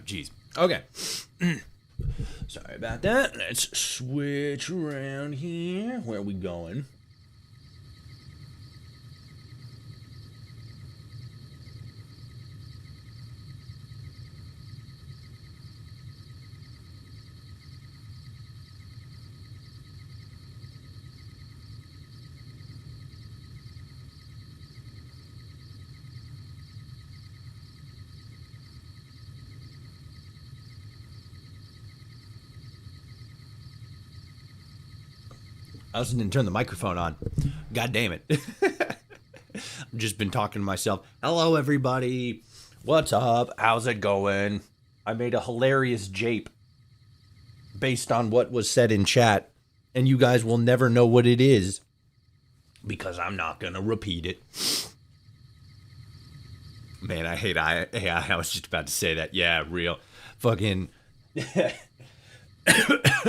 jeez. Okay. Sorry about that. Let's switch around here. Where are we going? I also didn't turn the microphone on. God damn it. I've just been talking to myself. Hello, everybody. What's up? How's it going? I made a hilarious jape based on what was said in chat, and you guys will never know what it is because I'm not going to repeat it. Man, I was just about to say that. Yeah, real. Fucking...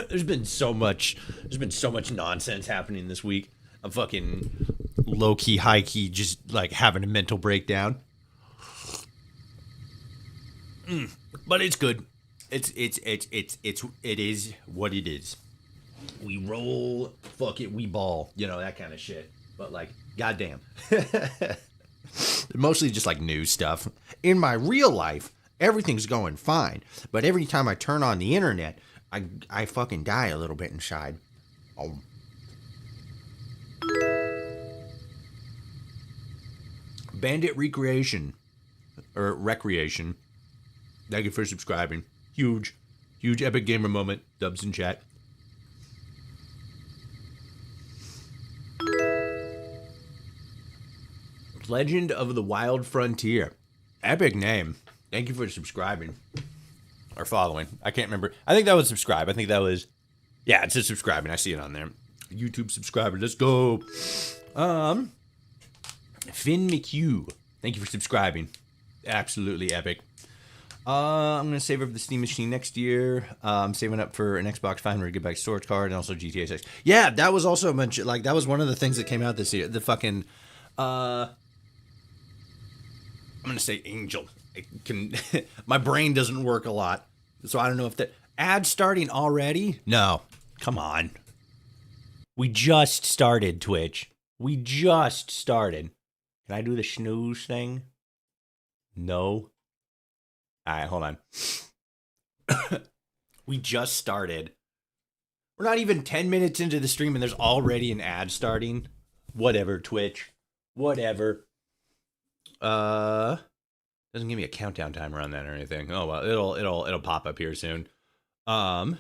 there's been so much nonsense happening this week. I'm fucking low-key, high-key, just like having a mental breakdown. But it's good. It is what it is. We roll, fuck it, we ball, you know, that kind of shit. But like, goddamn. Mostly just like news stuff. In my real life, everything's going fine. But every time I turn on the internet, I fucking die a little bit inside. Bandit Recreation. Or Recreation. Thank you for subscribing. Huge epic gamer moment. Dubs in chat. Legend of the Wild Frontier. Epic name. Thank you for subscribing. Or following. I can't remember. I think that was subscribe. I think that was... Yeah, it says subscribing. I see it on there. YouTube subscriber. Let's go. Finn McHugh. Thank you for subscribing. Absolutely epic. I'm going to save up the Steam machine next year. I'm saving up for an Xbox 500 GB storage card and also GTA 6. Yeah, that was also mentioned. Like, that was one of the things that came out this year. The fucking... I'm going to say Angel. My brain doesn't work a lot, so I don't know if that ad starting already. No, come on. We just started Twitch. We just started. Can I do the snooze thing? No. All right, hold on. We just started. We're not even 10 minutes into the stream and there's already an ad starting. Whatever, Twitch. Whatever. Doesn't give me a countdown timer on that or anything. Oh well, it'll pop up here soon. Toshi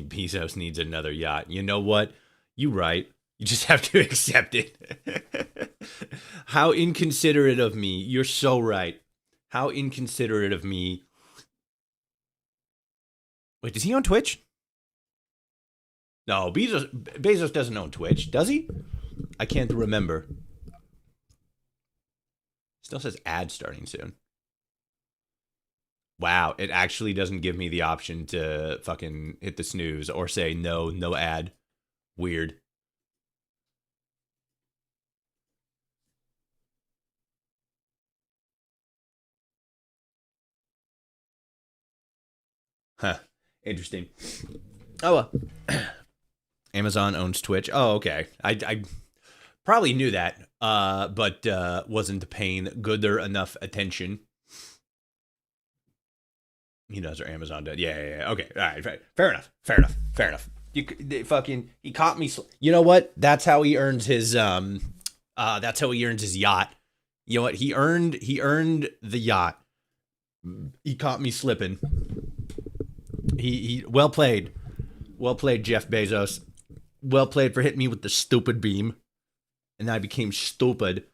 Bezos needs another yacht. You know what? You right. You just have to accept it. How inconsiderate of me. You're so right. How inconsiderate of me. Wait, is he on Twitch? No, Bezos doesn't own Twitch, does he? I can't remember. Still says ad starting soon. Wow, it actually doesn't give me the option to fucking hit the snooze or say no ad. Weird. Huh. Interesting. Oh well. Amazon owns Twitch. Oh, okay. I probably knew that, but wasn't paying good enough attention. He does, or Amazon does. Yeah. Okay, all right. Fair enough. He caught me. You know what? That's how he earns his That's how he earns his yacht. You know what? He earned the yacht. He caught me slipping. He well played, Jeff Bezos. Well played for hitting me with the stupid beam. And I became stupid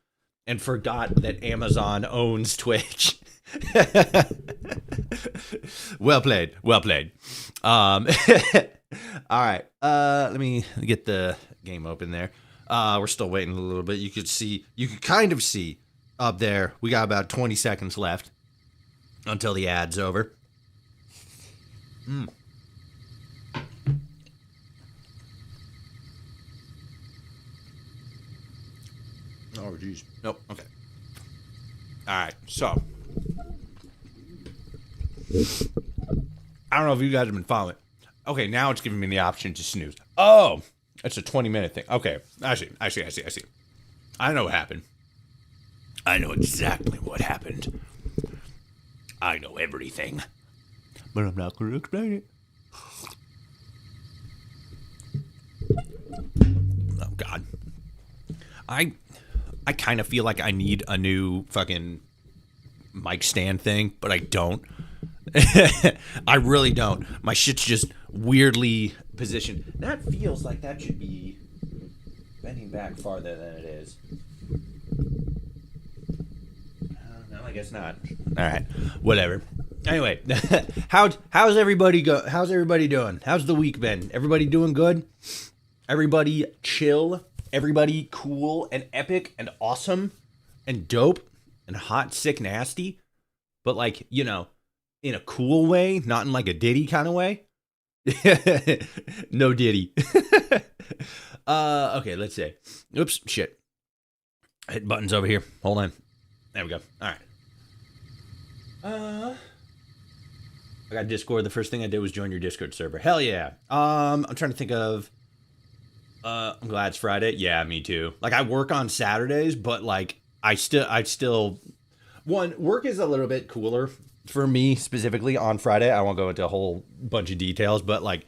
and forgot that Amazon owns Twitch. Well played. All right. Let me get the game open there. We're still waiting a little bit. You could kind of see up there. We got about 20 seconds left until the ad's over. Oh, geez. Nope. Okay. All right. So, I don't know if you guys have been following. Okay, now it's giving me the option to snooze. Oh, it's a 20-minute thing. Okay, I see. I know what happened. I know exactly what happened. I know everything. But I'm not going to explain it. Oh, God. I kind of feel like I need a new fucking mic stand thing, but I don't. I really don't. My shit's just weirdly positioned. That feels like that should be bending back farther than it is. No, I guess not. All right, whatever. Anyway, how's everybody How's everybody doing? How's the week been? Everybody doing good? Everybody chill? Everybody cool and epic and awesome and dope and hot, sick, nasty? But like, you know, in a cool way, not in like a Diddy kind of way. No Diddy. Okay, let's see. Oops, shit. I hit buttons over here. Hold on. There we go. All right. I got Discord. The first thing I did was join your Discord server. Hell yeah. I'm trying to think of. I'm glad it's Friday. Yeah, me too. Like I work on Saturdays, but like I still. One, work is a little bit cooler for me specifically on Friday. I won't go into a whole bunch of details, but like,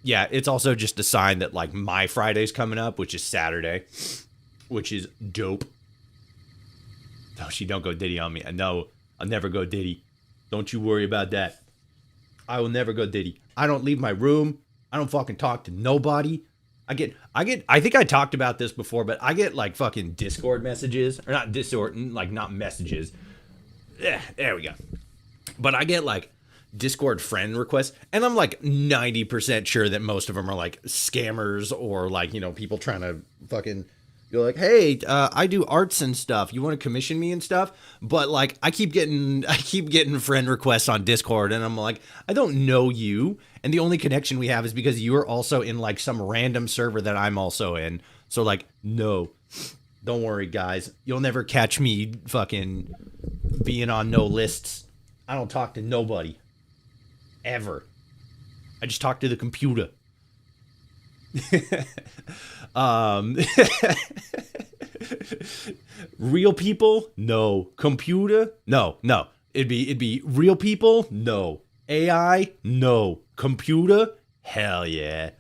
yeah, it's also just a sign that like my Friday's coming up, which is Saturday, which is dope. No, she don't go Diddy on me. No, I'll never go Diddy. Don't you worry about that. I will never go Diddy. I don't leave my room. I don't fucking talk to nobody. I think I talked about this before, but I get like fucking Discord messages, or not Discord, like not messages. Yeah, there we go. But I get like Discord friend requests, and I'm like 90% sure that most of them are like scammers or like, you know, people trying to fucking go like, hey, I do arts and stuff. You want to commission me and stuff? But like, I keep getting friend requests on Discord, and I'm like, I don't know you. And the only connection we have is because you are also in like some random server that I'm also in. So like, no, don't worry, guys. You'll never catch me fucking being on no lists. I don't talk to nobody. Ever. I just talk to the computer. Real people? No. Computer? No. It'd be real people? No. AI? No. Computer? Hell yeah.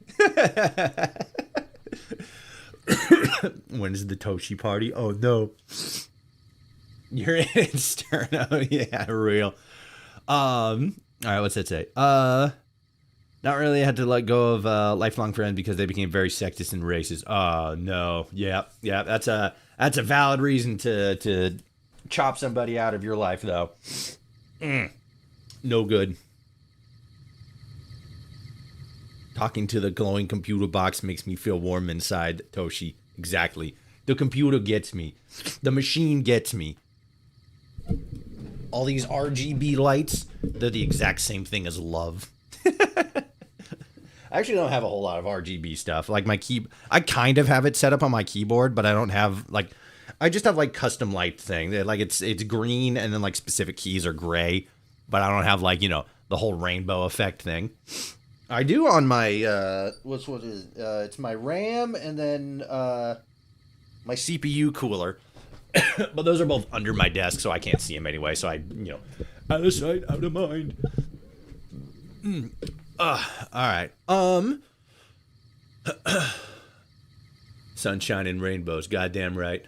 When is the Toshi party? Oh no. You're in Sterno. Yeah, real. All right, what's that say? Not really. I had to let go of lifelong friends because they became very sexist and racist. Oh no. Yeah. That's a valid reason to chop somebody out of your life, though. No good. Talking to the glowing computer box makes me feel warm inside, Toshi. Exactly. The computer gets me. The machine gets me. All these RGB lights, they're the exact same thing as love. I actually don't have a whole lot of RGB stuff. Like my I kind of have it set up on my keyboard, but I don't have like, I just have like custom light thing. Like it's green and then like specific keys are gray, but I don't have like, you know, the whole rainbow effect thing. I do on my it's my RAM and then my CPU cooler. But those are both under my desk, so I can't see them anyway. So I, you know, out of sight, out of mind. All right. Sunshine and rainbows. Goddamn right.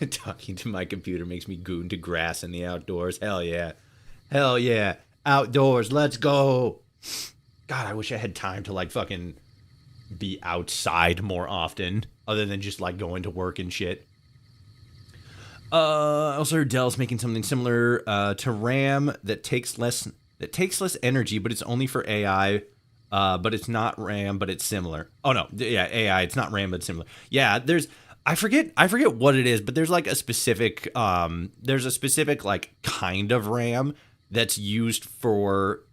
Talking to my computer makes me goon to grass in the outdoors. Hell yeah. Hell yeah. Outdoors. Let's go. God, I wish I had time to like fucking be outside more often, other than just like going to work and shit. I also heard Dell's making something similar to RAM that takes less energy, but it's only for AI. But it's not RAM, but it's similar. Oh no, yeah, AI. It's not RAM, but it's similar. Yeah, I forget what it is, but there's like a specific like kind of RAM that's used for.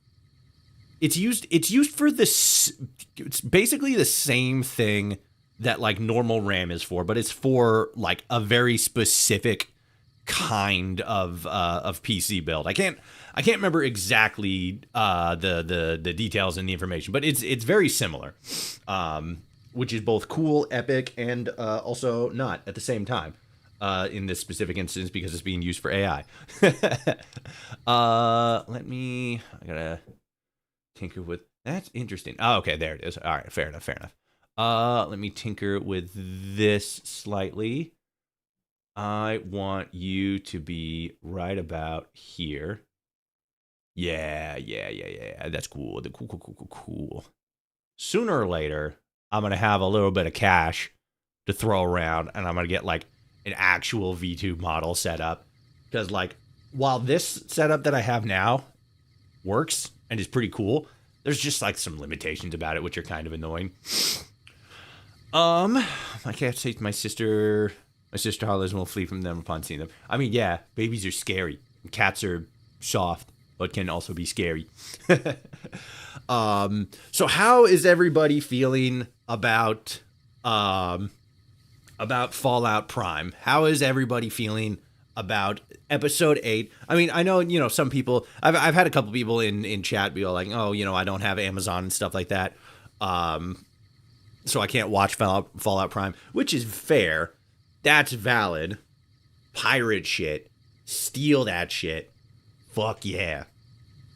It's used for this. It's basically the same thing that like normal RAM is for, but it's for like a very specific kind of PC build. I can't remember exactly the details and the information, but it's very similar, which is both cool, epic, and also not at the same time in this specific instance because it's being used for AI. I gotta tinker with. That's interesting. Oh, okay, there it is. All right, fair enough. Let me tinker with this slightly. I want you to be right about here. Yeah. That's cool. Cool. Sooner or later, I'm going to have a little bit of cash to throw around, and I'm going to get, like, an actual V2 model set up. Because, like, while this setup that I have now works and is pretty cool, there's just, like, some limitations about it, which are kind of annoying. I can't say my sister hollers will flee from them upon seeing them. I mean, yeah, babies are scary. Cats are soft, but can also be scary. So how is everybody feeling about Fallout Prime? How is everybody feeling about episode 8? I mean, I know, you know, some people, I've had a couple people in chat be like, oh, you know, I don't have Amazon and stuff like that. So I can't watch Fallout Prime, which is fair. That's valid. Pirate shit. Steal that shit. Fuck yeah.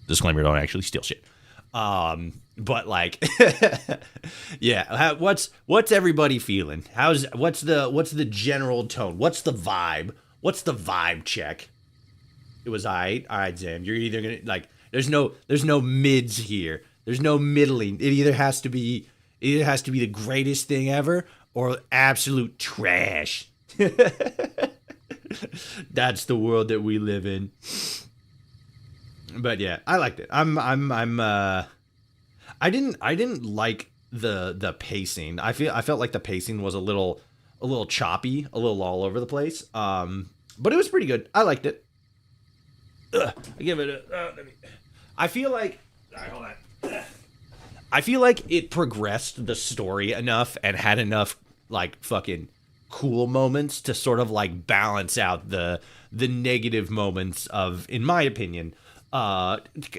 Disclaimer, don't actually steal shit. But like, yeah. What's everybody feeling? What's the general tone? What's the vibe? What's the vibe check? It was all right, Zam. You're either gonna like. There's no mids here. There's no middling. It either has to be the greatest thing ever or absolute trash. That's the world that we live in. But yeah, I liked it. I didn't like the pacing. I felt like the pacing was a little choppy, a little all over the place. But it was pretty good. I liked it. I give it a I feel like all right, hold on. I feel like it progressed the story enough and had enough like fucking cool moments to sort of like balance out the negative moments of, in my opinion,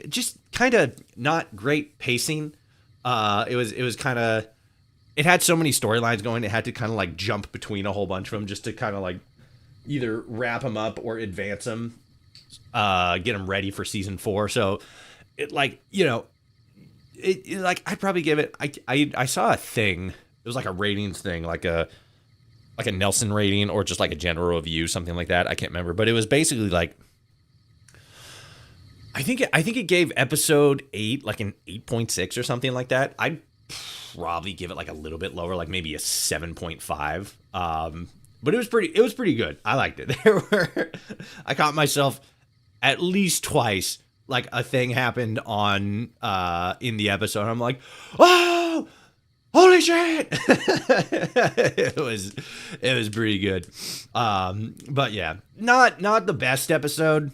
just kind of not great pacing. It was kind of, it had so many storylines going. It had to kind of like jump between a whole bunch of them just to kind of like either wrap them up or advance them, get them ready for season 4. So it like, you know, it like I'd probably give it. I saw a thing. It was like a ratings thing, like a Nelson rating or just like a general review, something like that. I can't remember, but it was basically like I think it gave episode 8 like an 8.6 or something like that. I'd probably give it like a little bit lower, like maybe a 7.5. But it was pretty good. I liked it. I caught myself at least twice. Like a thing happened in the episode. And I'm like, oh, holy shit! It was pretty good. But yeah, not the best episode.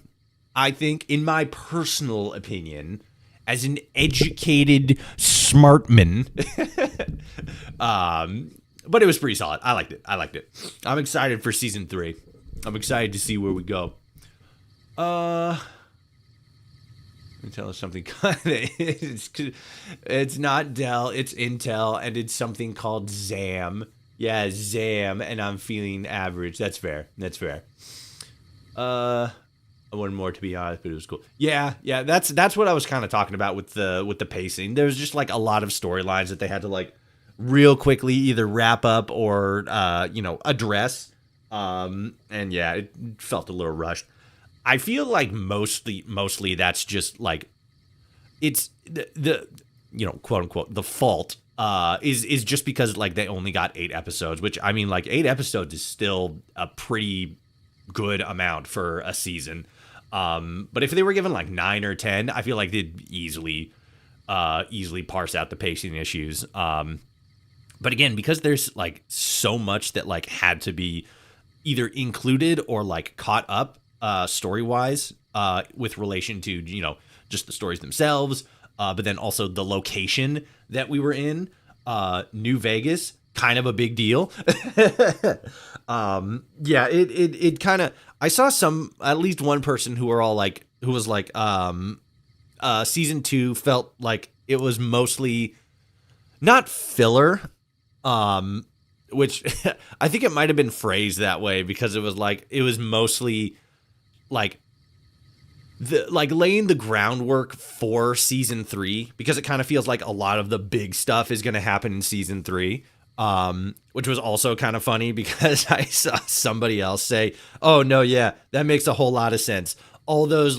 I think, in my personal opinion, as an educated smartman. But it was pretty solid. I liked it. I'm excited for season 3. I'm excited to see where we go. Let me tell us something. It's not Dell, it's Intel, and it's something called ZAM. Yeah, ZAM, and I'm feeling average. That's fair. I wanted more, to be honest, but it was cool. Yeah, that's what I was kind of talking about with the pacing. There's just like a lot of storylines that they had to like real quickly either wrap up or address. And yeah, it felt a little rushed. I feel like mostly that's just like it's the quote unquote the fault is just because like they only got 8 episodes, which I mean like 8 episodes is still a pretty good amount for a season. But if they were given like 9 or 10, I feel like they'd easily parse out the pacing issues. But again, because there's like so much that like had to be either included or like caught up story-wise with relation to, just the stories themselves, but then also the location that we were in, New Vegas, kind of a big deal. Yeah, it kind of, I saw at least one person who was like, season 2 felt like it was mostly not filler, which I think it might have been phrased that way because it was mostly like laying the groundwork for season 3, because it kind of feels like a lot of the big stuff is going to happen in season 3. Which was also kind of funny because I saw somebody else say, "Oh no, yeah, that makes a whole lot of sense. All those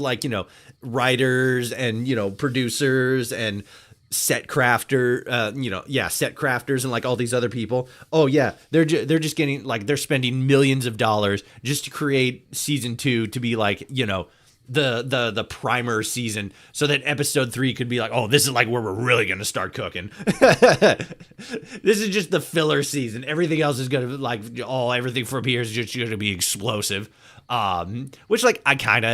writers and producers and set crafters and like all these other people. Oh yeah, they're just getting they're spending millions of dollars just to create season 2 to be the primer season, so that episode 3 could be like, oh, this is like where we're really gonna start cooking. This is just the filler season. Everything else is gonna everything from here is just gonna be explosive. Which I kind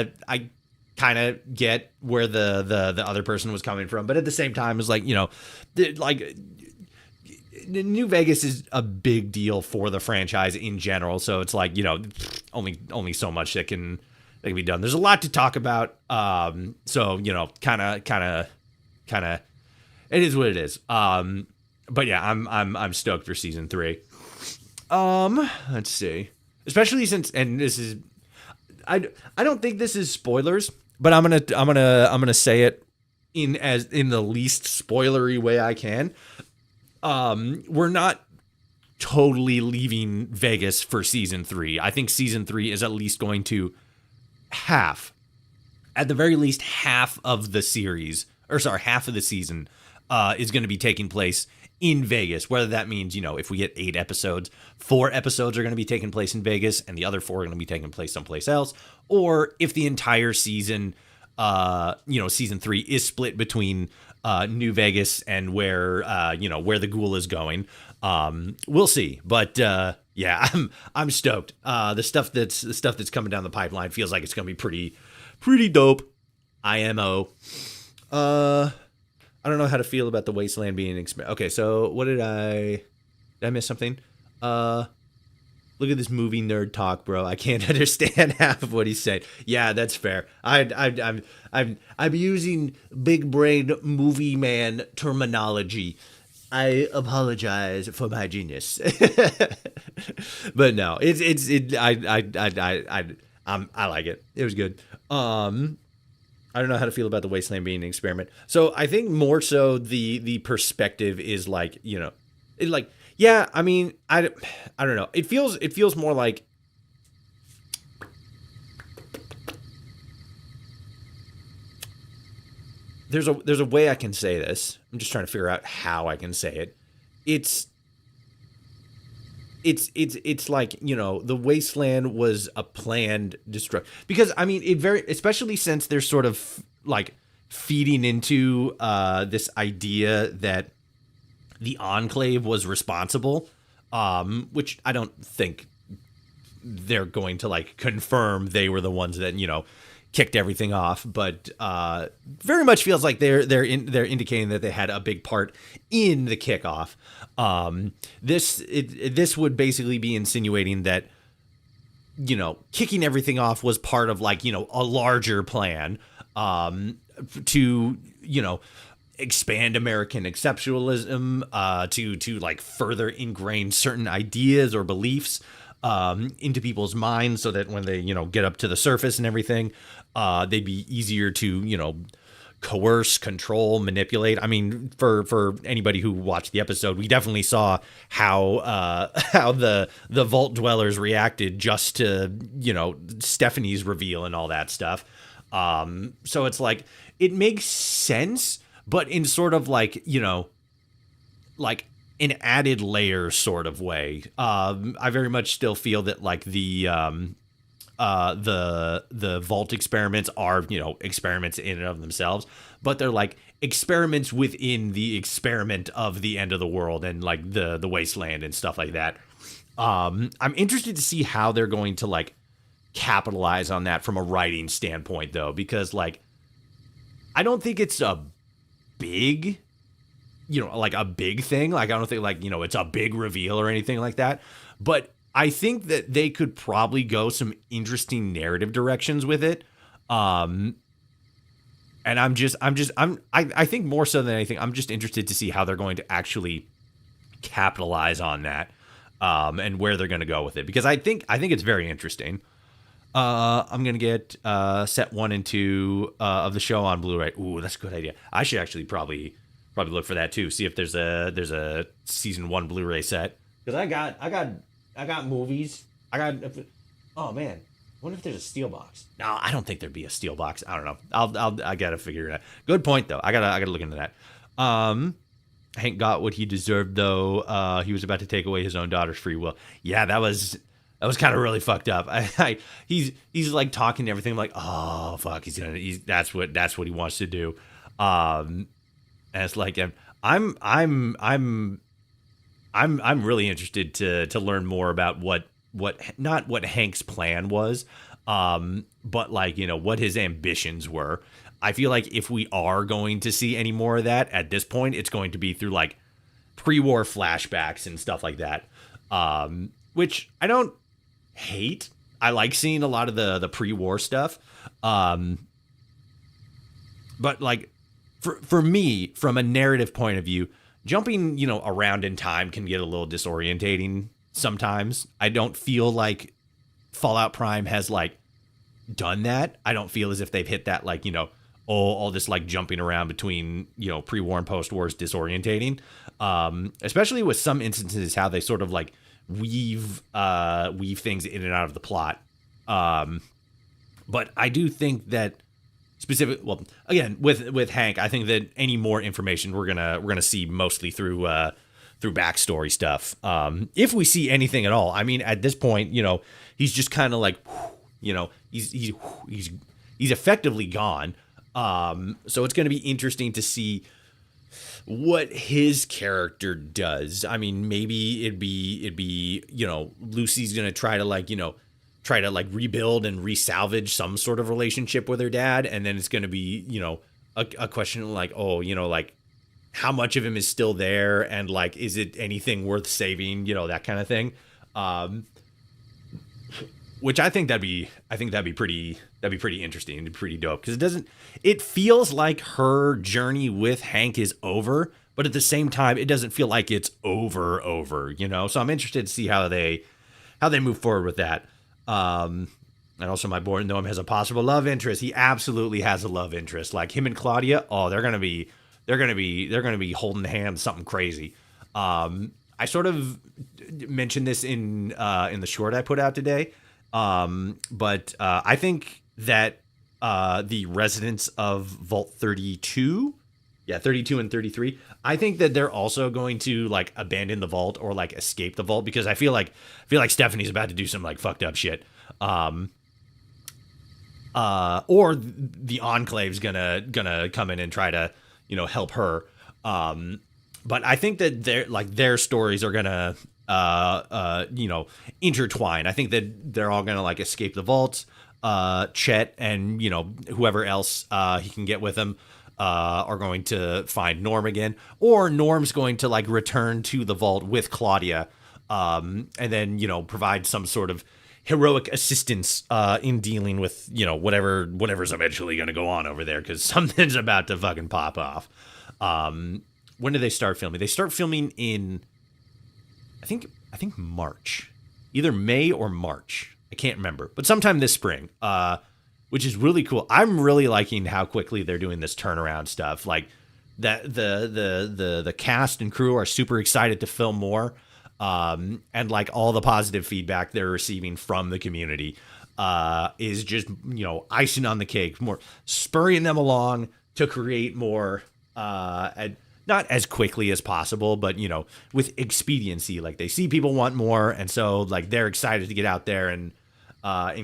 of get where the other person was coming from, but at the same time, it's New Vegas is a big deal for the franchise in general, so it's only so much that can be done. There's a lot to talk about, so kind of, it is what it is. But yeah, I'm stoked for season 3. Let's see, especially since, and this is, I don't think this is spoilers, but I'm gonna say it in the least spoilery way I can. We're not totally leaving Vegas for season 3. I think season 3 is at least going to at the very least, half of the series, half of the season, is going to be taking place in Vegas. Whether that means, if we get 8 episodes, 4 episodes are going to be taking place in Vegas and the other 4 are going to be taking place someplace else. Or if the entire season, season 3 is split between New Vegas and where the ghoul is going. We'll see. But yeah, I'm stoked. The stuff that's coming down the pipeline feels like it's going to be pretty dope. IMO. I don't know how to feel about the wasteland being okay, so what did I miss something? Look at this movie nerd talk, bro. I can't understand half of what he's saying. Yeah, that's fair. I'm using big brain movie man terminology. I apologize for my genius. But no, I like it. It was good. I don't know how to feel about the wasteland being an experiment. So I think more so the perspective is yeah, I mean, I don't know. It feels more like there's a way I can say this. I'm just trying to figure out how I can say it. It's like, the wasteland was a planned destruction, because I mean, especially since they're sort of feeding into this idea that the Enclave was responsible, which I don't think they're going to confirm they were the ones that kicked everything off, but very much feels like they're indicating that they had a big part in the kickoff. This would basically be insinuating that kicking everything off was part of a larger plan to expand American exceptionalism, to further ingrain certain ideas or beliefs into people's minds, so that when they get up to the surface and everything, they'd be easier to coerce, control, manipulate. I mean, for anybody who watched the episode, we definitely saw how the vault dwellers reacted just to Stephanie's reveal and all that stuff. So it's it makes sense, but in sort of an added layer sort of way. I very much still feel that the vault experiments are, experiments in and of themselves, but they're experiments within the experiment of the end of the world and the wasteland and stuff like that. I'm interested to see how they're going to capitalize on that from a writing standpoint, though, because I don't think it's a big like a big thing. Like, I don't think like, it's a big reveal or anything like that. But I think that they could probably go some interesting narrative directions with it. And I think more so than anything, I'm just interested to see how they're going to actually capitalize on that, and where they're going to go with it, because I think it's very interesting. I'm gonna get set 1 and 2 of the show on Blu-ray. Ooh, that's a good idea. I should actually probably look for that too. See if there's a season 1 Blu-ray set, because I got movies. Oh man, I wonder if there's a steel box. No, I don't think there'd be a steel box. I don't know. I gotta figure it out. Good point though. I gotta look into that. Hank got what he deserved though. He was about to take away his own daughter's free will. Yeah, that was kind of really fucked up. He's like talking to everything. I'm like, oh fuck, that's what he wants to do. And it's like, I'm really interested to learn more about not what Hank's plan was, but like, what his ambitions were. I feel like if we are going to see any more of that at this point, it's going to be through like pre-war flashbacks and stuff like that. Which I don't hate. I like seeing a lot of the pre-war stuff. But like for me, from a narrative point of view, jumping, around in time can get a little disorientating sometimes. I don't feel like Fallout Prime has like done that. I don't feel as if they've hit that like, all this like jumping around between, pre-war and post-war is disorientating. Especially with some instances how they sort of like weave things in and out of the plot. But I do think that again, with Hank, I think that any more information we're gonna see mostly through backstory stuff. If we see anything at all. I mean, at this point, he's just kind of like, he's effectively gone. So it's going to be interesting to see what his character does. I mean, maybe it'd be, Lucy's going to try to like rebuild and resalvage some sort of relationship with her dad. And then it's going to be, a question like, like how much of him is still there? And like, is it anything worth saving? That kind of thing. Which I think that'd be pretty interesting and pretty dope, because it feels like her journey with Hank is over, but at the same time, it doesn't feel like it's over, so I'm interested to see how they move forward with that. And also my boy Noam has a possible love interest. He absolutely has a love interest. Like him and Claudia. Oh, they're going to be holding hands, something crazy. I sort of mentioned this in the short I put out today. But I think that the residents of Vault 32, 32 and 33, I think that they're also going to like abandon the vault or like escape the vault, because I feel like Stephanie's about to do some like fucked up shit. Or the Enclave's gonna come in and try to, help her. But I think that their stories are gonna intertwine. I think that they're all gonna like escape the vaults. Chet and whoever else he can get with him are going to find Norm again, or Norm's going to like return to the vault with Claudia, and then provide some sort of heroic assistance in dealing with whatever's eventually going to go on over there, because something's about to fucking pop off. When do they start filming? They start filming in I think March, either May or March. I can't remember, but sometime this spring, which is really cool. I'm really liking how quickly they're doing this turnaround stuff. Like that, the cast and crew are super excited to film more, and like all the positive feedback they're receiving from the community is just icing on the cake, more spurring them along to create more. Not as quickly as possible, but with expediency. Like they see people want more, and so like they're excited to get out there and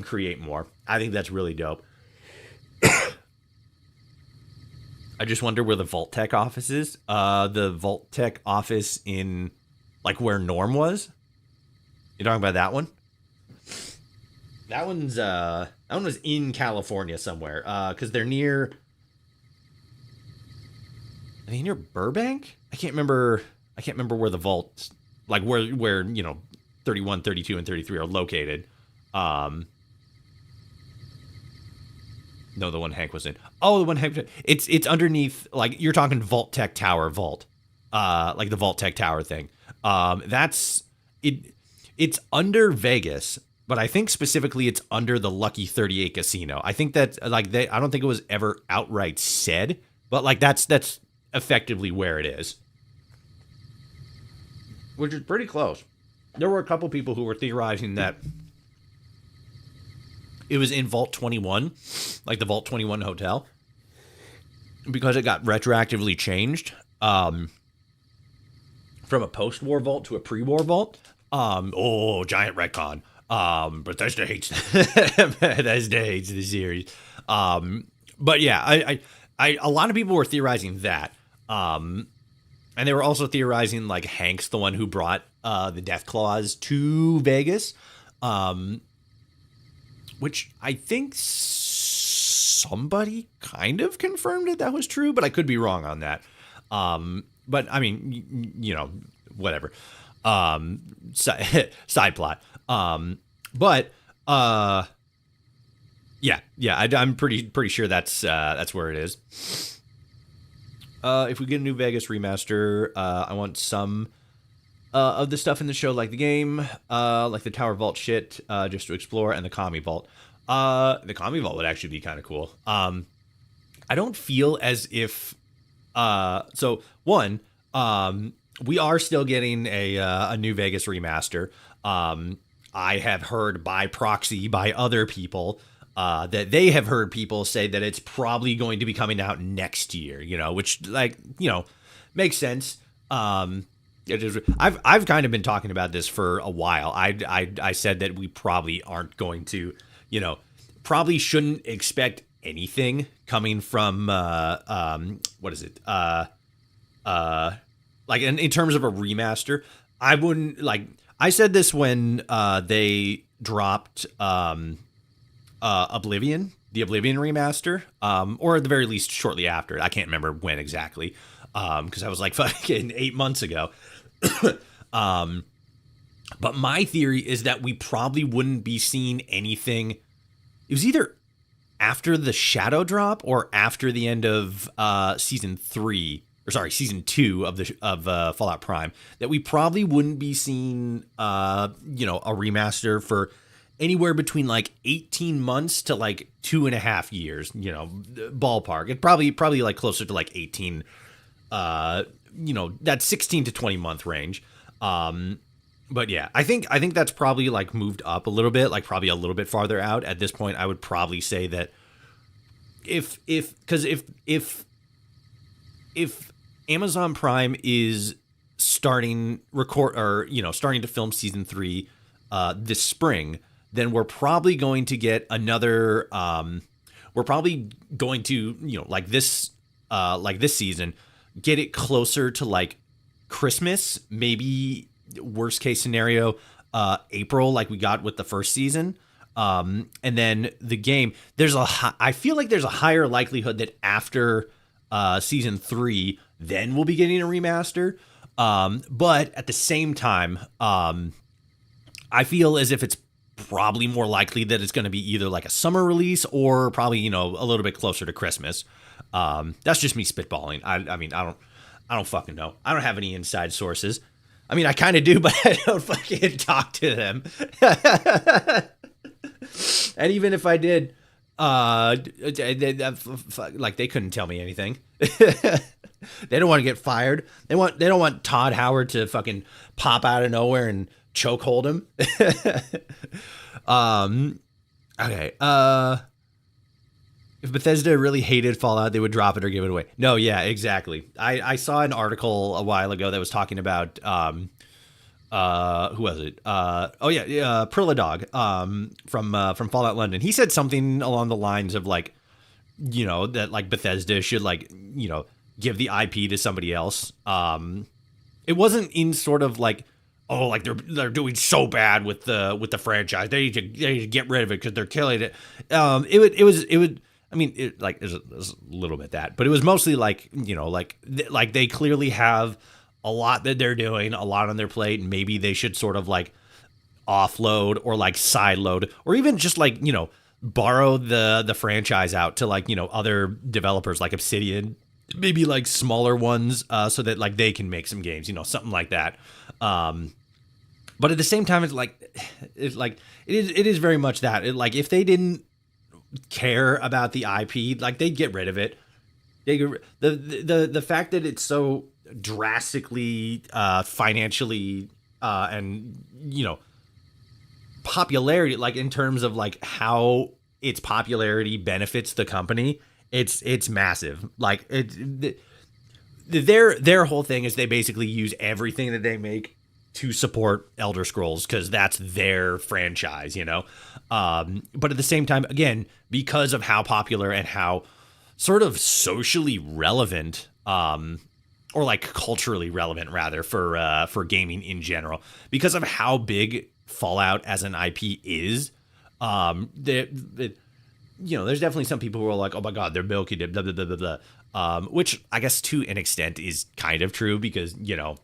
create more. I think that's really dope. I just wonder where the Vault Tech office is. The Vault Tech office in like where Norm was. You talking about that one? That one was in California somewhere. Because they're near. Are they near Burbank? I can't remember where the vaults, like where 31, 32, and 33 are located. No, the one Hank was in. Oh, the one Hank. It's underneath. Like you're talking Vault Tech Tower vault, like the Vault Tech Tower thing. That's it. It's under Vegas, but I think specifically it's under the Lucky 38 Casino. I think that like I don't think it was ever outright said, but like that's effectively where it is, which is pretty close. There were a couple people who were theorizing that it was in Vault 21, like the Vault 21 hotel, because it got retroactively changed from a post-war vault to a pre-war vault. Giant retcon. Bethesda hates the series. But yeah, I a lot of people were theorizing that. And they were also theorizing like Hank's the one who brought the Death Claws to Vegas. Which I think somebody kind of confirmed that was true, but I could be wrong on that. But I mean, whatever. Side plot. I'm pretty sure that's where it is. If we get a new Vegas remaster, I want some of the stuff in the show, like the game, like the Tower Vault shit, just to explore, and the Commie Vault. The Commie Vault would actually be kind of cool. I don't feel as if, we are still getting a new Vegas remaster. I have heard by proxy by other people that they have heard people say that it's probably going to be coming out next year, which makes sense. I've kind of been talking about this for a while. I said that we probably aren't going to, probably shouldn't expect anything coming from what is it? Like in terms of a remaster, I wouldn't like. I said this when they dropped Oblivion, the Oblivion remaster, or at the very least shortly after. I can't remember when exactly, because I was like fucking 8 months ago. But my theory is that we probably wouldn't be seeing anything. It was either after the Shadow drop or after the end of season 2 of Fallout Prime, that we probably wouldn't be seeing a remaster for anywhere between like 18 months to like 2.5 years, ballpark. It probably like closer to like 18, that 16 to 20 month range. But yeah, I think that's probably like moved up a little bit, like probably a little bit farther out. At this point, I would probably say that if Amazon Prime is starting to film season 3 this spring, then we're probably going to get another. We're probably going to like this season, get it closer to like Christmas, maybe worst case scenario, April, like we got with the first season. And then the game, I feel like there's a higher likelihood that after season 3, then we'll be getting a remaster. But at the same time, I feel as if it's probably more likely that it's going to be either like a summer release or probably, a little bit closer to Christmas. That's just me spitballing. I mean, I don't fucking know. I don't have any inside sources. I mean, I kind of do, but I don't fucking talk to them. And even if I did, they couldn't tell me anything. They don't want to get fired. They don't want Todd Howard to fucking pop out of nowhere and chokehold him. Okay. If Bethesda really hated Fallout, they would drop it or give it away. No, yeah, exactly. I saw an article a while ago that was talking about who was it? Prilladog from Fallout London. He said something along the lines of like, that like Bethesda should like, give the IP to somebody else. It wasn't in sort of like, oh, like they're doing so bad with the franchise. They need to get rid of it because they're killing it. It would. I mean, there's a little bit that, but it was mostly like, like they clearly have a lot that they're doing, a lot on their plate, and maybe they should sort of like offload or like sideload or even just like, borrow the franchise out to like, other developers like Obsidian, maybe like smaller ones, so that like they can make some games, something like that. But at the same time, it is very much that like if they didn't care about the IP, like they'd get rid of it. The fact that it's so drastically financially and popularity, like in terms of like how its popularity benefits the company, it's massive. Like their whole thing is they basically use everything that they make to support Elder Scrolls because that's their franchise, but at the same time, again, because of how popular and how sort of socially relevant, or like culturally relevant rather for gaming in general, because of how big Fallout as an IP is, there's definitely some people who are like, oh my god, they're milking it, blah blah blah blah blah. Which I guess to an extent is kind of true because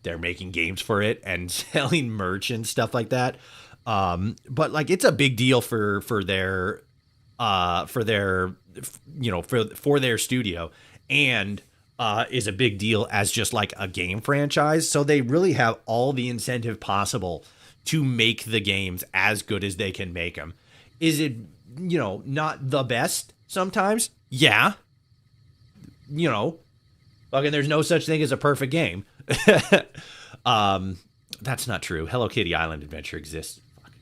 they're making games for it and selling merch and stuff like that. But like it's a big deal for their studio, and is a big deal as just like a game franchise. So they really have all the incentive possible to make the games as good as they can make them. Is it, not the best sometimes? Yeah. Fucking there's no such thing as a perfect game. That's not true. Hello Kitty Island Adventure exists. Fuck.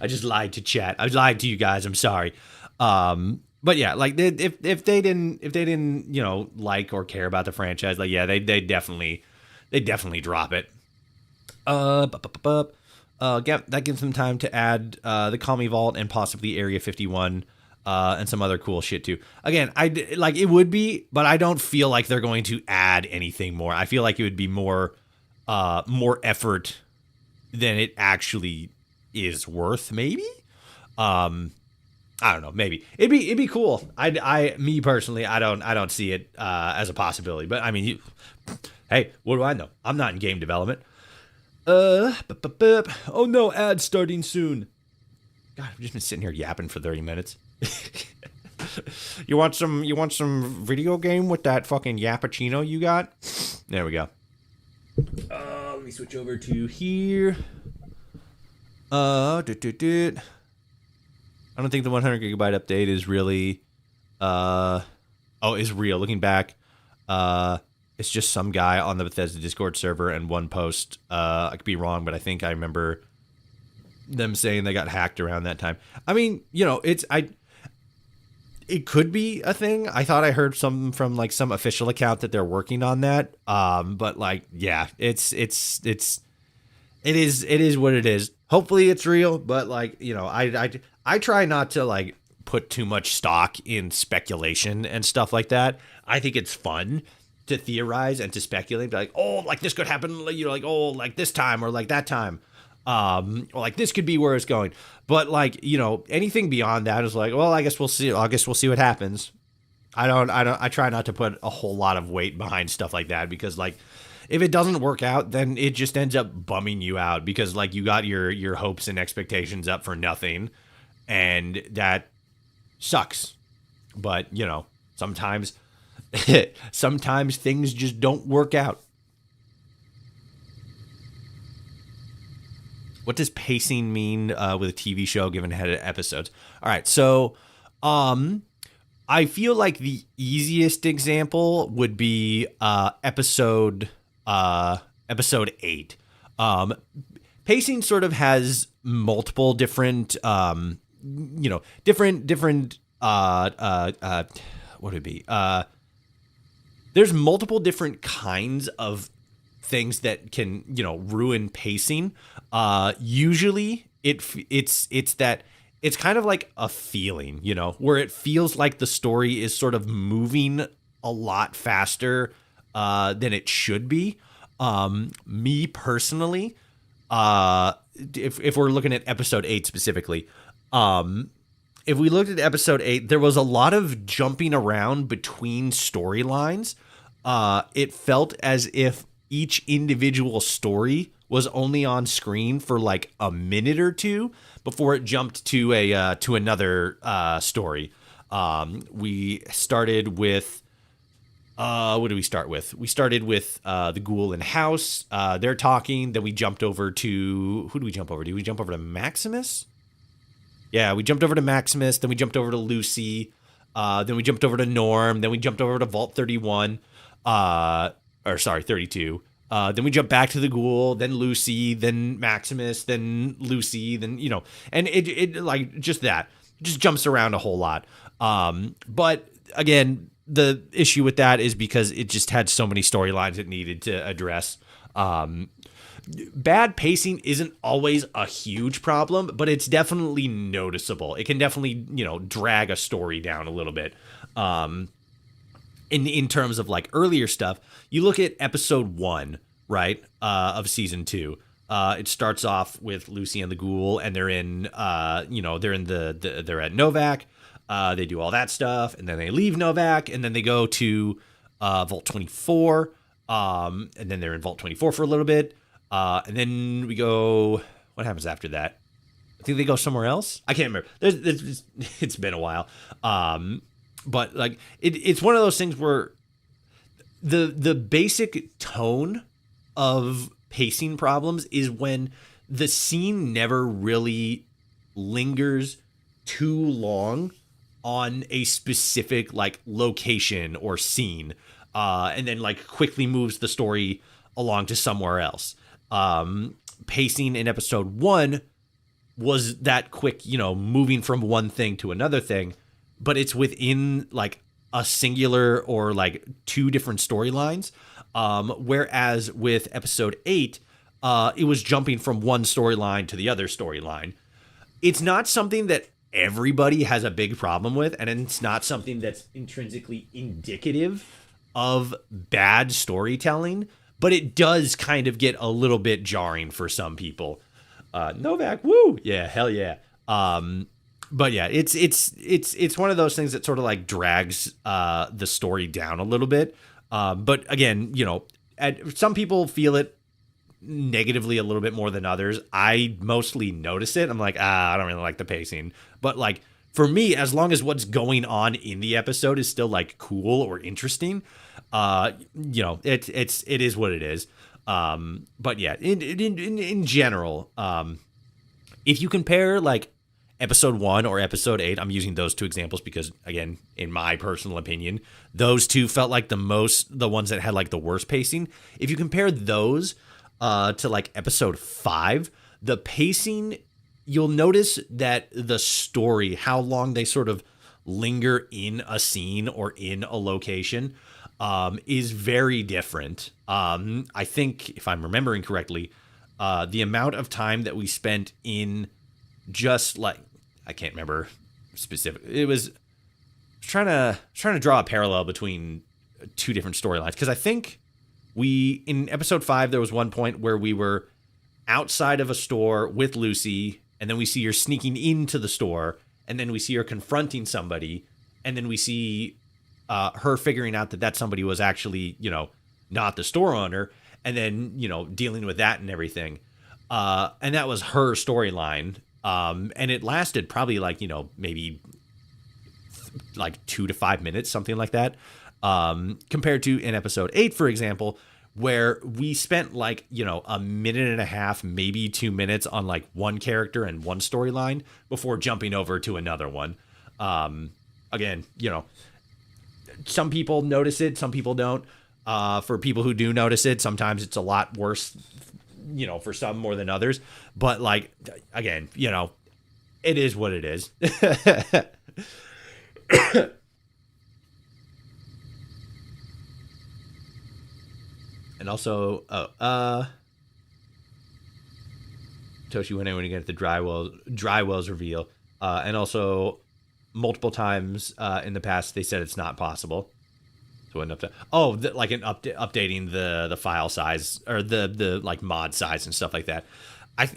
I just lied to chat. I lied to you guys. I'm sorry. But yeah, like if they didn't, like or care about the franchise, like yeah, they definitely drop it. That gives them time to add the Call Me Vault and possibly Area 51 and some other cool shit too. Again, it would be, but I don't feel like they're going to add anything more. I feel like it would be more effort than it actually is worth. Maybe. I don't know. Maybe it'd be cool. Me personally, I don't see it as a possibility. But I mean, hey, what do I know? I'm not in game development. Oh no, ads starting soon. God, I've just been sitting here yapping for 30 minutes. You want some video game with that fucking yappuccino you got? There we go. Let me switch over to here. I don't think the 100 gigabyte update is really is real. Looking back, it's just some guy on the Bethesda Discord server and one post. I could be wrong, but I think I remember them saying they got hacked around that time. I mean, it could be a thing. I thought I heard some from like some official account that they're working on that. But like, yeah, it is what it is. Hopefully it's real, but like, I try not to like put too much stock in speculation and stuff like that. I think it's fun to theorize and to speculate, like, oh, like this could happen, like, oh, like this time or like that time, or like this could be where it's going. But like, anything beyond that is like, well, I guess we'll see. I guess we'll see what happens. I try not to put a whole lot of weight behind stuff like that because like, if it doesn't work out, then it just ends up bumming you out because like you got your hopes and expectations up for nothing, and that sucks. But sometimes things just don't work out. What does pacing mean with a TV show given head episodes? All right, so I feel like the easiest example would be episode 8. Pacing sort of has multiple different what would it be? There's multiple different kinds of things that can, ruin pacing. Usually it's that it's kind of like a feeling, where it feels like the story is sort of moving a lot faster than it should be. Me personally, if we're looking at episode 8 specifically, if we looked at episode 8, there was a lot of jumping around between storylines. It felt as if each individual story was only on screen for like a minute or two before it jumped to another story. We started with what did we start with? We started with the Ghoul in House. They're talking. Then we jumped over to, who do we jump over to? Did we jump over to Maximus? Yeah, we jumped over to Maximus. Then we jumped over to Lucy. Then we jumped over to Norm. Then we jumped over to Vault 31. 32. Then we jump back to the Ghoul, then Lucy, then Maximus, then Lucy, then, and it like just jumps around a whole lot. But again, the issue with that is because it just had so many storylines it needed to address. Bad pacing isn't always a huge problem, but it's definitely noticeable. It can definitely, drag a story down a little bit. In terms of like earlier stuff, you look at episode 1, right, of season 2. It starts off with Lucy and the Ghoul, and they're in, they're at Novak. They do all that stuff, and then they leave Novak, and then they go to Vault 24, and then they're in Vault 24 for a little bit, and then we go. What happens after that? I think they go somewhere else. I can't remember. It's been a while. But like it's one of those things where the basic tone of pacing problems is when the scene never really lingers too long on a specific like location or scene, and then like quickly moves the story along to somewhere else. Pacing in episode 1 was that quick, moving from one thing to another thing. But it's within like a singular or like two different storylines. Whereas with episode 8, it was jumping from one storyline to the other storyline. It's not something that everybody has a big problem with, and it's not something that's intrinsically indicative of bad storytelling, but it does kind of get a little bit jarring for some people. Novak, woo! Yeah, hell yeah. But yeah, it's one of those things that sort of like drags the story down a little bit. But again, some people feel it negatively a little bit more than others. I mostly notice it. I'm like, I don't really like the pacing. But like for me, as long as what's going on in the episode is still like cool or interesting, it is what it is. But yeah, in general, if you compare like episode 1 or episode 8, I'm using those two examples because, again, in my personal opinion, those two felt like the ones that had like the worst pacing. If you compare those to like episode 5, the pacing, you'll notice that the story, how long they sort of linger in a scene or in a location, is very different. I think, if I'm remembering correctly, the amount of time that we spent in just like, I can't remember specific. It was trying to draw a parallel between two different storylines, because I think in episode 5 there was one point where we were outside of a store with Lucy, and then we see her sneaking into the store, and then we see her confronting somebody, and then we see her figuring out that somebody was actually not the store owner, and then dealing with that and everything, and that was her storyline. And it lasted probably like, maybe like 2 to 5 minutes, something like that. Compared to in episode 8, for example, where we spent like, a minute and a half, maybe 2 minutes on like one character and one storyline before jumping over to another one. Again, some people notice it, some people don't. For people who do notice it, sometimes it's a lot worse, for some more than others. But like, again, it is what it is. And also, Toshi, when you get the dry wells reveal, and also multiple times in the past they said it's not possible. So updating the file size or the like mod size and stuff like that.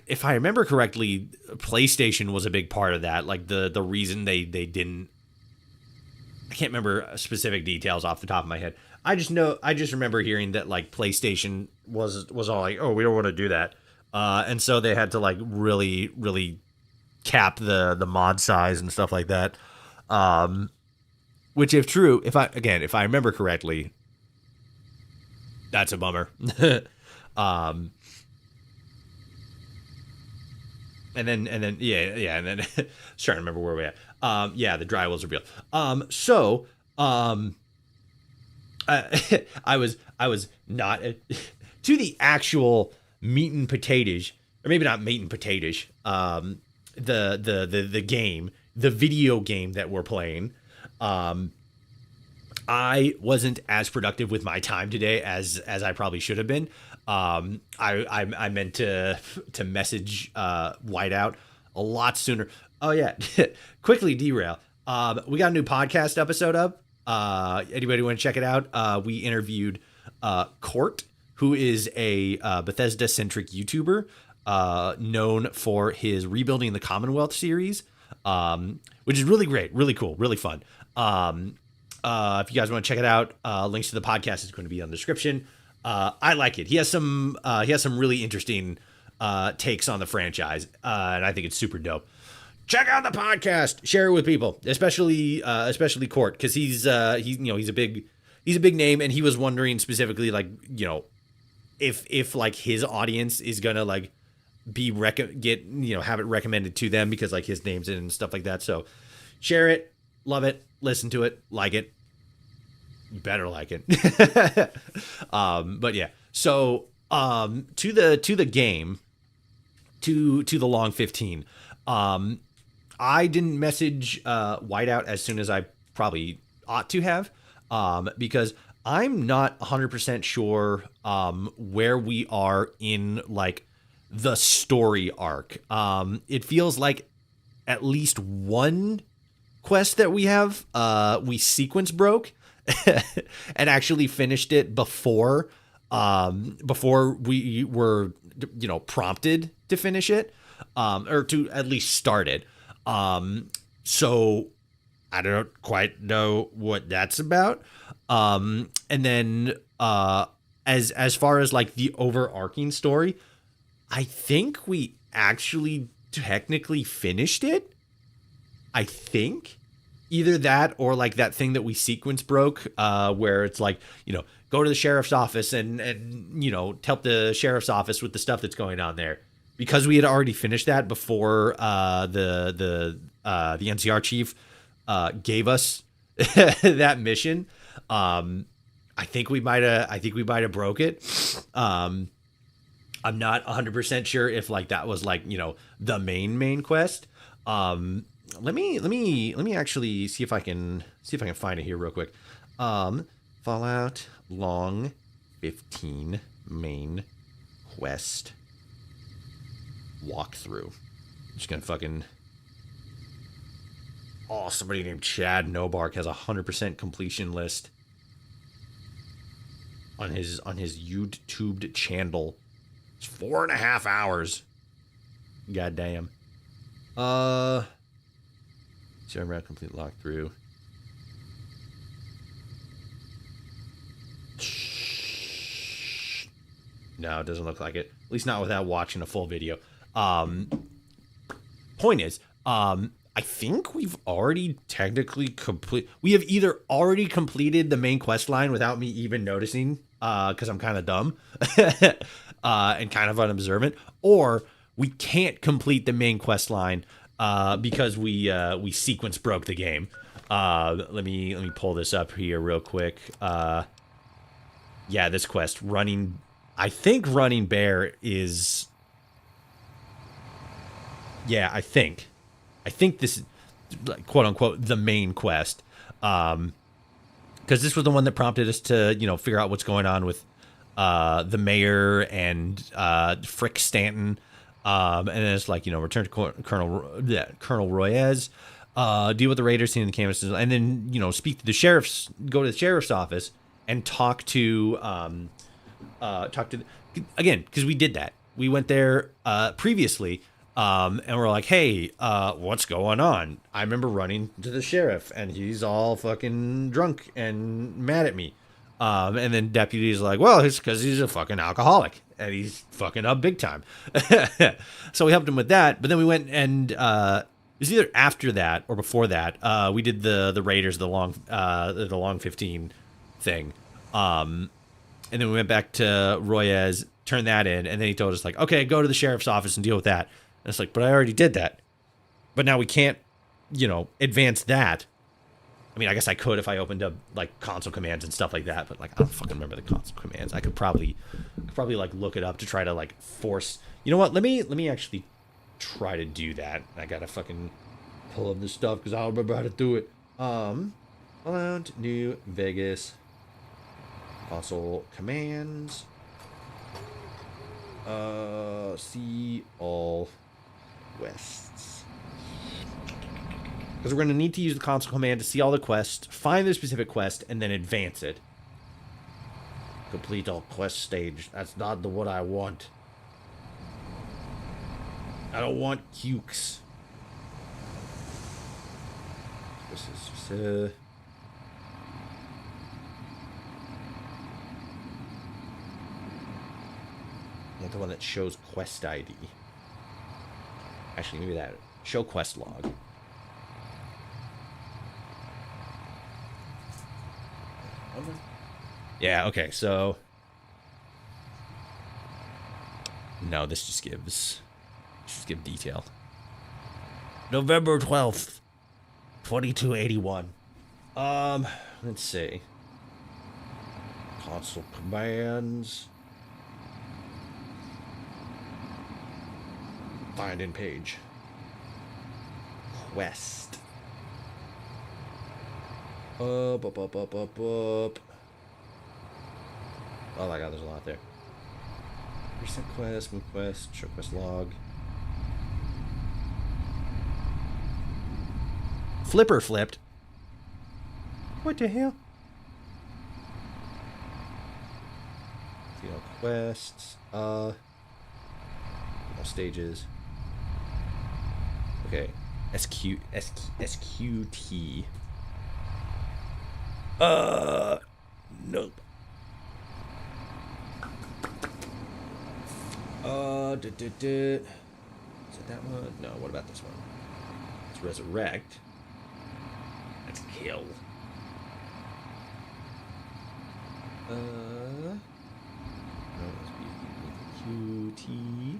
if I remember correctly, PlayStation was a big part of that. Like the reason they didn't. I can't remember specific details off the top of my head. I just remember hearing that like PlayStation was all like, oh, we don't want to do that, and so they had to like really cap the mod size and stuff like that. Which, if true, if I remember correctly, that's a bummer. And then yeah, and then I was trying to remember where we at. Yeah, the drywall's real. I was not to the actual meat and potatoes, or maybe not meat and potatoes. The game, the video game that we're playing. I wasn't as productive with my time today as I probably should have been. I meant to message Whiteout a lot sooner. Oh yeah, quickly derail. We got a new podcast episode up. Anybody want to check it out? We interviewed Court, who is a Bethesda centric YouTuber, known for his Rebuilding the Commonwealth series, which is really great, really cool, really fun. If you guys want to check it out, links to the podcast is going to be on the description. I like it. He has some really interesting takes on the franchise, and I think it's super dope. Check out the podcast, share it with people, especially Court, because he's a big name, and he was wondering specifically, like, you know, if like his audience is gonna like have it recommended to them because like his name's in and stuff like that. So share it, love it, listen to it, like it. You better like it. But yeah. So to the game, to the long 15. I didn't message Whiteout as soon as I probably ought to have, because I'm not 100% sure where we are in like the story arc. It feels like at least one quest that we have, we sequence broke and actually finished it before we were, you know, prompted to finish it, or to at least start it. So I don't quite know what that's about. And then, as far as like the overarching story, I think we actually technically finished it. I think either that or like that thing that we sequence broke, where it's like, you know, go to the sheriff's office and, you know, help the sheriff's office with the stuff that's going on there, because we had already finished that before, the NCR chief, gave us that mission. I think we might have broke it. I'm not 100% sure if like that was like, you know, the main quest. Let me actually see if I can find it here real quick. Fallout long 15 main quest walkthrough. I'm just gonna fucking. Oh, somebody named Chad Nobark has 100% completion list on his YouTube channel. It's 4.5 hours. God damn. So I'm around complete walkthrough. No, it doesn't look like it. At least not without watching a full video. Point is, I think we've already technically we have either already completed the main quest line without me even noticing, because I'm kind of dumb and kind of unobservant, or we can't complete the main quest line because we sequence broke the game. Let me pull this up here real quick. Yeah, this quest, running. I think running bear is. Yeah, I think this is, like, quote unquote, the main quest. Because this was the one that prompted us to, you know, figure out what's going on with the mayor and Frick Stanton. And then it's like, you know, return to Colonel Royez, deal with the raiders, seeing the canvases, and then, you know, go to the sheriff's office and talk to again, because we did that. we went there previously, and we're like, hey, what's going on? I remember running to the sheriff, and he's all fucking drunk and mad at me. And then deputy's like, well, it's because he's a fucking alcoholic, and he's fucking up big time. So we helped him with that, but then we went and it was either after that or before that. We did the Raiders, the long 15 thing. And then we went back to Royez, turned that in, and then he told us, like, okay, go to the sheriff's office and deal with that. And it's like, but I already did that. But now we can't, advance that. I mean, I guess I could if I opened up, like, console commands and stuff like that, but, like, I don't fucking remember the console commands. I could probably like, look it up to try to, like, force... You know what? Let me actually try to do that. I gotta fucking pull up this stuff, because I don't remember how to do it. FallinOut, New Vegas... Console commands. See all quests. Because we're going to need to use the console command to see all the quests, find the specific quest, and then advance it. Complete all quest stage. That's not what I want. I don't want cukes. This is just the one that shows quest ID. Actually, maybe that. Show quest log. Yeah, okay, so... No, this just gives detail. November 12th, 2281. Let's see. Console commands... Find in page. Quest. Up. Oh my god, there's a lot there. Recent quest, move quest, show quest log. Flipper flipped. What the hell? See all quests. All stages. Okay, SQT. Nope. Is it that one? No, what about this one? It's resurrect. That's kill. No, QT.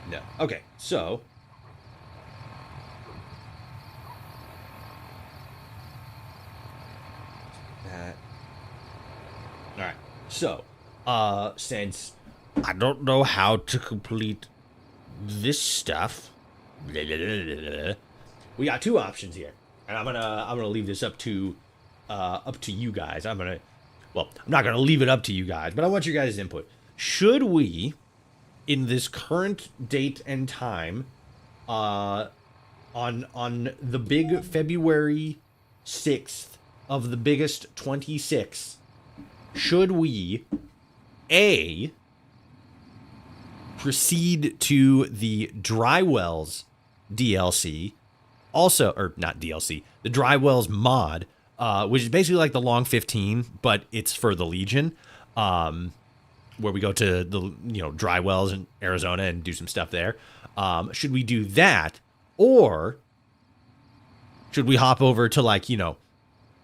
No. Okay, so that. All right. So, since I don't know how to complete this stuff, we got two options here, and I'm gonna leave this up to you guys. I'm not gonna leave it up to you guys, but I want your guys' input. Should we, in this current date and time, on the big February 6th of the biggest 26, should we proceed to the Drywells DLC, also, or not DLC, the Drywells mod, which is basically like the Long 15, but it's for the Legion, where we go to the Drywells in Arizona and do some stuff there. Should we do that, or should we hop over to like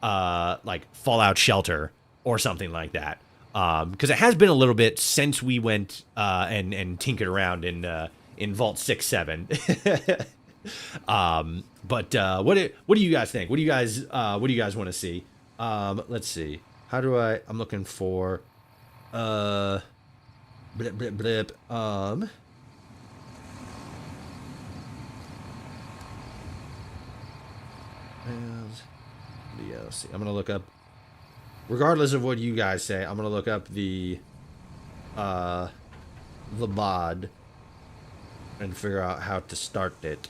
Fallout Shelter or something like that? Because it has been a little bit since we went and tinkered around in Vault 6-7. But what do you guys think? What do you guys want to see? Let's see. How do I'm looking for blip. DLC. I'm gonna look up, regardless of what you guys say, I'm gonna look up the mod and figure out how to start it.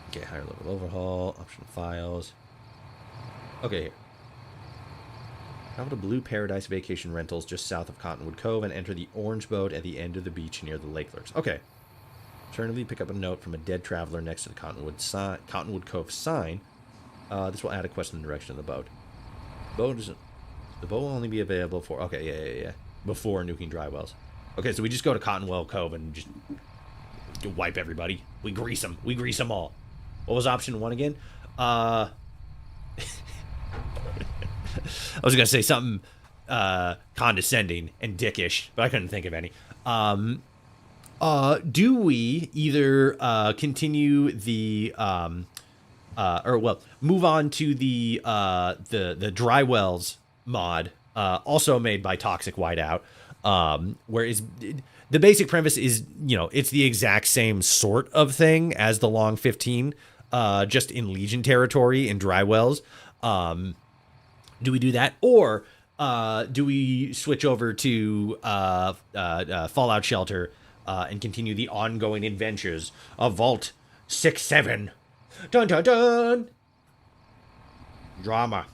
Okay, higher level overhaul, optional files. Okay, here. Travel to Blue Paradise Vacation Rentals just south of Cottonwood Cove and enter the orange boat at the end of the beach near the lake lurks. Okay. Alternatively, pick up a note from a dead traveler next to the Cottonwood Cove sign. This will add a quest in the direction of the boat. The boat will only be available for... Okay, yeah. Before nuking dry wells. Okay, so we just go to Cottonwood Cove and just wipe everybody. We grease them. We grease them all. What was option 1 again? I was going to say something condescending and dickish, but I couldn't think of any. Do we either continue the move on to the dry wells mod, also made by Toxic Whiteout, where is the basic premise is, you know, it's the exact same sort of thing as the Long 15, just in Legion territory in dry wells. Do we do that, or do we switch over to Fallout Shelter and continue the ongoing adventures of Vault 6-7? Dun dun dun! Drama.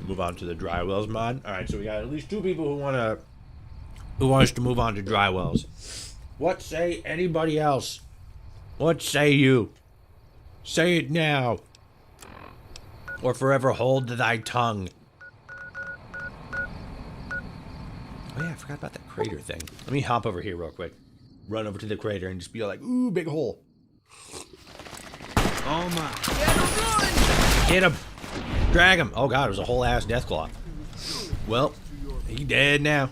Move on to the dry wells mod. All right, so we got at least 2 people who want us to move on to dry wells. What say anybody else? What say you? Say it now, or forever hold thy tongue. Oh yeah, I forgot about that crater thing. Let me hop over here real quick. Run over to the crater and just be like, ooh, big hole. Oh my. Get him! Drag him! Oh god, it was a whole ass Deathclaw. Well, he dead now.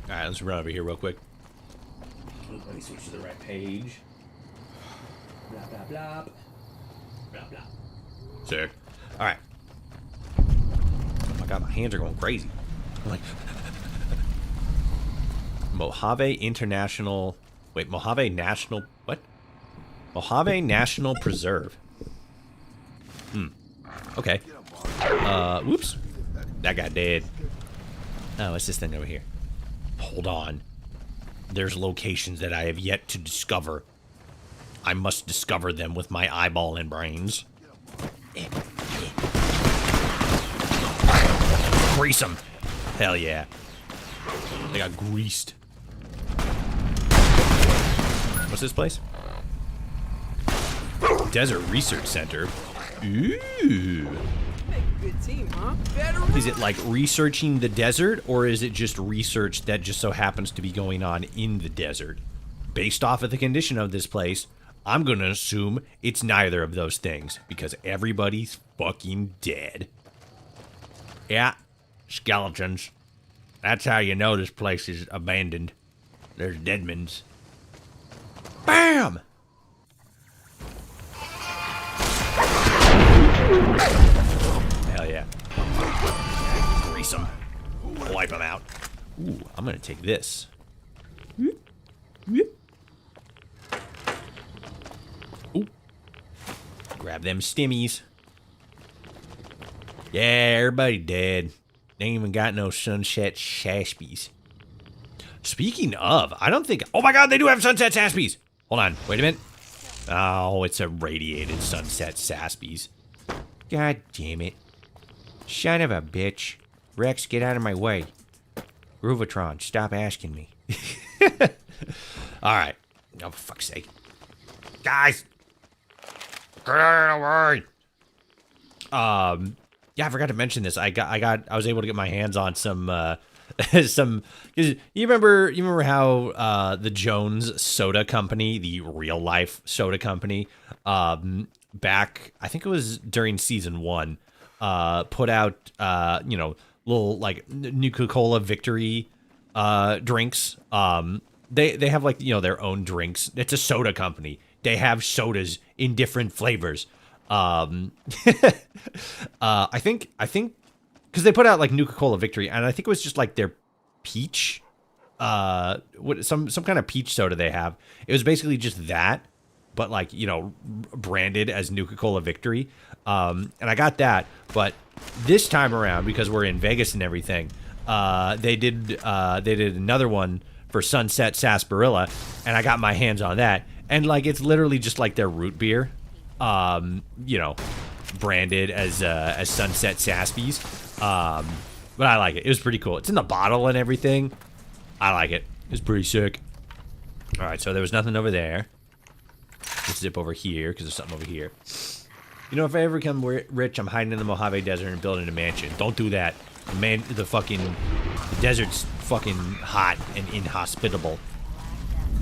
Alright, let's run over here real quick. Let me switch to the right page. Blah, blah, blah. Blah, blah. Sick. Alright. Oh my god, my hands are going crazy. I'm like... Mojave International... Wait, Mojave National... What? Mojave National Preserve. Okay. Whoops. That guy dead. Oh, what's this thing over here? Hold on. There's locations that I have yet to discover. I must discover them with my eyeball and brains. Grease them. Hell yeah. They got greased. What's this place? Desert Research Center. Ooh. Good team, huh? Is it like researching the desert, or is it just research that just so happens to be going on in the desert? Based off of the condition of this place, I'm gonna assume it's neither of those things, because everybody's fucking dead. Yeah, skeletons. That's how you know this place is abandoned. There's deadmans. Bam! Hell yeah. Grease them. Wipe them out. Ooh, I'm gonna take this. Ooh. Grab them stimmies. Yeah, everybody dead. They ain't even got no sunset saspies. Speaking of, I don't think... Oh my god, they do have sunset saspies! Hold on, wait a minute. Oh, it's a radiated sunset saspies. God damn it. Son of a bitch. Rex, get out of my way. Groovatron, stop asking me. Alright. Oh, for fuck's sake. Guys! Get out of the way! Yeah, I forgot to mention this. I was able to get my hands on some, cause you remember how, the Jones Soda Company, the real life soda company, back, I think it was during season 1, put out, you know, little like Nuka-Cola Victory, drinks. They have like, you know, their own drinks. It's a soda company. They have sodas in different flavors. I think because they put out like Nuka-Cola Victory, and I think it was just like their peach, some kind of peach soda they have. It was basically just that, but like, you know, branded as Nuka-Cola Victory. And I got that, but this time around, because we're in Vegas and everything, they did another one for Sunset Sarsaparilla, and I got my hands on that. And, like, it's literally just like their root beer, you know, branded as Sunset Saspies. But I like it. It was pretty cool. It's in the bottle and everything. I like it. It's pretty sick. All right, so there was nothing over there. Let's zip over here, because there's something over here. You know, if I ever become rich, I'm hiding in the Mojave Desert and building a mansion. Don't do that. The desert's fucking hot and inhospitable.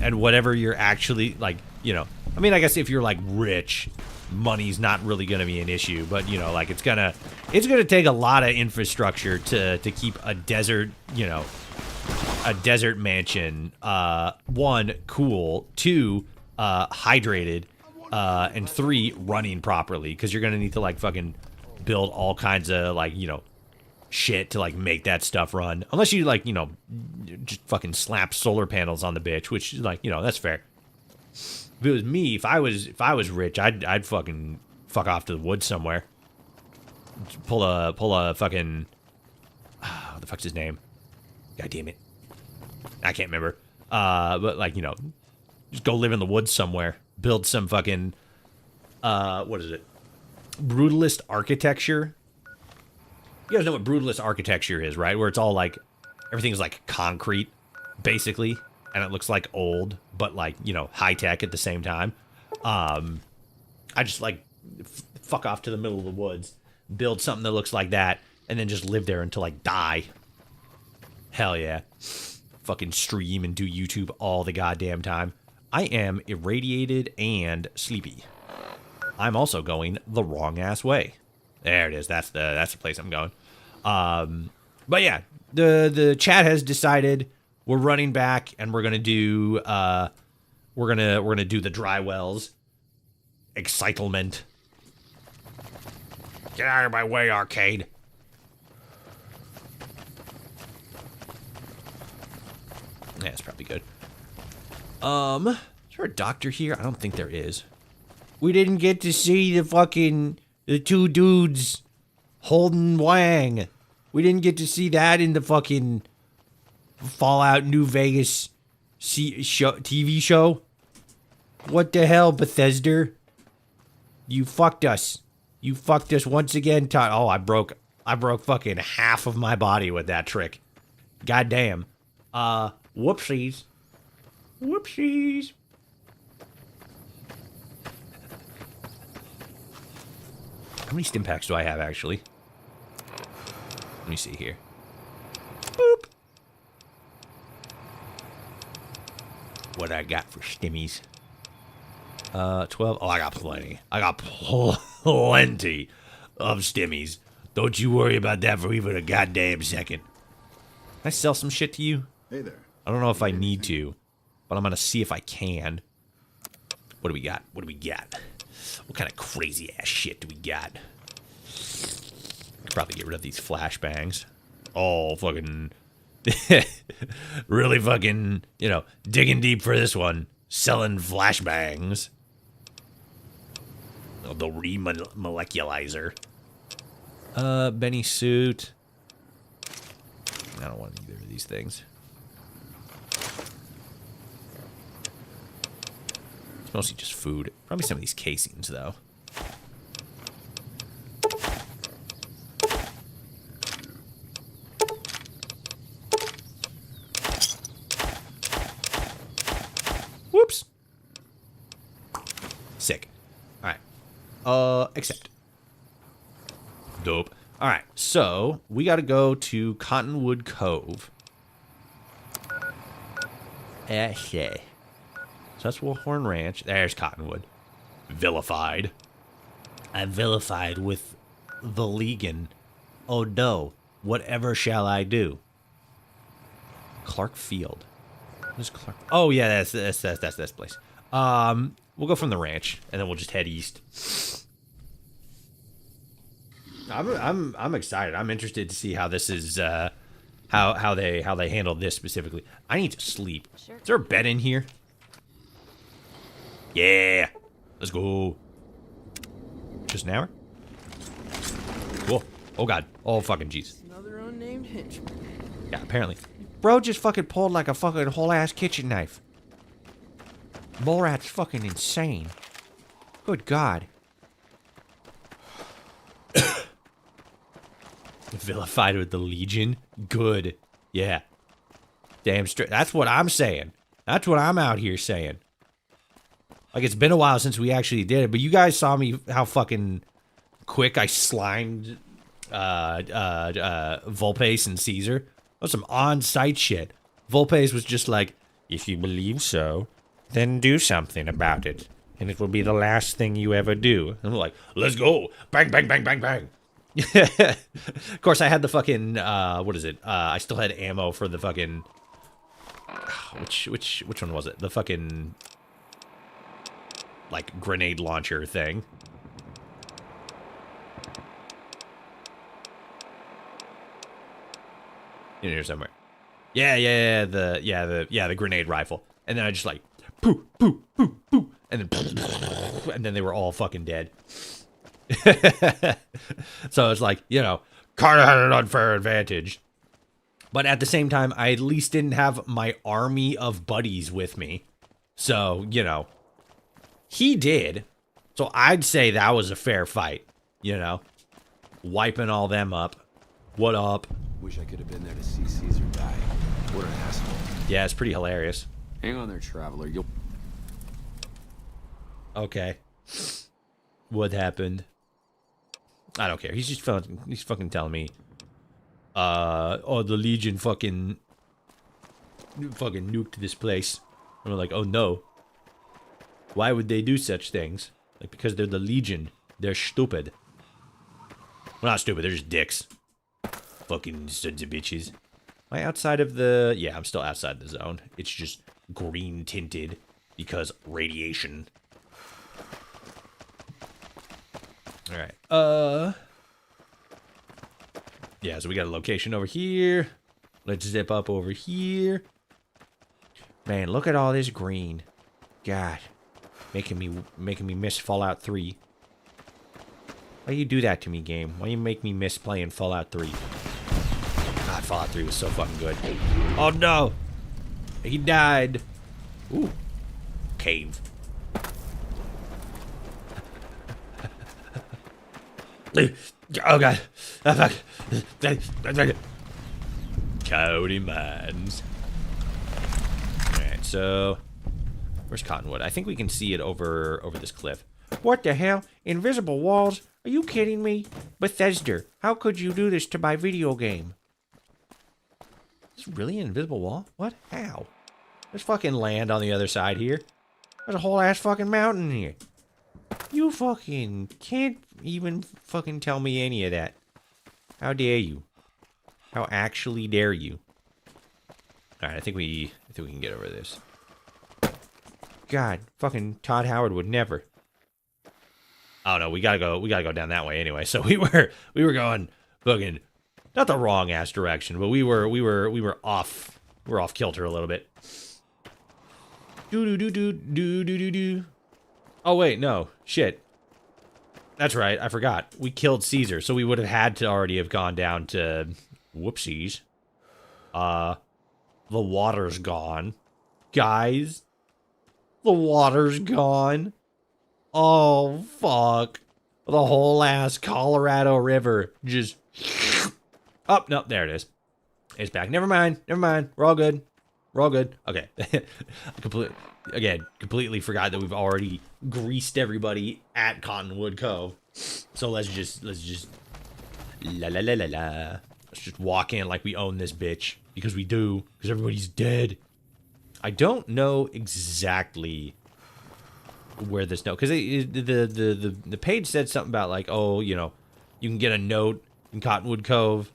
And whatever you're actually, like, you know, I mean, I guess if you're, like, rich, money's not really gonna be an issue, but, you know, like, it's gonna take a lot of infrastructure to keep a desert, you know, a desert mansion, one, cool, two, hydrated, and three, running properly, because you're gonna need to, like, fucking build all kinds of, like, you know, shit to, like, make that stuff run. Unless you, like, you know, just fucking slap solar panels on the bitch, which, like, you know, that's fair. If it was me, if I was rich, I'd fucking fuck off to the woods somewhere. Pull a fucking, what the fuck's his name? God damn it. I can't remember. But, like, you know, just go live in the woods somewhere. Build some fucking, what is it? Brutalist architecture. You guys know what brutalist architecture is, right? Where it's all, like, everything's, like, concrete, basically. And it looks, like, old, but, like, you know, high-tech at the same time. I just, like, fuck off to the middle of the woods. Build something that looks like that. And then just live there until I die. Hell yeah. Fucking stream and do YouTube all the goddamn time. I am irradiated and sleepy. I'm also going the wrong-ass way. There it is. That's the place I'm going. But yeah, the chat has decided we're running back and we're gonna do we're gonna do the dry wells. Excitement. Get out of my way, arcade. Yeah, it's probably good. Is there a doctor here? I don't think there is. We didn't get to see the two dudes holding Wang. We didn't get to see that in the fucking Fallout New Vegas TV show. What the hell, Bethesda? You fucked us. You fucked us once again, Todd. Oh, I broke fucking half of my body with that trick. Goddamn. Whoopsies. Whoopsies. How many stim packs do I have, actually? Let me see here. Boop. What I got for stimmies? 12. Oh, I got plenty. I got plenty of stimmies. Don't you worry about that for even a goddamn second. Can I sell some shit to you? Hey there. I don't know if I need to, but I'm gonna see if I can. What do we got? What do we got? What kind of crazy ass shit do we got? Could probably get rid of these flashbangs. Oh, fucking... really fucking, you know, digging deep for this one. Selling flashbangs. Oh, the remoleculizer. Benny suit. I don't want either of these things. It's mostly just food. Probably some of these casings, though. Whoops. Sick. Alright. Accept. Dope. Alright, so we gotta go to Cottonwood Cove. Okay. So that's Wolfhorn Ranch. There's Cottonwood. Vilified. I'm vilified with the Legion. Oh no. Whatever shall I do? Clark Field. Where's Clark? Oh yeah, that's this place. We'll go from the ranch and then we'll just head east. I'm excited. I'm interested to see how this is how they handle this specifically. I need to sleep. Sure. Is there a bed in here? Yeah. Let's go. Just an hour? Cool. Oh god. Oh fucking jeez. Another unnamed henchman. Yeah, apparently. Bro just fucking pulled like a fucking whole ass kitchen knife. Mole rat's fucking insane. Good God. Vilified with the Legion? Good. Yeah. Damn straight. That's what I'm saying. That's what I'm out here saying. Like, it's been a while since we actually did it, but you guys saw me how fucking quick I slimed Volpace and Caesar. That was some on-site shit. Volpace was just like, if you believe so, then do something about it. And it will be the last thing you ever do. And I'm like, let's go. Bang, bang, bang, bang, bang. Of course, I had the fucking, what is it? I still had ammo for the fucking, which one was it? The fucking, like, grenade launcher thing. In here somewhere. Yeah, the grenade rifle. And then I just like, poo, poo, poo, poo, and then they were all fucking dead. So it's like, you know, Carter had an unfair advantage. But at the same time, I at least didn't have my army of buddies with me. So, you know, he did. So I'd say that was a fair fight, you know. Wiping all them up. What up? Wish I could have been there to see Caesar die. What an asshole. Yeah, it's pretty hilarious. Hang on there, traveler. You'll... Okay. What happened? I don't care. He's just fucking telling me. Oh, the Legion fucking nuked this place. And we're like, oh no. Why would they do such things? Like, because they're the Legion. They're stupid. Well, not stupid. They're just dicks. Fucking sons of bitches. Am I outside of the... Yeah, I'm still outside the zone. It's just green tinted because radiation. Alright. Yeah, so we got a location over here. Let's zip up over here. Man, look at all this green. God. Making me miss Fallout 3. Why you do that to me, game? Why you make me miss playing Fallout 3? God, Fallout 3 was so fucking good. Oh no! He died. Ooh. Cave. Oh god. Cody Mines. Alright, so where's Cottonwood? I think we can see it over this cliff. What the hell? Invisible walls? Are you kidding me? Bethesda, how could you do this to my video game? Is this really an invisible wall? What? How? There's fucking land on the other side here. There's a whole ass fucking mountain here. You fucking can't even fucking tell me any of that. How dare you? How actually dare you? Alright, I think we can get over this. God, fucking Todd Howard would never. Oh no, we gotta go down that way anyway. So we were going fucking not the wrong ass direction, but we were off kilter a little bit. Do. Oh wait, no. Shit. That's right, I forgot. We killed Caesar, so we would have had to already have gone down to whoopsies. The water's gone. Guys, the water's gone. Oh, fuck. The whole ass Colorado River just... Oh, no, there it is. It's back. Never mind. We're all good. Okay. Completely forgot that we've already greased everybody at Cottonwood Cove. So let's just la la la la la. Let's just walk in like we own this bitch. Because we do. Because everybody's dead. I don't know exactly where this note, because the page said something about like, oh, you know, you can get a note in Cottonwood Cove,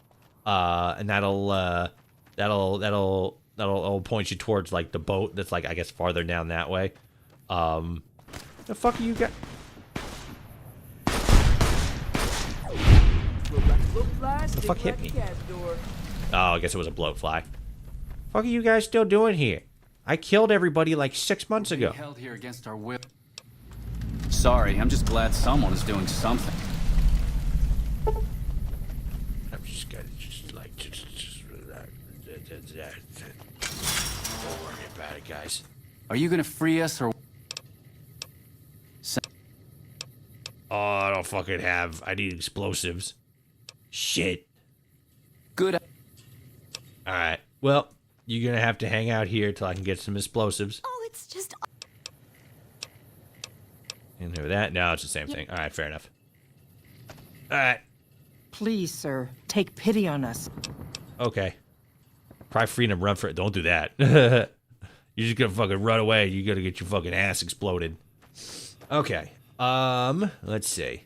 and that'll point you towards like the boat that's like, I guess, farther down that way. The fuck are you got? The fuck hit me? Oh, I guess it was a bloatfly. Fuck are you guys still doing here? I killed everybody like 6 months ago. Held here against our will. Sorry, I'm just glad someone is doing something. I'm just gonna just relax. guys. Are you gonna free us or? Oh, I don't fucking have. I need explosives. Shit. Good. Alright. Well, you're gonna have to hang out here till I can get some explosives. Oh, it's just... And with that, no, it's the same thing. Alright, fair enough. Alright. Please, sir, take pity on us. Okay. Probably free to run for it. Don't do that. You're just gonna fucking run away. You gotta get your fucking ass exploded. Okay. Let's see.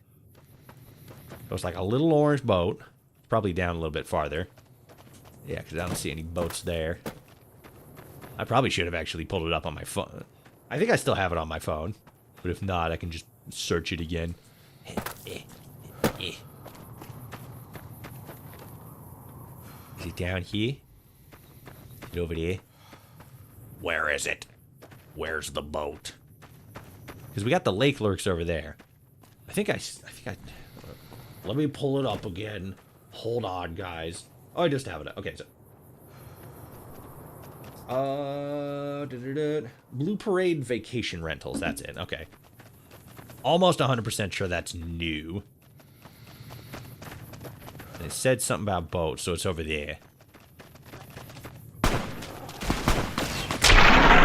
So it's like a little orange boat. Probably down a little bit farther. Yeah, because I don't see any boats there. I probably should have actually pulled it up on my phone. I think I still have it on my phone. But if not, I can just search it again. Is it down here? Is it over there? Where is it? Where's the boat? Because we got the lake lurks over there. I think I let me pull it up again. Hold on, guys. Oh, I just have it. Okay, so. Blue Parade Vacation Rentals. That's it. Okay. Almost 100% sure that's new. And it said something about boats, so it's over there.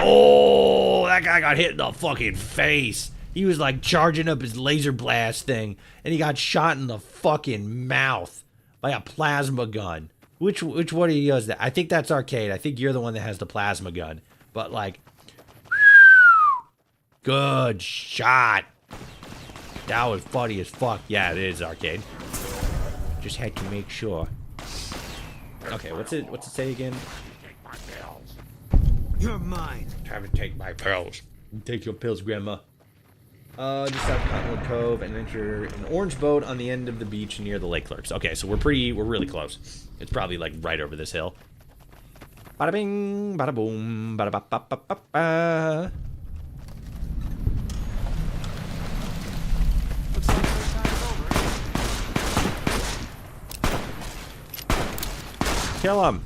Oh, that guy got hit in the fucking face. He was like charging up his laser blast thing, and he got shot in the fucking mouth by a plasma gun. Which one of you does that? I think that's Arcade. I think you're the one that has the plasma gun. But like, good shot. That was funny as fuck. Yeah, it is Arcade. Just had to make sure. Okay, what's it say again? You're mine. Time to take my pills. Take your pills, Grandma. Just south of Cottonwood Cove and enter an orange boat on the end of the beach near the lake clerks. Okay, so we're really close. It's probably like right over this hill. Bada bing, bada boom, bada ba ba ba ba ba. Looks like our time's over. Kill him.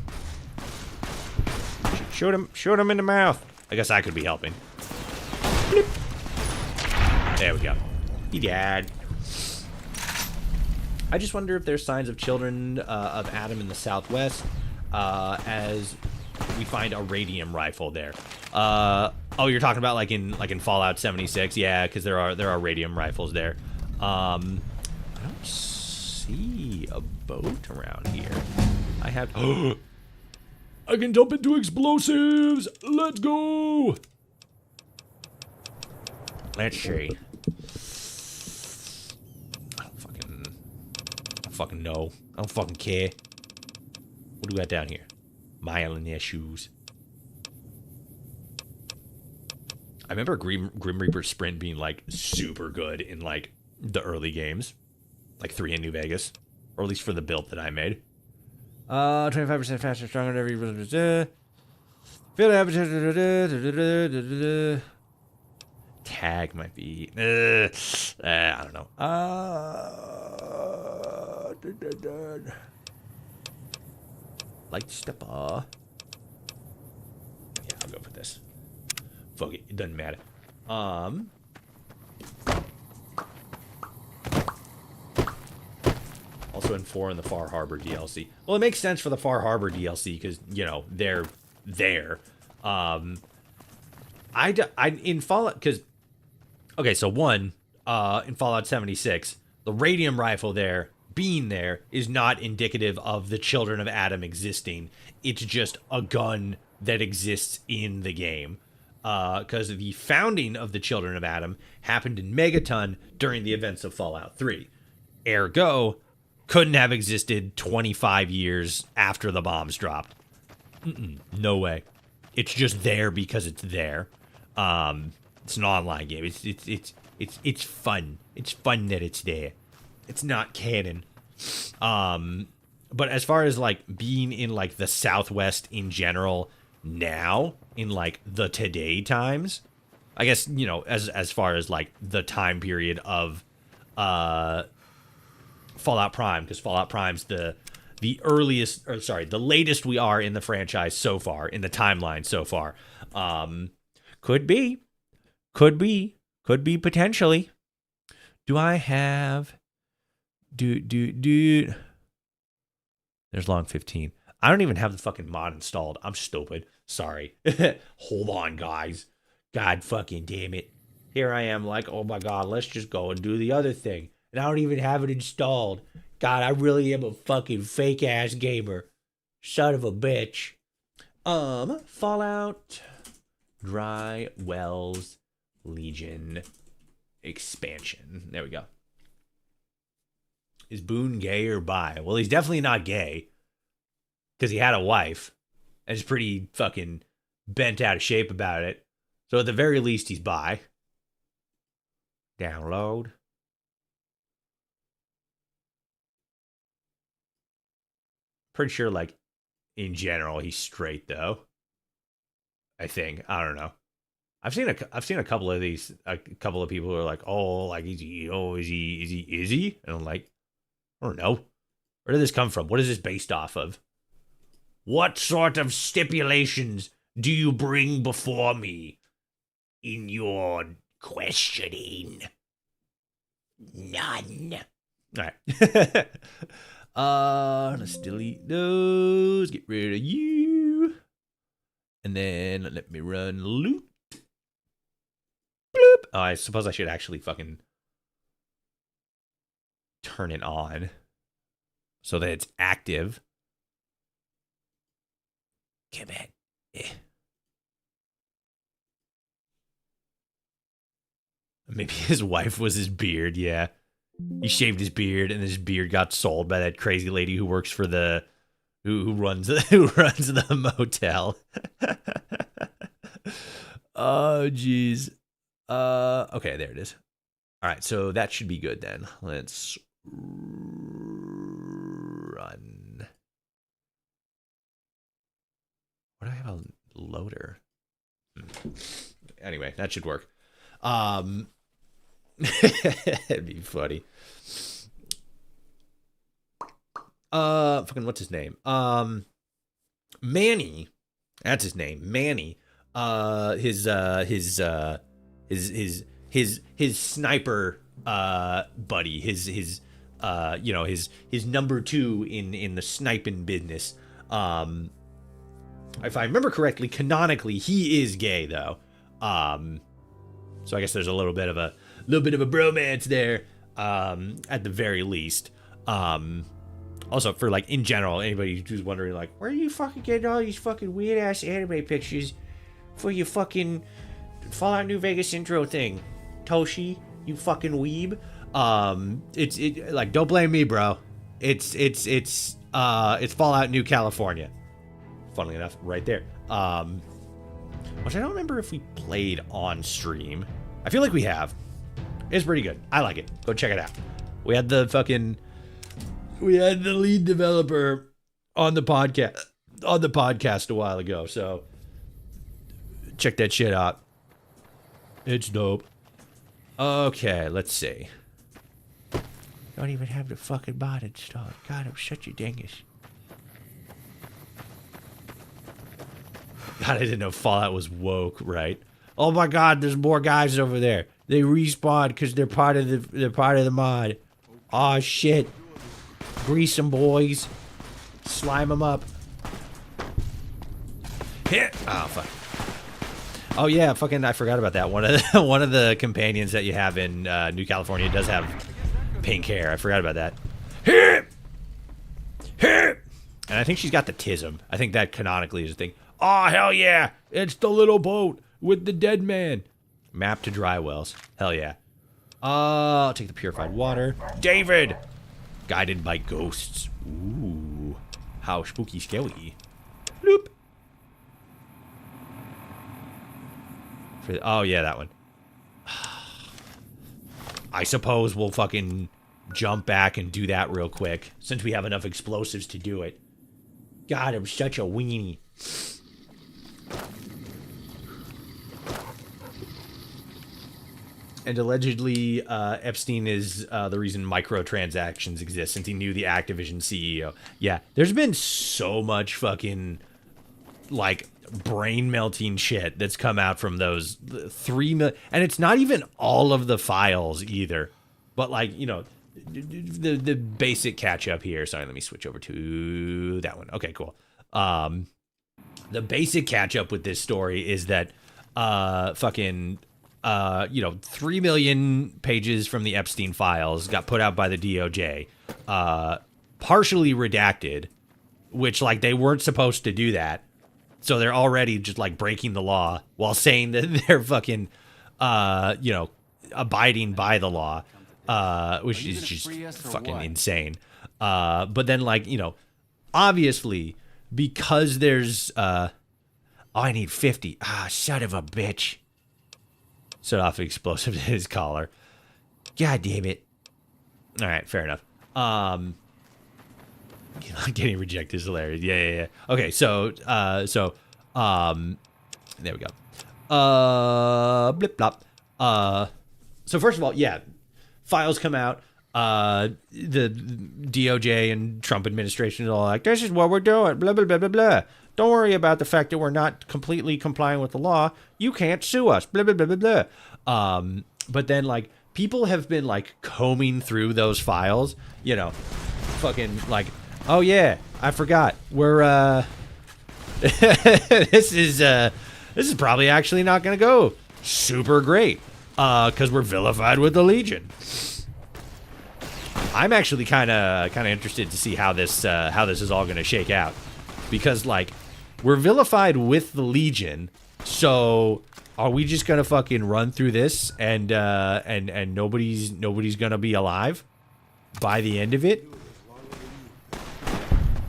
Shoot him in the mouth. I guess I could be helping. Bloop. There we go. He died. I just wonder if there's signs of children of Adam in the southwest, as we find a radium rifle there. Oh, you're talking about like in Fallout 76, yeah, because there are radium rifles there. I don't see a boat around here. I have. I can dump into explosives. Let's go. Let's see. I don't fucking know. I don't fucking care. What do we got down here? Mile in their shoes. I remember Grim Reaper Sprint being like super good in like the early games, like 3 in New Vegas, or at least for the build that I made. 25% faster, stronger than every. Field habitat. Tag might be. I don't know. Light stepper. Yeah, I'll go for this. Fuck it. It doesn't matter. Also in 4 in the Far Harbor DLC. Well, it makes sense for the Far Harbor DLC because, you know, they're there. In Fallout, because, okay, so one, in Fallout 76, the radium rifle there, being there, is not indicative of the children of Adam existing. It's just a gun that exists in the game. Because the founding of the children of Adam happened in Megaton during the events of Fallout 3. Ergo, couldn't have existed 25 years after the bombs dropped. No way. It's just there because it's there. It's an online game. It's fun. It's fun that it's there. It's not canon. But as far as like being in like the Southwest in general now, in like the today times, I guess, you know, as far as like the time period of Fallout Prime, because Fallout Prime's the the earliest, or sorry, the latest we are in the franchise so far, in the timeline so far. Could be potentially. Do I have, there's long 15. I don't even have the fucking mod installed. I'm stupid. Sorry. Hold on, guys. God fucking damn it. Here I am like, oh my God, let's just go and do the other thing. And I don't even have it installed. God, I really am a fucking fake ass gamer. Son of a bitch. Fallout, Dry Wells, Legion, expansion. There we go. Is Boone gay or bi? Well, he's definitely not gay. Because he had a wife. And is pretty fucking bent out of shape about it. So at the very least, he's bi. Download. Pretty sure, like, in general, he's straight, though. I think. I don't know. I've seen a couple of these, a couple of people who are like, oh, like, is he? And I'm like, I don't know. Where did this come from? What is this based off of? What sort of stipulations do you bring before me in your questioning? None. All right. Let's delete those. Get rid of you. And then let me run loop. Bloop. Oh, I suppose I should actually fucking turn it on so that it's active. Come on. Maybe his wife was his beard, yeah. He shaved his beard and his beard got sold by that crazy lady who works for the who runs the motel. Oh jeez. Okay, there it is. All right, so that should be good then. Let's run. What do I have a loader? Anyway, that should work. It'd be funny. Fucking what's his name? Manny. That's his name. Manny. His sniper buddy. His number two in the sniping business. If I remember correctly, canonically, he is gay though. So I guess there's a little bit of a bromance there, at the very least. Also for like in general, anybody who's wondering like, where are you fucking getting all these fucking weird ass anime pictures for your fucking Fallout New Vegas intro thing, Toshi, you fucking weeb. It's like, don't blame me, bro. It's Fallout New California. Funnily enough, right there. Which I don't remember if we played on stream. I feel like we have. It's pretty good. I like it. Go check it out. We had the lead developer on the podcast a while ago, so check that shit out. It's dope. Okay, let's see. Don't even have the fucking mod installed. God, I'm such a dingus. God, I didn't know Fallout was woke, right? Oh my God, there's more guys over there. They respawn because they're part of the mod. Aw, shit. Grease them, boys. Slime them up. Hit. Oh fuck. Oh yeah, fucking I forgot about that. One of the companions that you have in New California does have pink hair. I forgot about that. Hit. Hit. And I think she's got the tism. I think that canonically is a thing. Oh, hell yeah. It's the little boat with the dead man. Map to Dry Wells. Hell yeah. I'll take the purified water. David! Guided by ghosts. Ooh. How spooky scary. Bloop. Oh, yeah, that one. I suppose we'll fucking jump back and do that real quick, since we have enough explosives to do it. God, I'm such a weenie. And allegedly, Epstein is the reason microtransactions exist, since he knew the Activision CEO. Yeah, there's been so much fucking, like, brain-melting shit that's come out from those 3 million. And it's not even all of the files, either. But, like, you know, the basic catch-up here. Sorry, let me switch over to that one. Okay, cool. The basic catch-up with this story is that fucking... 3 million pages from the Epstein files got put out by the DOJ, partially redacted, which, like, they weren't supposed to do that. So they're already just, like, breaking the law while saying that they're fucking, abiding by the law, which is just fucking insane. But then, like, you know, obviously, because there's, I need 50. Son of a bitch. Set off explosive in his collar. God damn it. All right, fair enough. Getting rejected is hilarious. Yeah. Okay, so, there we go. Blip blop. So first of all, yeah, files come out. The DOJ and Trump administration is all like, this is what we're doing. Blah blah blah blah blah. Don't worry about the fact that we're not completely complying with the law. You can't sue us. Blah, blah, blah, blah, blah. But then, like, people have been, like, combing through those files. You know, fucking, like, oh, yeah, I forgot. We're, this is probably actually not going to go super great. Because we're vilified with the Legion. I'm actually kind of interested to see how this is all going to shake out. Because, like, we're vilified with the Legion, so are we just gonna fucking run through this and nobody's gonna be alive by the end of it?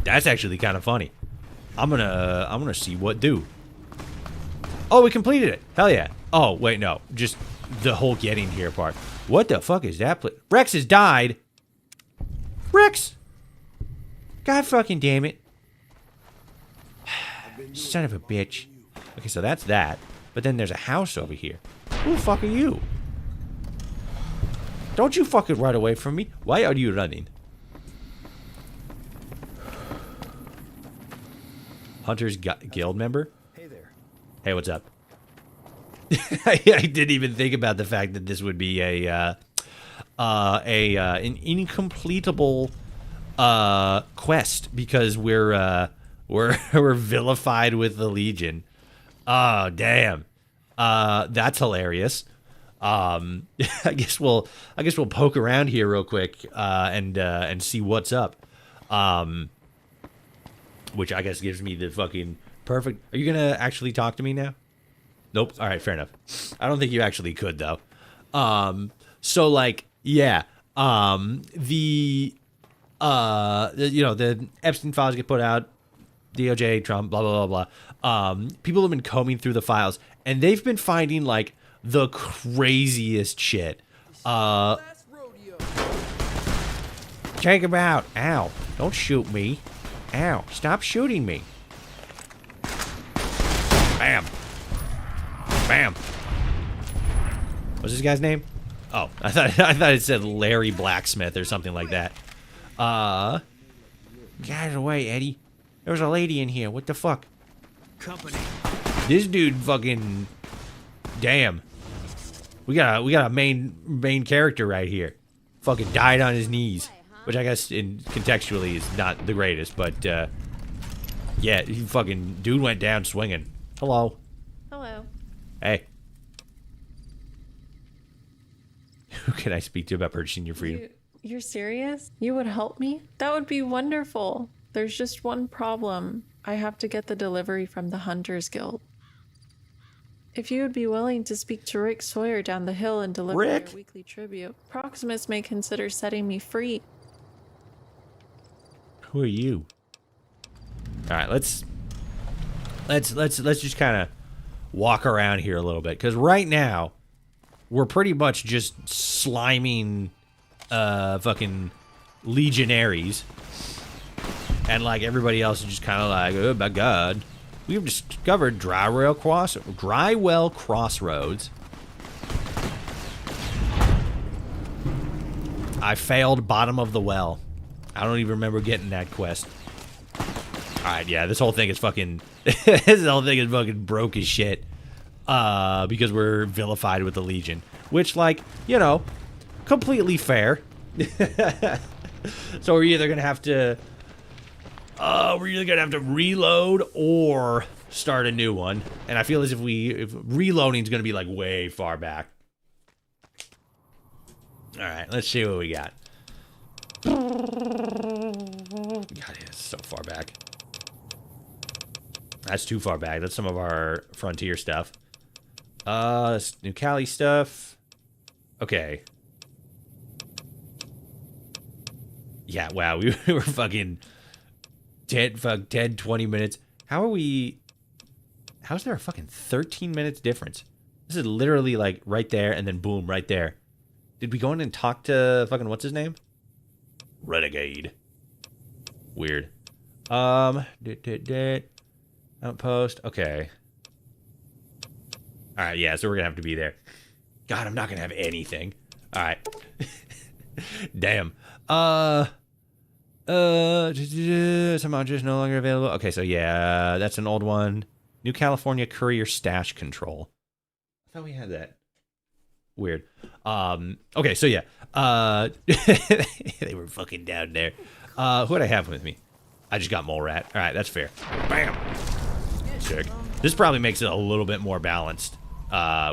That's actually kind of funny. I'm gonna see what do. Oh, we completed it. Hell yeah. Oh wait, no, just the whole getting here part. What the fuck is that? Rex has died. Rex. God fucking damn it. Son of a bitch. Okay, so that's that. But then there's a house over here. Who the fuck are you? Don't you fucking run away from me. Why are you running? Hunter's Guild member? Hey there. Hey, what's up? I didn't even think about the fact that this would be an incompletable quest because we're vilified with the Legion. Oh, damn. That's hilarious. I guess we'll poke around here real quick and see what's up. Which I guess gives me the fucking perfect. Are you gonna actually talk to me now? Nope. All right, fair enough. I don't think you actually could though. So like, yeah. The Epstein files get put out. DOJ, Trump, blah, blah, blah, blah. People have been combing through the files, and they've been finding, like, the craziest shit. Take him out. Ow. Don't shoot me. Ow. Stop shooting me. Bam. Bam. What's this guy's name? Oh, I thought it said Larry Blacksmith or something like that. Get away, Eddie. There was a lady in here. What the fuck? Company. This dude fucking... Damn. We got a main character right here. Fucking died on his knees. Which I guess contextually is not the greatest, but yeah, he fucking dude went down swinging. Hello. Hello. Hey. Who can I speak to about purchasing your freedom? You're serious? You would help me? That would be wonderful. There's just one problem. I have to get the delivery from the Hunters Guild. If you would be willing to speak to Rick Sawyer down the hill and deliver your weekly tribute, Proximus may consider setting me free. Who are you? All right, let's just kind of walk around here a little bit, because right now we're pretty much just sliming fucking legionaries, and like everybody else is just kind of like, oh my god. We have discovered Drywell Crossroads. I failed bottom of the well. I don't even remember getting that quest. Alright, yeah, this whole thing is fucking... this whole thing is fucking broke as shit. Because we're vilified with the Legion. Which, like, you know, completely fair. So we're either gonna have to... reload or start a new one. And I feel as if reloading is gonna be, like, way far back. Alright, let's see what we got. God, it's so far back. That's too far back. That's some of our Frontier stuff. New Cali stuff. Okay. Yeah, wow, we were fucking 10, 20 minutes. How are we... How's there a fucking 13 minutes difference? This is literally, like, right there, and then boom, right there. Did we go in and talk to fucking, what's his name? Renegade. Weird. Outpost. Okay. Alright, yeah, so we're gonna have to be there. God, I'm not gonna have anything. Alright. Damn. Somehow just no longer available. Okay, so yeah, that's an old one. New California Courier Stash Control. I thought we had that. Weird. Okay, so yeah. They were fucking down there. Who'd I have with me? I just got Mole Rat. Alright, that's fair. Bam! Sick. This probably makes it a little bit more balanced.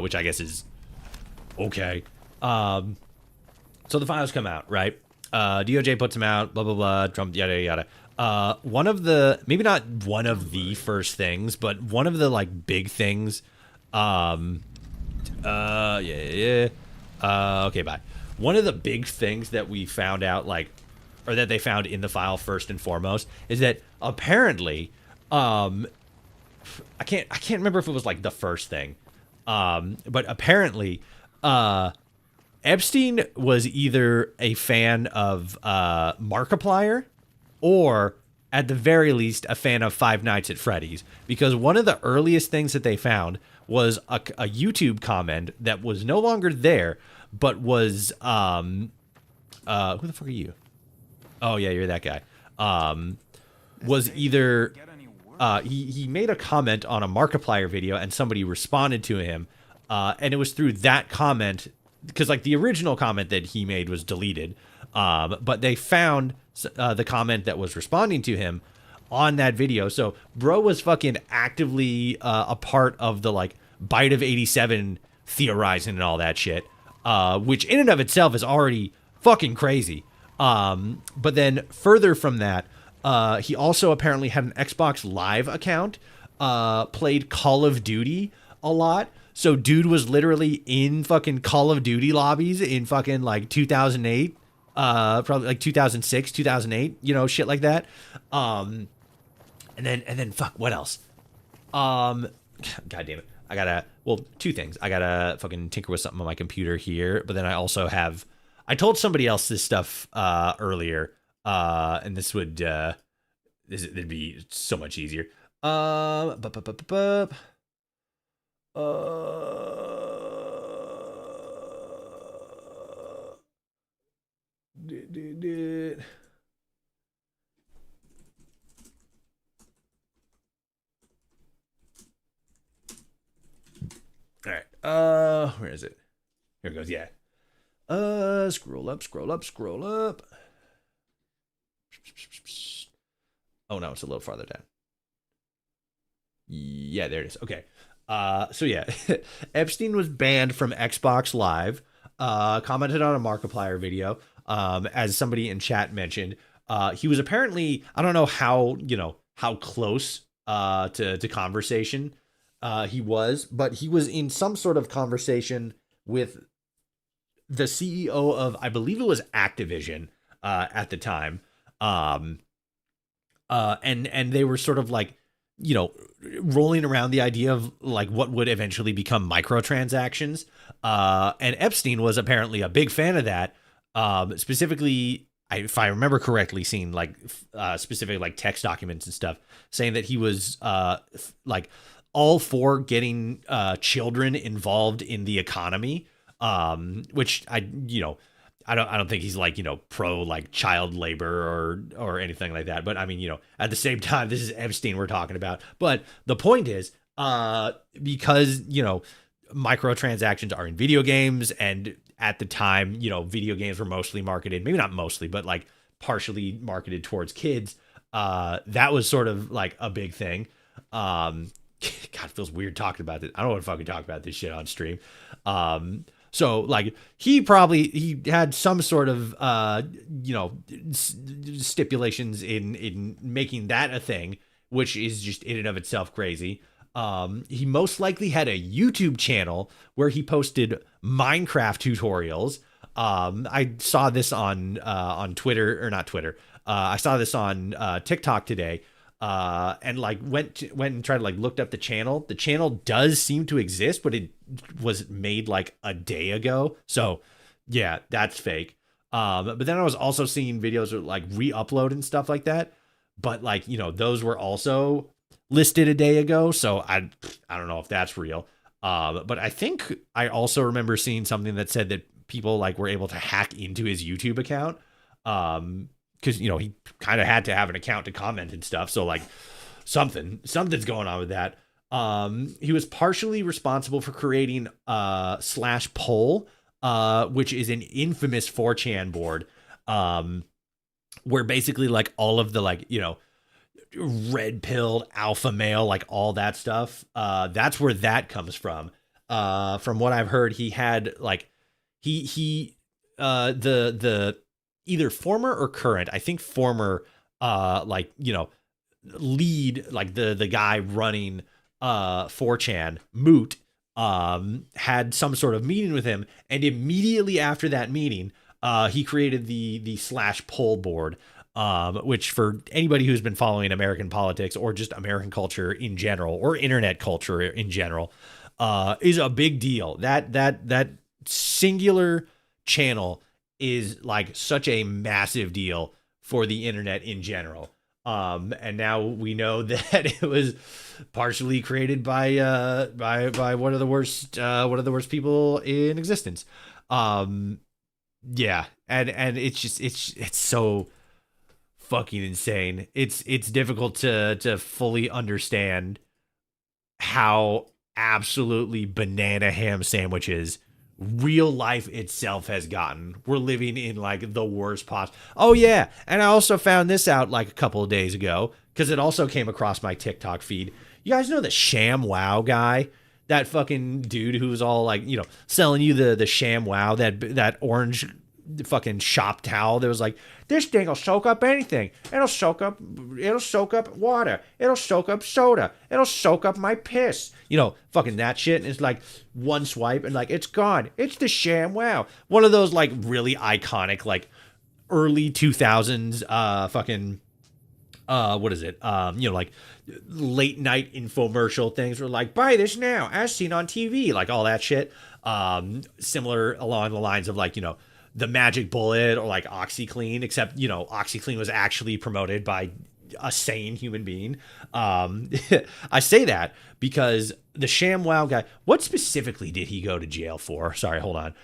Which I guess is okay. So the files come out, right? DOJ puts them out, blah, blah, blah, Trump, yada, yada. One of the, maybe not one of the first things, but one of the, like, big things, okay, bye. One of the big things that we found out, like, or that they found in the file first and foremost, is that apparently, I can't remember if it was, like, the first thing, but apparently, Epstein was either a fan of Markiplier or, at the very least, a fan of Five Nights at Freddy's. Because one of the earliest things that they found was a YouTube comment that was no longer there, but was, who the fuck are you? Oh, yeah, you're that guy. Was either, he made a comment on a Markiplier video and somebody responded to him, and it was through that comment, because, like, the original comment that he made was deleted, but they found the comment that was responding to him on that video. So bro was fucking actively a part of the, like, Bite of 87 theorizing and all that shit, which in and of itself is already fucking crazy. But then further from that, he also apparently had an Xbox Live account, played Call of Duty a lot. So dude was literally in fucking Call of Duty lobbies in fucking, like, 2008, probably like 2006, 2008, you know, shit like that. And then fuck, what else? God damn it. I gotta, well, two things. I gotta fucking tinker with something on my computer here, but then I also have, I told somebody else this stuff, earlier, and this would, it'd be so much easier. All right. Where is it? Here it goes. Yeah. Scroll up, scroll up, scroll up. Oh no, it's a little farther down. Yeah, there it is. Okay. So yeah, Epstein was banned from Xbox Live, commented on a Markiplier video, as somebody in chat mentioned. He was apparently, I don't know how, you know, how close, to conversation, he was, but he was in some sort of conversation with the CEO of, I believe it was Activision, at the time. And they were sort of like, you know, rolling around the idea of, like, what would eventually become microtransactions. And Epstein was apparently a big fan of that. Specifically, if I remember correctly, seeing, like, specific, like, text documents and stuff saying that he was, like, all for getting children involved in the economy, which you know, I don't think he's like, pro like child labor or anything like that. But I mean, at the same time, this is Epstein we're talking about. But the point is, because, microtransactions are in video games, and at the time, video games were mostly marketed, maybe not mostly, but like partially marketed towards kids. That was sort of like a big thing. God, it feels weird talking about this. I don't want to fucking talk about this shit on stream. So like he had some sort of, stipulations in making that a thing, which is just in and of itself crazy. He most likely had a YouTube channel where he posted Minecraft tutorials. I saw this on Twitter, or not Twitter. I saw this on TikTok today. And like went and tried to like looked up the channel. The channel does seem to exist, but it was made like a day ago. So yeah, that's fake. But then I was also seeing videos of like re-upload and stuff like that. But like, those were also listed a day ago. So I don't know if that's real. But I think I also remember seeing something that said that people like were able to hack into his YouTube account. Because he kind of had to have an account to comment and stuff, so like something's going on with that. He was partially responsible for creating slash poll, which is an infamous 4chan board, where basically like all of the like red pilled alpha male, like all that stuff, that's where that comes from. From what I've heard, he had like the either former or current, I think former, lead, like the guy running 4chan, Moot, had some sort of meeting with him, and immediately after that meeting, he created the slash poll board, which for anybody who's been following American politics or just American culture in general, or internet culture in general, is a big deal. That singular channel is like such a massive deal for the internet in general. And now we know that it was partially created by one of the worst people in existence. Yeah. And it's so fucking insane. It's difficult to fully understand how absolutely banana ham sandwiches real life itself has gotten. We're living in like the worst possible. Oh yeah, and I also found this out like a couple of days ago because it also came across my TikTok feed. You guys know the Sham Wow guy? That fucking dude who was all like, selling you the Sham Wow, that orange fucking shop towel that was like, this thing will soak up anything. It'll soak up water. It'll soak up soda. It'll soak up my piss. Fucking that shit. And it's like one swipe and like, it's gone. It's the Sham Wow. One of those like really iconic, like early 2000s, fucking, what is it? Like late night infomercial things were like, buy this now as seen on TV, like all that shit. Similar along the lines of like, the Magic Bullet or like OxyClean, except, OxyClean was actually promoted by a sane human being. I say that because the Sham Wow guy, what specifically did he go to jail for? Sorry, hold on.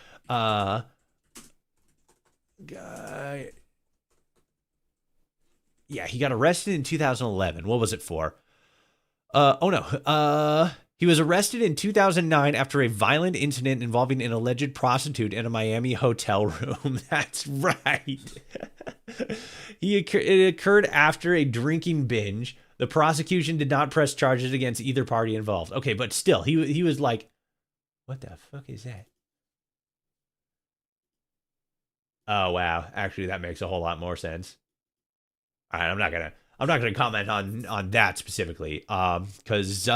Yeah, he got arrested in 2011. What was it for? He was arrested in 2009 after a violent incident involving an alleged prostitute in a Miami hotel room. That's right. It occurred after a drinking binge. The prosecution did not press charges against either party involved. Okay, but still, he was like, what the fuck is that? Oh wow, actually that makes a whole lot more sense. All right, I'm not gonna comment on that specifically, because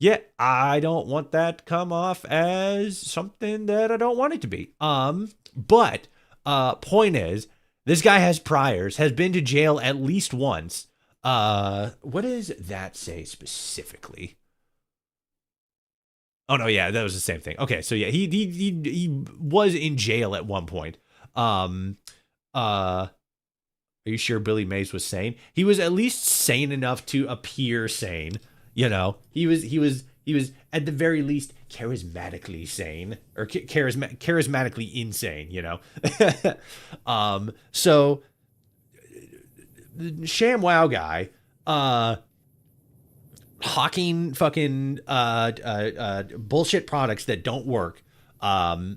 yeah, I don't want that to come off as something that I don't want it to be. But point is, this guy has priors, has been to jail at least once. What does that say specifically? Oh no, yeah, that was the same thing. Okay, so yeah, he was in jail at one point. Are you sure Billy Mays was sane? He was at least sane enough to appear sane. He was He was at the very least charismatically sane, or charismatically insane, you know. So the ShamWow guy, hawking fucking bullshit products that don't work. Well,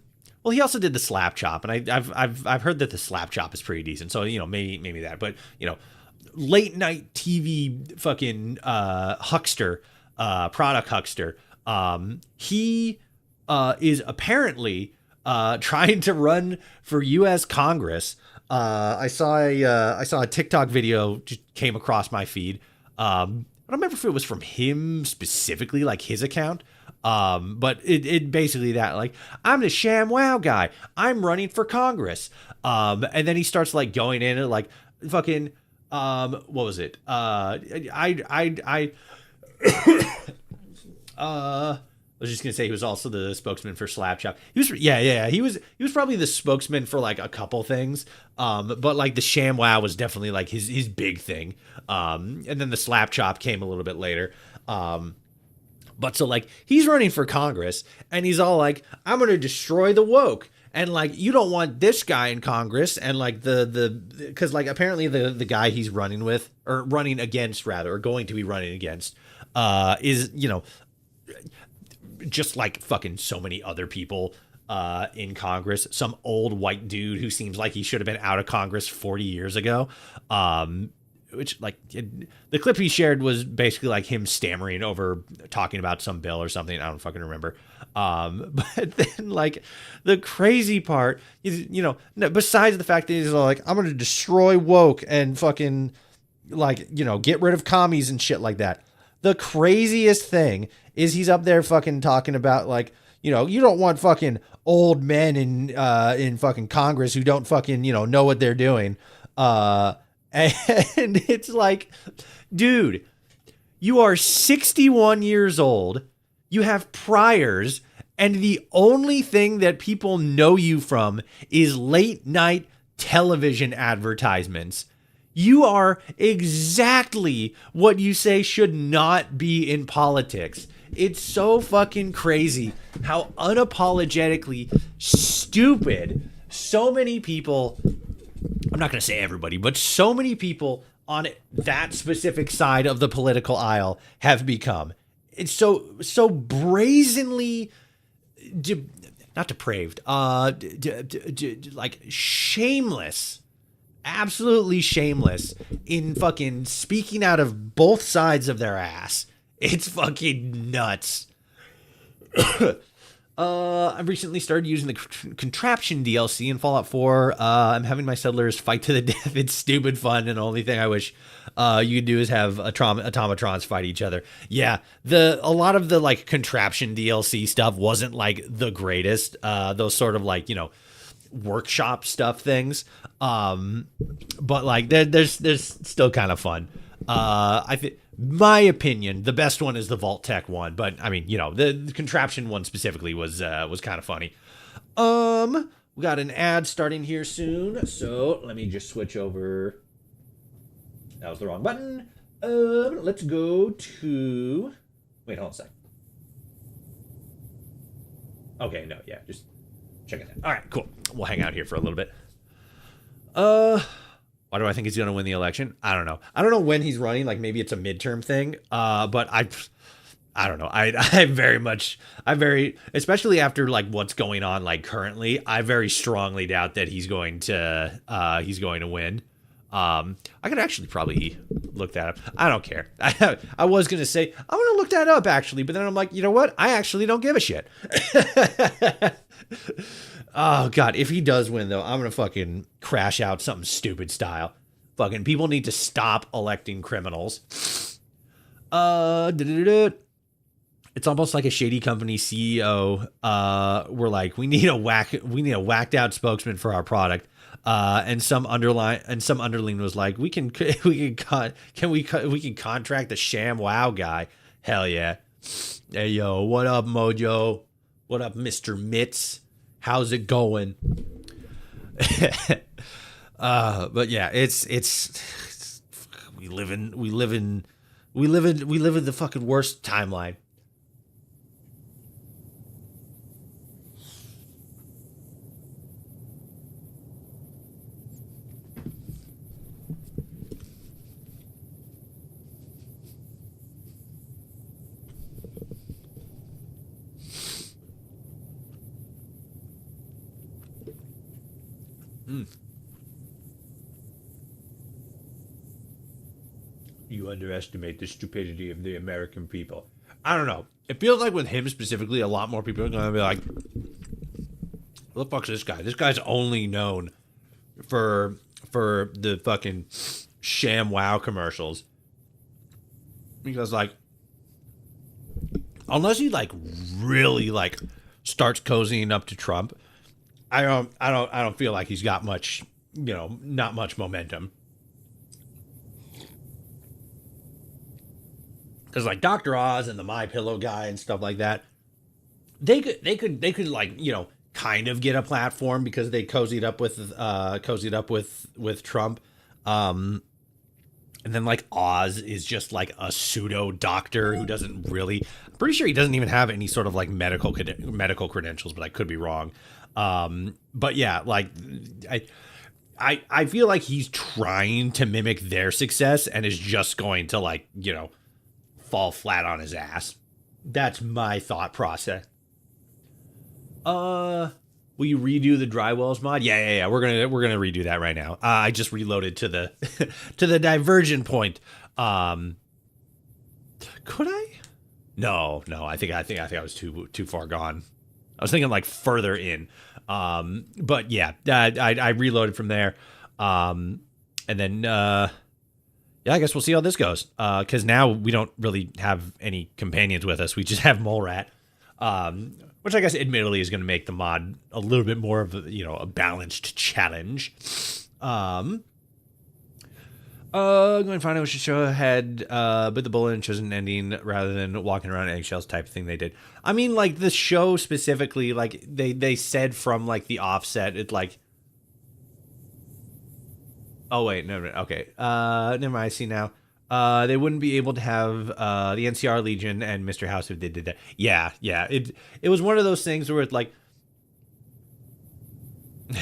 he also did the slap chop, and I've heard that the slap chop is pretty decent. So, you know, maybe that, but, you know, late night TV fucking huckster, product huckster. He is apparently trying to run for U.S. Congress. I saw a TikTok video just came across my feed. I don't remember if it was from him specifically, like his account. But it basically that, like, I'm the ShamWow guy. I'm running for Congress. And then he starts like going in and like fucking, what was it? I was just gonna say he was also the spokesman for Slapchop. He was, he was probably the spokesman for like a couple things. But like the ShamWow was definitely like his big thing. And then the Slapchop came a little bit later. But so like he's running for Congress and he's all like, I'm gonna destroy the woke. And like, you don't want this guy in Congress. And like because like apparently the guy he's running with, or running against rather, or going to be running against, is, you know, just like fucking so many other people in Congress. Some old white dude who seems like he should have been out of Congress 40 years ago. Which like the clip he shared was basically like him stammering over talking about some bill or something. I don't fucking remember. But then like the crazy part is, you know, besides the fact that he's like, I'm going to destroy woke and fucking like, you know, get rid of commies and shit like that. The craziest thing is he's up there fucking talking about like, you know, you don't want fucking old men in fucking Congress who don't fucking, you know what they're doing. And it's like, dude, you are 61 years old. You have priors. And the only thing that people know you from is late night television advertisements. You are exactly what you say should not be in politics. It's so fucking crazy how unapologetically stupid so many people, I'm not going to say everybody, but so many people on that specific side of the political aisle have become. It's so brazenly, not depraved, like shameless, absolutely shameless in fucking speaking out of both sides of their ass. It's fucking nuts. I've recently started using the Contraption DLC in Fallout 4. I'm having my settlers fight to the death. It's stupid fun, and the only thing I wish you could do is have automatrons fight each other. Yeah, a lot of the like Contraption DLC stuff wasn't like the greatest. Those sort of like, you know, workshop stuff things. But like there's still kind of fun. I think, my opinion, the best one is the Vault Tech one, but I mean, you know, the Contraption one specifically was kind of funny. We got an ad starting here soon, so let me just switch over. That was the wrong button. Let's go to, wait, hold on a sec. Okay, no, yeah, just check it out. All right, cool. We'll hang out here for a little bit. Why do I think he's going to win the election? I don't know. I don't know when he's running. Like maybe it's a midterm thing. But I don't know. I very, especially after like what's going on like currently, I very strongly doubt that he's going to win. I could actually probably look that up. I don't care. I was going to say, I'm going to look that up actually, but then I'm like, you know what? I actually don't give a shit. Oh, God, if he does win, though, I'm going to fucking crash out something stupid style. Fucking people need to stop electing criminals. It's almost like a shady company CEO. We're like, we need a whacked out spokesman for our product. And some underling was like, we can contract the ShamWow guy. Hell yeah. Hey, yo, what up, Mojo? What up, Mr. Mitz? How's it going? But yeah, it's we live in the fucking worst timeline. You underestimate the stupidity of the American people. I don't know. It feels like with him specifically, a lot more people are going to be like, what the fuck's this guy? This guy's only known for the fucking sham wow commercials. Because like, unless he like really like starts cozying up to Trump, I don't feel like he's got much, not much momentum. Because like Dr. Oz and the My Pillow guy and stuff like that, they could like, kind of get a platform because they cozied up with Trump. And then like Oz is just like a pseudo doctor who doesn't really, I'm pretty sure he doesn't even have any sort of like medical credentials, but I could be wrong. But yeah, like I feel like he's trying to mimic their success and is just going to like, fall flat on his ass. That's my thought process. Will you redo the dry wells mod? Yeah. We're gonna redo that right now. I just reloaded to the to the diversion point. Could I? No. I think I was too far gone. I was thinking like further in. But yeah, I reloaded from there. And then yeah, I guess we'll see how this goes. Because now we don't really have any companions with us. We just have Mole Rat. Which I guess admittedly is going to make the mod a little bit more of a balanced challenge. Going to find out what should show ahead, but the bullet and chosen ending rather than walking around eggshells type of thing they did. I mean, like the show specifically, like they said from like the offset, it like. Oh wait, no, okay. Never mind. I see now. They wouldn't be able to have the NCR Legion and Mr. House if they did that. Yeah. It was one of those things where it's like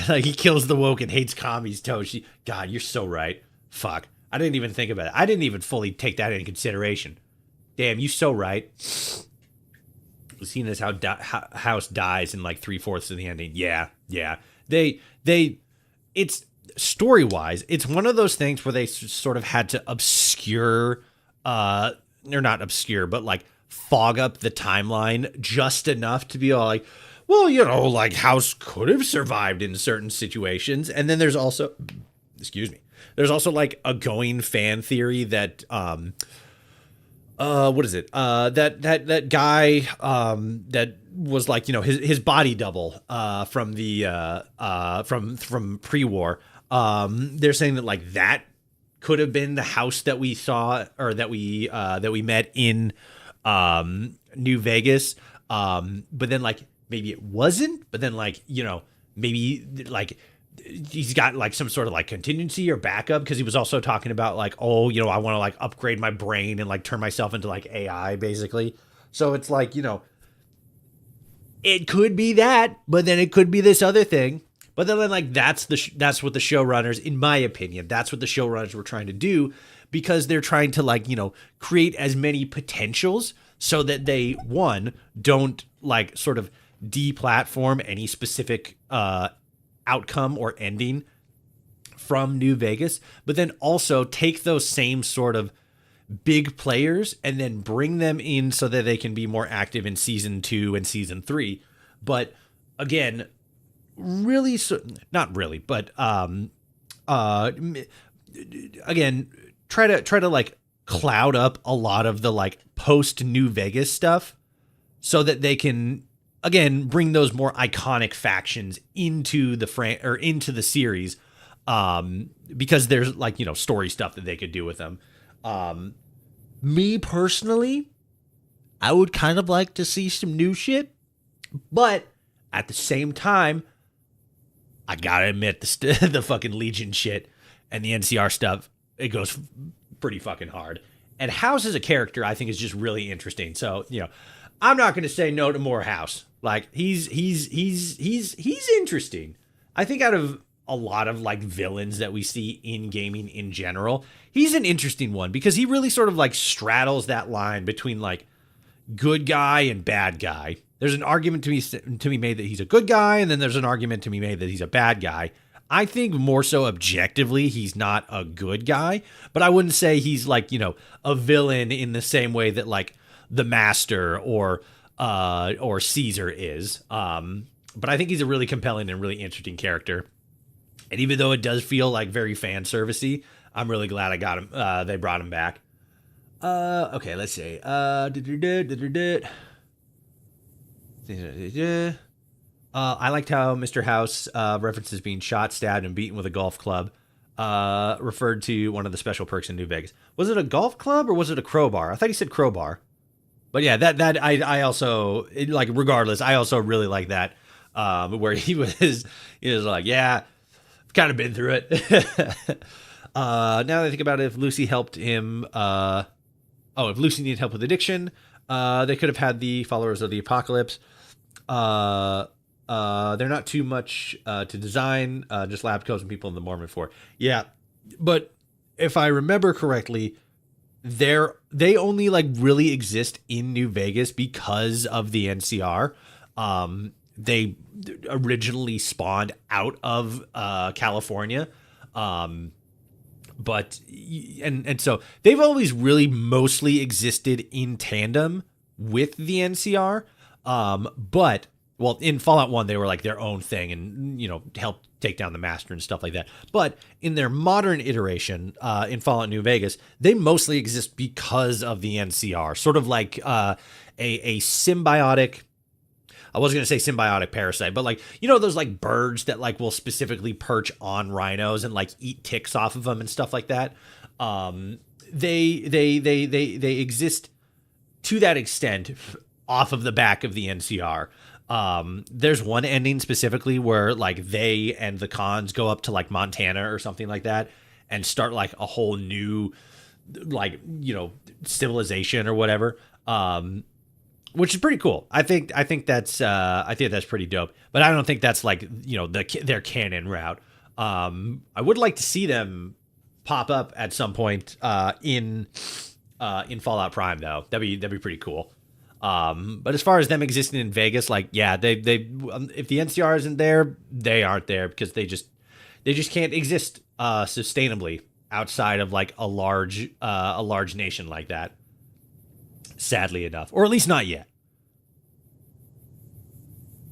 he kills the woke and hates commies. Toshi. God, you're so right. Fuck. I didn't even think about it. I didn't even fully take that into consideration. Damn, you so right. Seeing as how House dies in like 3/4 of the ending. Yeah. It's story-wise, it's one of those things where they sort of had to obscure, or not obscure, but like fog up the timeline just enough to be all like, well, like House could have survived in certain situations. And then there's also, there's also like a going fan theory that, what is it? That guy, that was like, his body double, from the, from pre-war. They're saying that like that could have been the house that we saw or that we met in New Vegas. But then like maybe it wasn't. But then like maybe like he's got like some sort of like contingency or backup because he was also talking about like I want to like upgrade my brain and like turn myself into like AI basically. So it's like it could be that, but then it could be this other thing. But then, like, that's what the showrunners, in my opinion, that's what the showrunners were trying to do because they're trying to, like, create as many potentials so that they, one, don't, like, sort of deplatform any specific outcome or ending from New Vegas, but then also take those same sort of big players and then bring them in so that they can be more active in season 2 and season 3. But, again, really, not really, but again, try to like cloud up a lot of the like post New Vegas stuff so that they can again bring those more iconic factions into the into the series, because there's like story stuff that they could do with them. Me personally, I would kind of like to see some new shit, but at the same time, I gotta admit, the fucking Legion shit and the NCR stuff, it goes pretty fucking hard. And House as a character, I think, is just really interesting. So, I'm not gonna say no to more House. Like, he's interesting. I think out of a lot of like villains that we see in gaming in general, he's an interesting one because he really sort of like straddles that line between like good guy and bad guy. There's an argument to be made that he's a good guy, and then there's an argument to be made that he's a bad guy. I think more so objectively, he's not a good guy, but I wouldn't say he's like, you know, a villain in the same way that like the Master or Caesar is. But I think he's a really compelling and really interesting character. And even though it does feel like very fan servicey, I'm really glad I got him. They brought him back. Okay, let's see. I liked how Mr. House references being shot, stabbed, and beaten with a golf club. Referred to one of the special perks in New Vegas. Was it a golf club or was it a crowbar? I thought he said crowbar. But yeah, that I also like. Regardless, I also really like that. Where he was like, yeah, I've kind of been through it. Now that I think about it, if Lucy helped him, if Lucy needed help with addiction, they could have had the followers of the apocalypse. They're not too much to design, just lab coats and people in the Mormon for. Yeah, but if I remember correctly, they only like really exist in New Vegas because of the NCR. They originally spawned out of California. But so they've always really mostly existed in tandem with the NCR. But well, in Fallout 1, they were like their own thing and, you know, helped take down the Master and stuff like that. But in their modern iteration, in Fallout New Vegas, they mostly exist because of the NCR, sort of like a symbiotic. I was going to say symbiotic parasite, but like, you know, those like birds that like will specifically perch on rhinos and like eat ticks off of them and stuff like that. They exist to that extent off of the back of the NCR. There's one ending specifically where like they and the cons go up to like Montana or something like that and start like a whole new, like, you know, civilization or whatever. Which is pretty cool. I think that's pretty dope. But I don't think that's like, you know, their canon route. I would like to see them pop up at some point in Fallout Prime though. That'd be pretty cool. But as far as them existing in Vegas, like, yeah, they if the NCR isn't there, they aren't there because they just can't exist sustainably outside of like a large nation like that. Sadly enough, or at least not yet.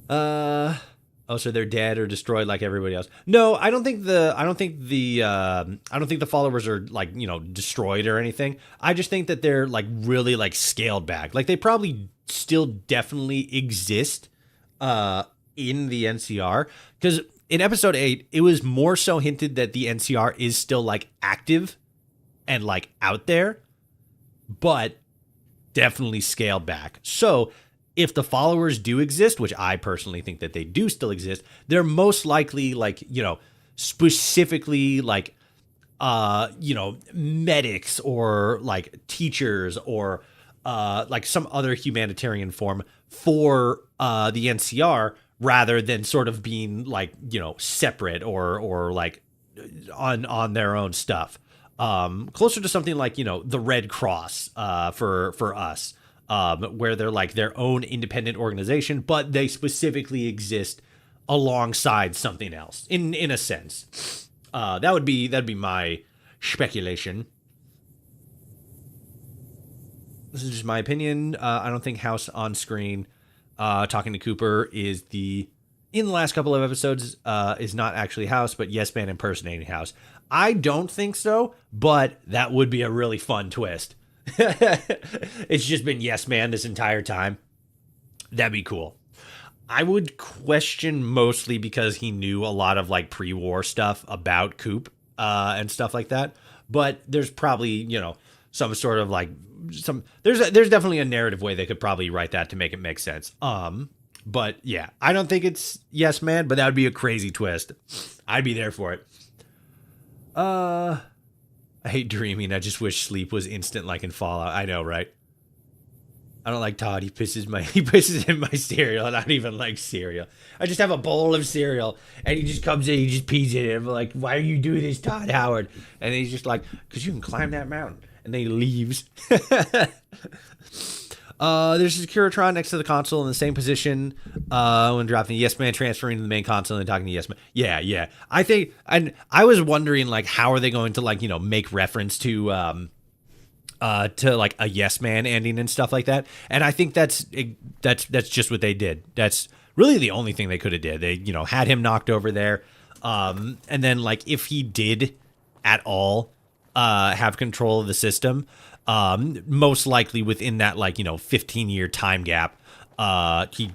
So they're dead or destroyed like everybody else. No, I don't think the followers are like, you know, destroyed or anything. I just think that they're like really like scaled back. Like they probably still definitely exist in the NCR, because in episode 8 it was more so hinted that the NCR is still like active and like out there, but definitely scaled back. So if the followers do exist, which I personally think that they do still exist, they're most likely like, you know, specifically like, you know, medics or like teachers or like some other humanitarian form for the NCR, rather than sort of being like, you know, separate or like on their own stuff. Closer to something like, you know, the Red Cross for us, where they're like their own independent organization, but they specifically exist alongside something else in a sense. That'd be my speculation. This is just my opinion. I don't think House on screen talking to Cooper in the last couple of episodes is not actually House, but Yes Man impersonating House. I don't think so, but that would be a really fun twist. It's just been Yes Man this entire time. That'd be cool. I would question mostly because he knew a lot of like pre-war stuff about Coop and stuff like that. But there's probably, you know, some sort of like there's definitely a narrative way they could probably write that to make it make sense. But yeah, I don't think it's Yes Man, but that would be a crazy twist. I'd be there for it. I hate dreaming. I just wish sleep was instant like in Fallout. I know, right? I don't like Todd. He pisses in my cereal, and I don't even like cereal. I just have a bowl of cereal, and he just comes in, he just pees in it. I'm like, why are you doing this, Todd Howard? And he's just like, because you can climb that mountain. And then he leaves. There's a Securitron next to the console in the same position when dropping the Yes Man, transferring to the main console and talking to Yes Man. Yeah. I think, and I was wondering, like, how are they going to, like, you know, make reference to like a Yes Man ending and stuff like that. And I think that's just what they did. That's really the only thing they could have did. They, you know, had him knocked over there. And then, like, if he did at all have control of the system, most likely within that, like, you know, 15-year time gap, he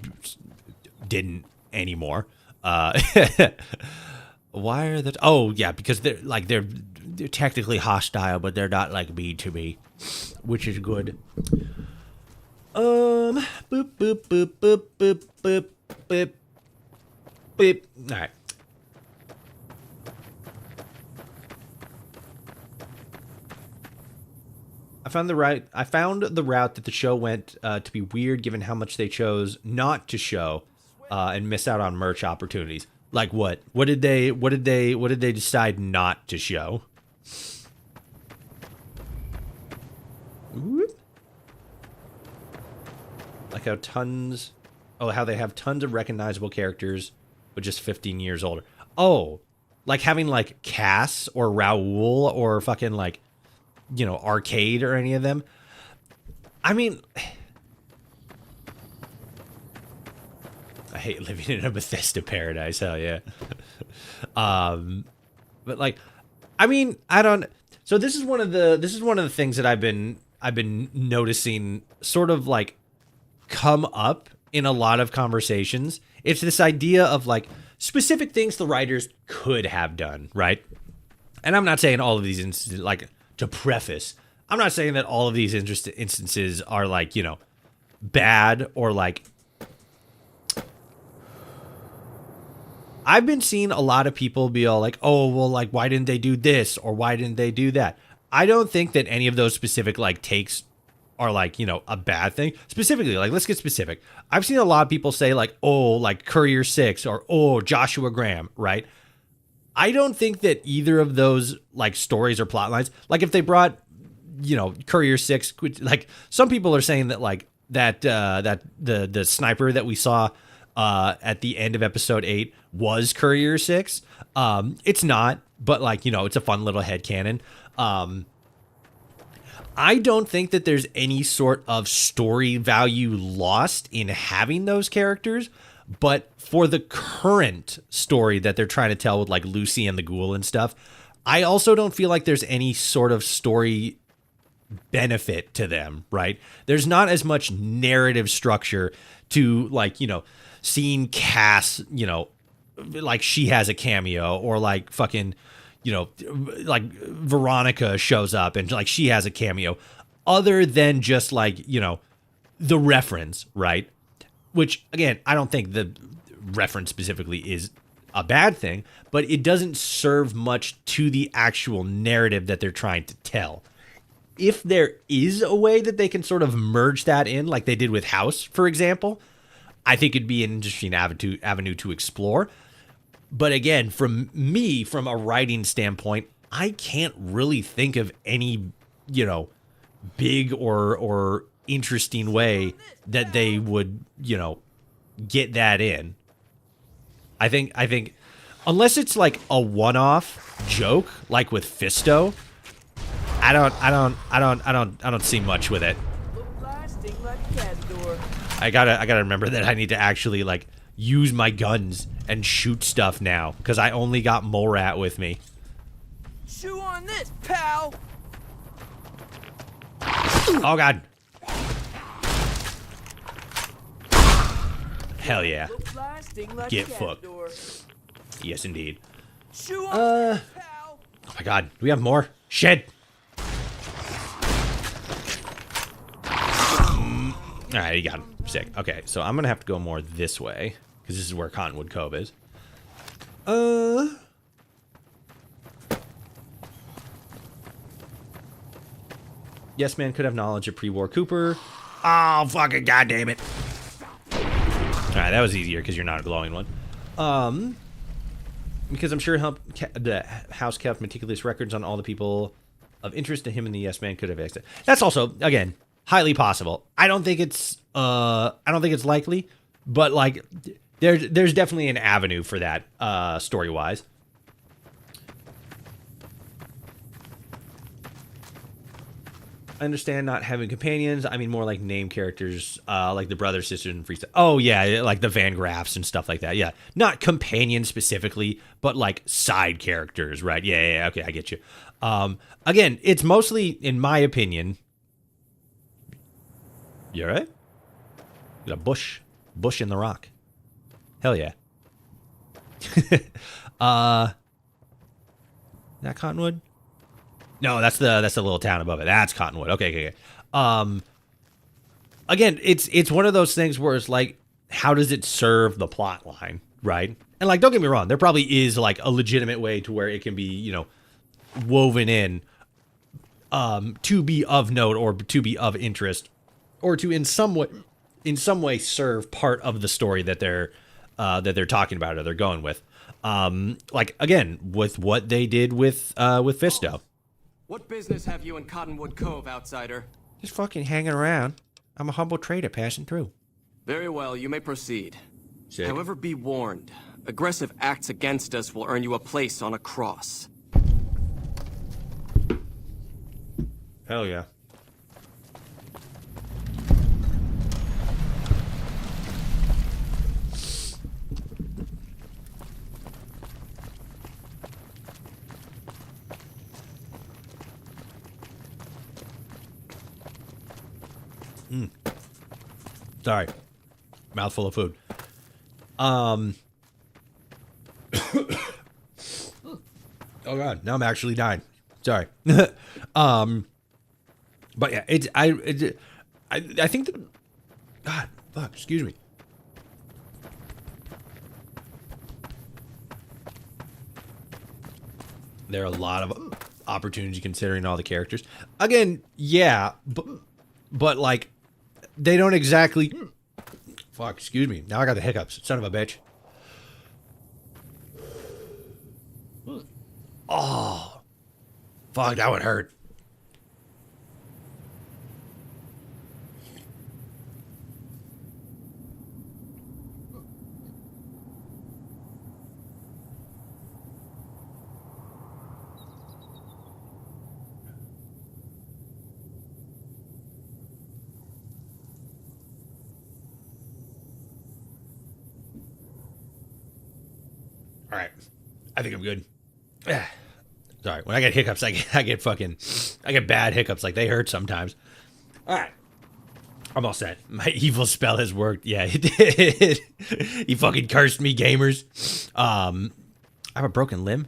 didn't anymore. Why are the... Oh, yeah, because they're technically hostile, but they're not, like, B2B, which is good. Boop, boop, boop, boop, boop, boop, boop, boop. All right. I found the route that the show went to be weird, given how much they chose not to show and miss out on merch opportunities. Like what? What did they decide not to show? Whoop. Like how they have tons of recognizable characters, but just 15 years older. Oh, like having like Cass or Raoul or fucking like, you know, Arcade or any of them. I mean, I hate living in a Bethesda paradise. Hell yeah. But like, I mean, I don't. So this is one of the things that I've been noticing sort of like come up in a lot of conversations. It's this idea of like specific things the writers could have done, right? And I'm not saying all of these instances, like, to preface, I'm not saying that all of these instances are like, you know, bad or like. I've been seeing a lot of people be all like, oh, well, like, why didn't they do this or why didn't they do that? I don't think that any of those specific like takes are like, you know, a bad thing. Specifically, like, let's get specific. I've seen a lot of people say like, oh, like Courier 6 or oh, Joshua Graham, right? I don't think that either of those like stories or plot lines, like if they brought, you know, Courier 6, like some people are saying that like that the sniper that we saw at the end of episode 8 was Courier 6. It's not, but like, you know, it's a fun little headcanon. I don't think that there's any sort of story value lost in having those characters, but for the current story that they're trying to tell with like Lucy and the Ghoul and stuff, I also don't feel like there's any sort of story benefit to them, right? There's not as much narrative structure to like, you know, seeing Cass, you know, like she has a cameo or like fucking, you know, like Veronica shows up and like she has a cameo other than just like, you know, the reference, right? Which again, I don't think the reference specifically is a bad thing, but it doesn't serve much to the actual narrative that they're trying to tell. If there is a way that they can sort of merge that in, like they did with House, for example, I think it'd be an interesting avenue to explore. But again, from a writing standpoint, I can't really think of any, you know, big or interesting way that they would, you know, get that in. I think unless it's like a one-off joke, like with Fisto, I don't see much with it. I gotta remember that I need to actually like use my guns and shoot stuff now because I only got Mole Rat with me. Chew on this, pal. Oh god. Hell yeah. Get fucked. Yes indeed. Oh my god, do we have more? Shit. Alright, you got him. Sick. Okay, so I'm gonna have to go more this way because this is where Cottonwood Cove is. Yes Man could have knowledge of pre-war Cooper. Oh, fucking goddamn it. Alright, that was easier because you're not a glowing one. Because I'm sure the house kept meticulous records on all the people of interest to him, and the Yes Man could have access. That's also, again, highly possible. I don't think it's likely, but like there's definitely an avenue for that story wise. I understand not having companions. I mean more like name characters, like the brothers, sisters, and freestyle. Oh yeah, like the Van Graffs and stuff like that. Yeah, not companions specifically, but like side characters, right? Yeah. Okay, I get you. Again, it's mostly, in my opinion. You all right? Got a bush in the rock. Hell yeah. That Cottonwood? No, that's the little town above it. That's Cottonwood. Okay. Again, it's one of those things where it's like, how does it serve the plot line, right? And like, don't get me wrong, there probably is like a legitimate way to where it can be, you know, woven in to be of note or to be of interest, or to in some way serve part of the story that they're talking about or they're going with. Like again, with what they did with Fisto. What business have you in Cottonwood Cove, outsider? Just fucking hanging around. I'm a humble trader passing through. Very well, you may proceed. Sick. However, be warned. Aggressive acts against us will earn you a place on a cross. Hell yeah. Sorry. Mouthful of food. Oh god, now I'm actually dying. Sorry. But yeah, I think that, God, fuck, excuse me. There are a lot of opportunities considering all the characters. Again, yeah, but like, they don't exactly... Fuck, excuse me. Now I got the hiccups. Son of a bitch. Oh. Fuck, that would hurt. All right, I think I'm good. Sorry, when I get hiccups, I get bad hiccups. Like, they hurt sometimes. All right, I'm all set. My evil spell has worked. Yeah, it did. He fucking cursed me, gamers. I have a broken limb.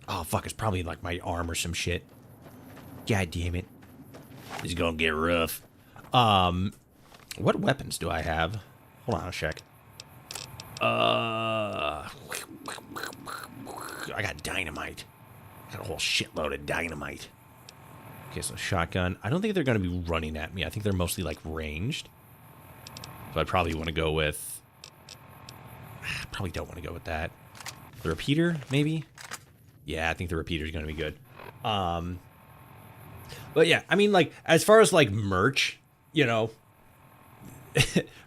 Oh fuck, it's probably like my arm or some shit. God damn it, this is gonna get rough. What weapons do I have? Hold on a sec. I got dynamite. I got a whole shitload of dynamite. Okay, so shotgun. I don't think they're going to be running at me. I think they're mostly, like, ranged. So I probably want to go with... Probably don't want to go with that. The repeater, maybe? Yeah, I think the repeater is going to be good. But yeah, I mean, like, as far as, like, merch, you know...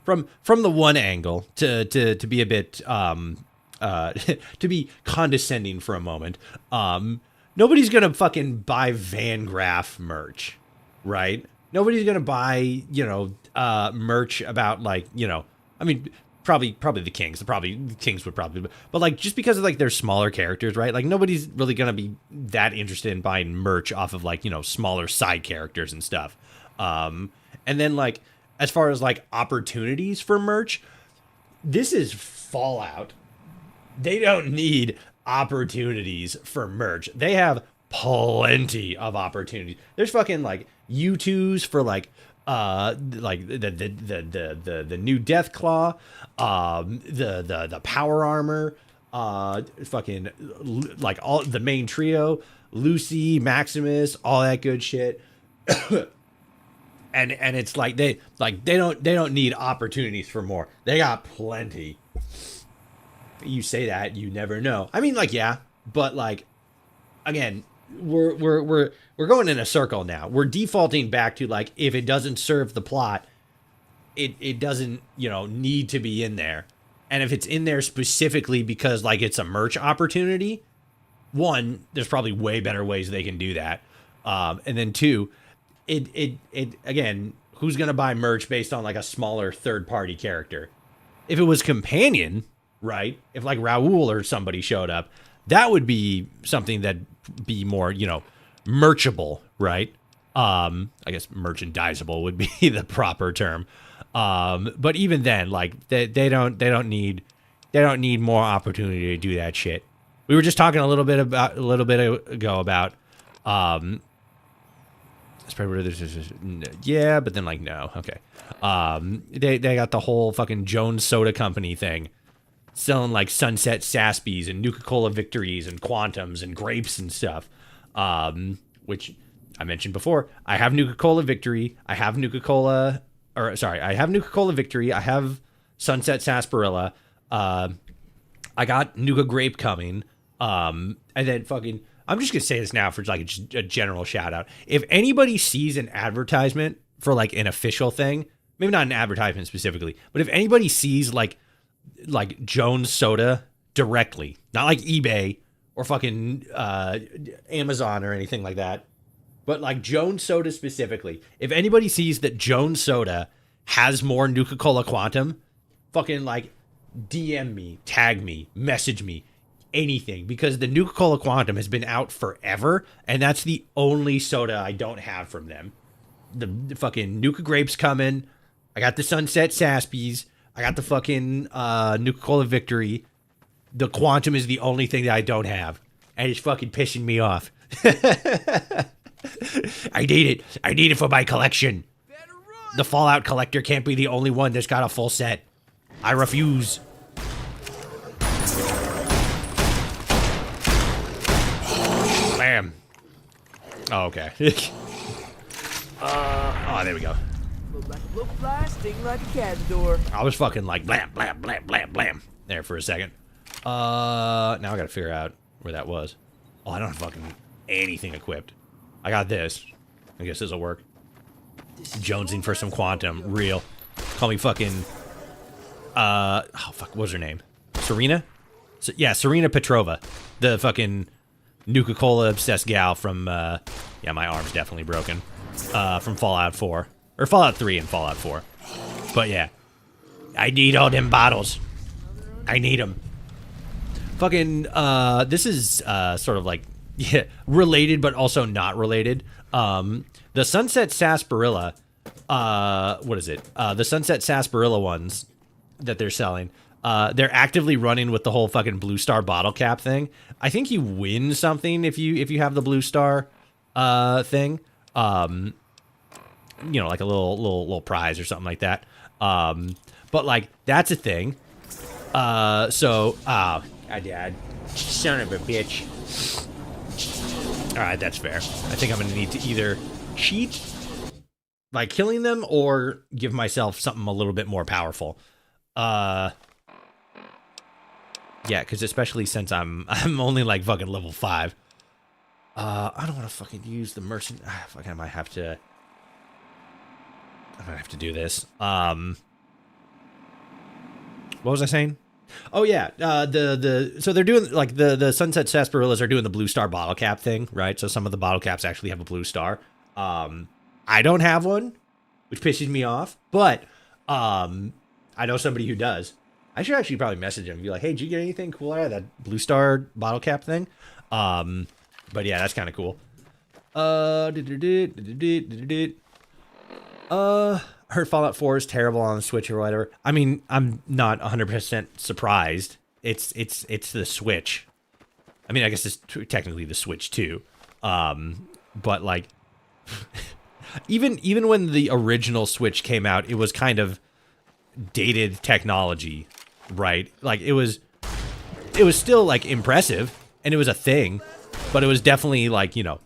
from the one angle to be a bit to be condescending for a moment, nobody's gonna fucking buy Van Graff merch, right? Nobody's gonna buy, you know, merch about, like, you know, I mean, probably the Kings. The Kings would probably, but like, just because of like their smaller characters, right? Like, nobody's really gonna be that interested in buying merch off of, like, you know, smaller side characters and stuff. And then, like, as far as like opportunities for merch, this is Fallout. They don't need opportunities for merch. They have plenty of opportunities. There's fucking like U2s for like the new Death Claw, the power armor, fucking like all the main trio, Lucy, Maximus, all that good shit. And it's like they don't need opportunities for more. They got plenty. You say that, you never know. I mean, like, yeah, but like, again, we're going in a circle now. We're defaulting back to like, if it doesn't serve the plot, it doesn't, need to be in there. And if it's in there specifically because like it's a merch opportunity, one, there's probably way better ways they can do that. And then two, it again, who's gonna buy merch based on like a smaller third party character? If it was companion, right? If like Raul or somebody showed up, that would be something that'd be more, merchable, right? I guess merchandisable would be the proper term. But even then, like they don't need more opportunity to do that shit. We were just talking a little bit ago about yeah, but then like no, okay. They got the whole fucking Jones Soda Company thing, selling like Sunset Saspies and Nuka-Cola Victories and Quantums and grapes and stuff. Which I mentioned before. I have Nuka-Cola Victory. I have Nuka-Cola Victory. I have Sunset Sarsaparilla. I got Nuka Grape coming. And then fucking, I'm just gonna say this now for like a general shout out. If anybody sees an advertisement for like an official thing, maybe not an advertisement specifically, but if anybody sees like Jones Soda directly, not like eBay or fucking Amazon or anything like that, but like Jones Soda specifically, if anybody sees that Jones Soda has more Nuka-Cola Quantum, fucking like DM me, tag me, message me, anything, because the Nuka-Cola Quantum has been out forever, and that's the only soda I don't have from them. The fucking Nuka Grapes coming. I got the Sunset Saspies. I got the fucking Nuka-Cola Victory. The Quantum is the only thing that I don't have, and it's fucking pissing me off. I need it. I need it for my collection. The Fallout collector can't be the only one that's got a full set. I refuse. Bam. Oh, okay. Oh, there we go. Look like a little fly, sting like a cat's door. I was fucking like blam, blam, blam, blam, blam there for a second. Now I gotta figure out where that was. Oh, I don't have fucking anything equipped. I got this. I guess this'll work. Jonesing for some Quantum. Real. Call me fucking... oh, fuck. What was her name? Serena? Yeah, Serena Petrova. The fucking Nuka-Cola obsessed gal from... yeah, my arm's definitely broken. From Fallout 4. Or Fallout 3 and Fallout 4. But yeah. I need all them bottles. I need them. Fucking... this is sort of like... Yeah, related, but also not related. The Sunset Sarsaparilla, what is it? The Sunset Sarsaparilla ones that they're selling, they're actively running with the whole fucking Blue Star bottle cap thing. I think you win something if you have the Blue Star thing. Like a little prize or something like that. But like that's a thing. God, son of a bitch. All right, that's fair. I think I'm going to need to either cheat by killing them or give myself something a little bit more powerful. Yeah, because especially since I'm only like fucking level 5. I don't want to fucking use the merchant. Fucking, I might have to do this. What was I saying? Oh yeah, so they're doing like the Sunset Sarsaparillas are doing the Blue Star bottle cap thing, right? So some of the bottle caps actually have a blue star. I don't have one, which pisses me off, but I know somebody who does. I should actually probably message him and be like, "Hey, did you get anything cool out of that Blue Star bottle cap thing?" But yeah, that's kind of cool. Heard Fallout 4 is terrible on the Switch or whatever. I mean, I'm not 100% surprised. It's the Switch. I mean, I guess it's technically the Switch too. But like, even when the original Switch came out, it was kind of dated technology, right? Like it was still like impressive and it was a thing, but it was definitely like, a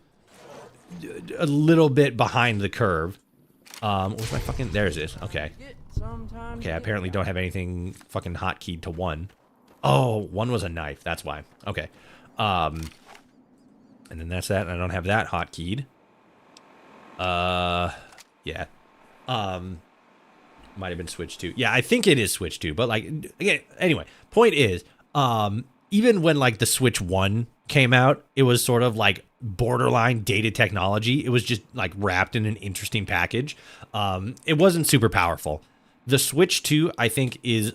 little bit behind the curve. What's my fucking... There's it. Okay. Okay, I apparently don't have anything fucking hotkeyed to 1. Oh, 1 was a knife. That's why. Okay. And then that's that. I don't have that hotkeyed. Yeah. Might have been switched to. Yeah, I think it is switched to. But like, again, anyway, point is, even when like the Switch 1 came out, it was sort of like borderline dated technology. It was just like wrapped in an interesting package. It wasn't super powerful. The Switch 2, I think, is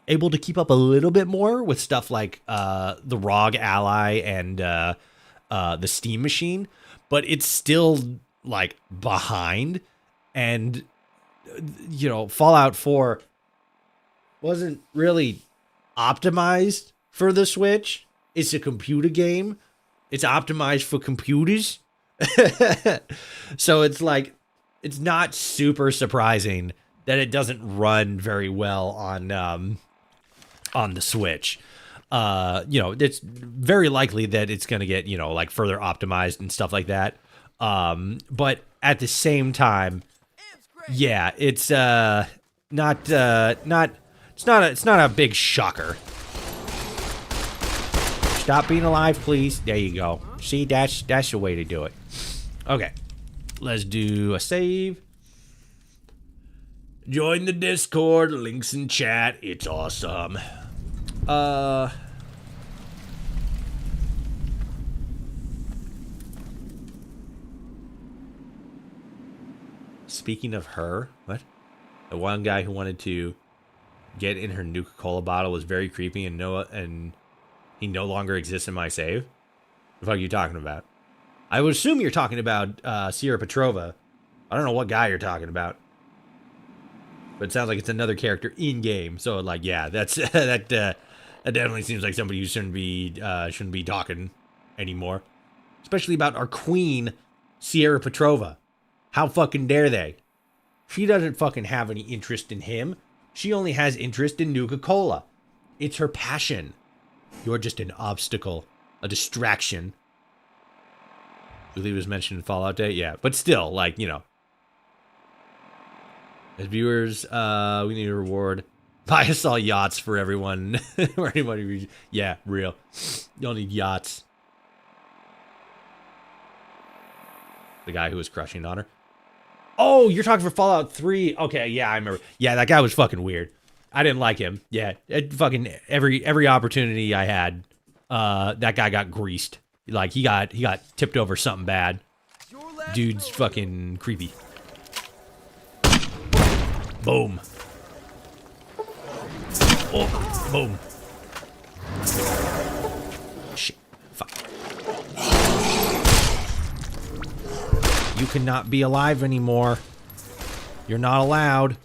able to keep up a little bit more with stuff like the ROG Ally and the Steam Machine, but it's still like behind. And you know, Fallout 4 wasn't really optimized for the Switch. It's a computer game. It's optimized for computers. So it's like, it's not super surprising that it doesn't run very well on the Switch. You know, it's very likely that it's going to get, you know, like further optimized and stuff like that. But at the same time, yeah, it's not a big shocker. Stop being alive, please. There you go. See, that's the way to do it. Okay, let's do a save. Join the Discord, links in chat. It's awesome. Speaking of her, what? The one guy who wanted to get in her Nuka-Cola bottle was very creepy, and he no longer exists in my save. What the fuck are you talking about? I would assume you're talking about Sierra Petrova. I don't know what guy you're talking about, but it sounds like it's another character in game. So like, yeah, that's that definitely seems like somebody who shouldn't be talking anymore, especially about our queen, Sierra Petrova. How fucking dare they? She doesn't fucking have any interest in him. She only has interest in Nuka-Cola. It's her passion. You're just an obstacle, a distraction. I believe it was mentioned in Fallout Day. Yeah, but still, like, you know. As viewers, we need a reward. Buy us all yachts for everyone. For anybody. Yeah, real. You'll need yachts. The guy who was crushing on her. Oh, you're talking for Fallout 3. Okay, yeah, I remember. Yeah, that guy was fucking weird. I didn't like him. Yeah, fucking every opportunity I had, that guy got greased. Like he got tipped over something bad. Dude's fucking creepy. Boom. Oh, boom. Shit. Fuck. You cannot be alive anymore. You're not allowed.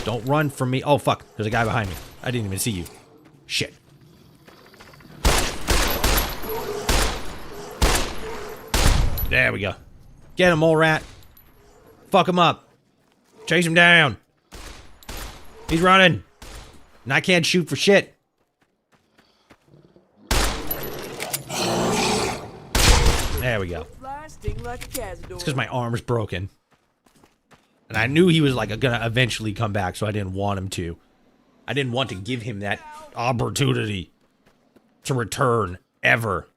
Don't run from me. Oh, fuck. There's a guy behind me. I didn't even see you. Shit. There we go. Get him, mole rat. Fuck him up. Chase him down. He's running. And I can't shoot for shit. There we go. It's because my arm's broken. And I knew he was like gonna eventually come back, so I didn't want him to. I didn't want to give him that opportunity to return ever.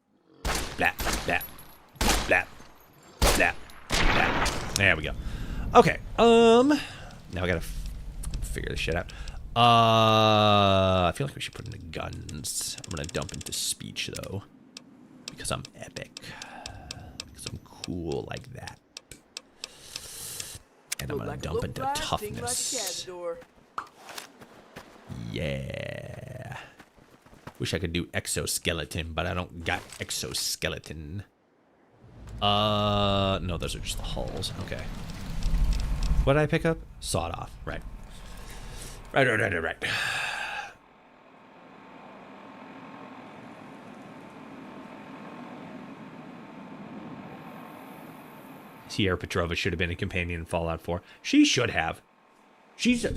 Blah, blah, blah, blah, blah. There we go. Okay. Now I gotta figure this shit out. I feel like we should put into guns. I'm gonna dump into speech though, because I'm epic. Because I'm cool like that. And I'm gonna dump into toughness. Yeah. Wish I could do exoskeleton, but I don't got exoskeleton. No, those are just the hulls. Okay. What did I pick up? Sawed off. Right. Right. Sierra Petrova should have been a companion in Fallout 4. She should have. She's a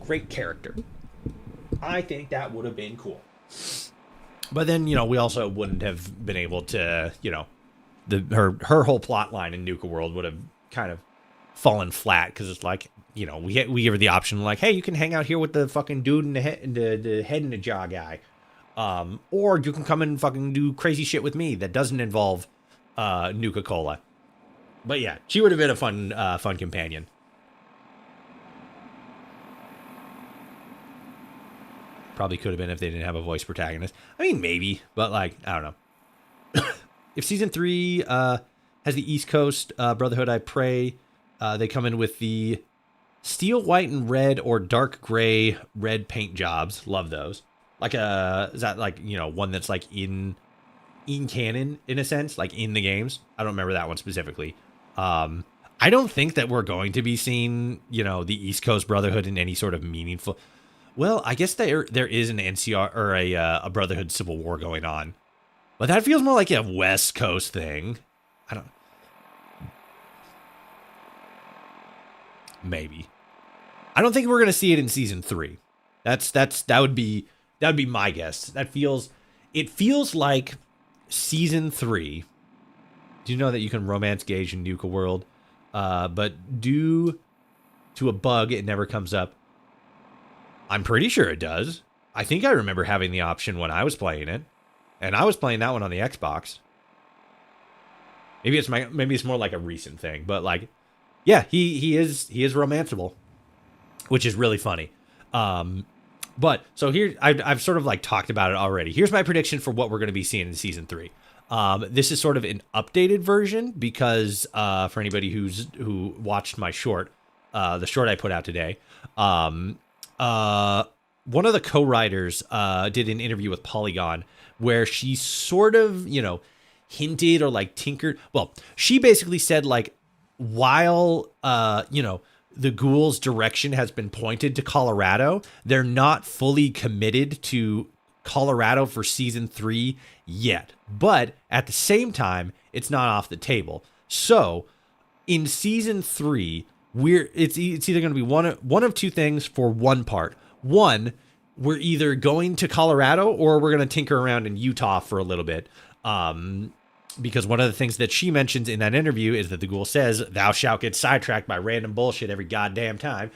great character. I think that would have been cool. But then, you know, we also wouldn't have been able to, you know, her whole plot line in Nuka World would have kind of fallen flat because it's like, you know, we give her the option like, hey, you can hang out here with the fucking dude in the head in the jaw guy. Or you can come and fucking do crazy shit with me that doesn't involve Nuka-Cola. But yeah, she would have been a fun companion. Probably could have been if they didn't have a voice protagonist. I mean, maybe, but like, I don't know. If season 3 has the East Coast Brotherhood, I pray they come in with the steel, white, and red or dark gray red paint jobs. Love those. Like is that like, you know, one that's like in canon in a sense, like in the games? I don't remember that one specifically. I don't think that we're going to be seeing, you know, the East Coast Brotherhood in any sort of meaningful. Well, I guess there is an NCR or a Brotherhood Civil War going on, but that feels more like a West Coast thing. I don't. Maybe. I don't think we're gonna see it in season 3. That would be my guess. It feels like season 3. Do you know that you can romance gauge in Nuka World, but due to a bug, it never comes up. I'm pretty sure it does. I think I remember having the option when I was playing it, and I was playing that one on the Xbox. Maybe it's more like a recent thing, but like, yeah, he is romanceable, which is really funny. But so here I've sort of like talked about it already. Here's my prediction for what we're going to be seeing in season 3. This is sort of an updated version because for anybody who watched my short, the short I put out today. One of the co-writers did an interview with Polygon where she sort of, you know, hinted or like tinkered. Well, she basically said like, while, you know, the ghouls' direction has been pointed to Colorado, they're not fully committed to Colorado for season 3 yet. But at the same time, it's not off the table. So in season 3, it's either going to be one of two things for one part. One, we're either going to Colorado or we're going to tinker around in Utah for a little bit. Because one of the things that she mentions in that interview is that the ghoul says, "Thou shalt get sidetracked by random bullshit every goddamn time."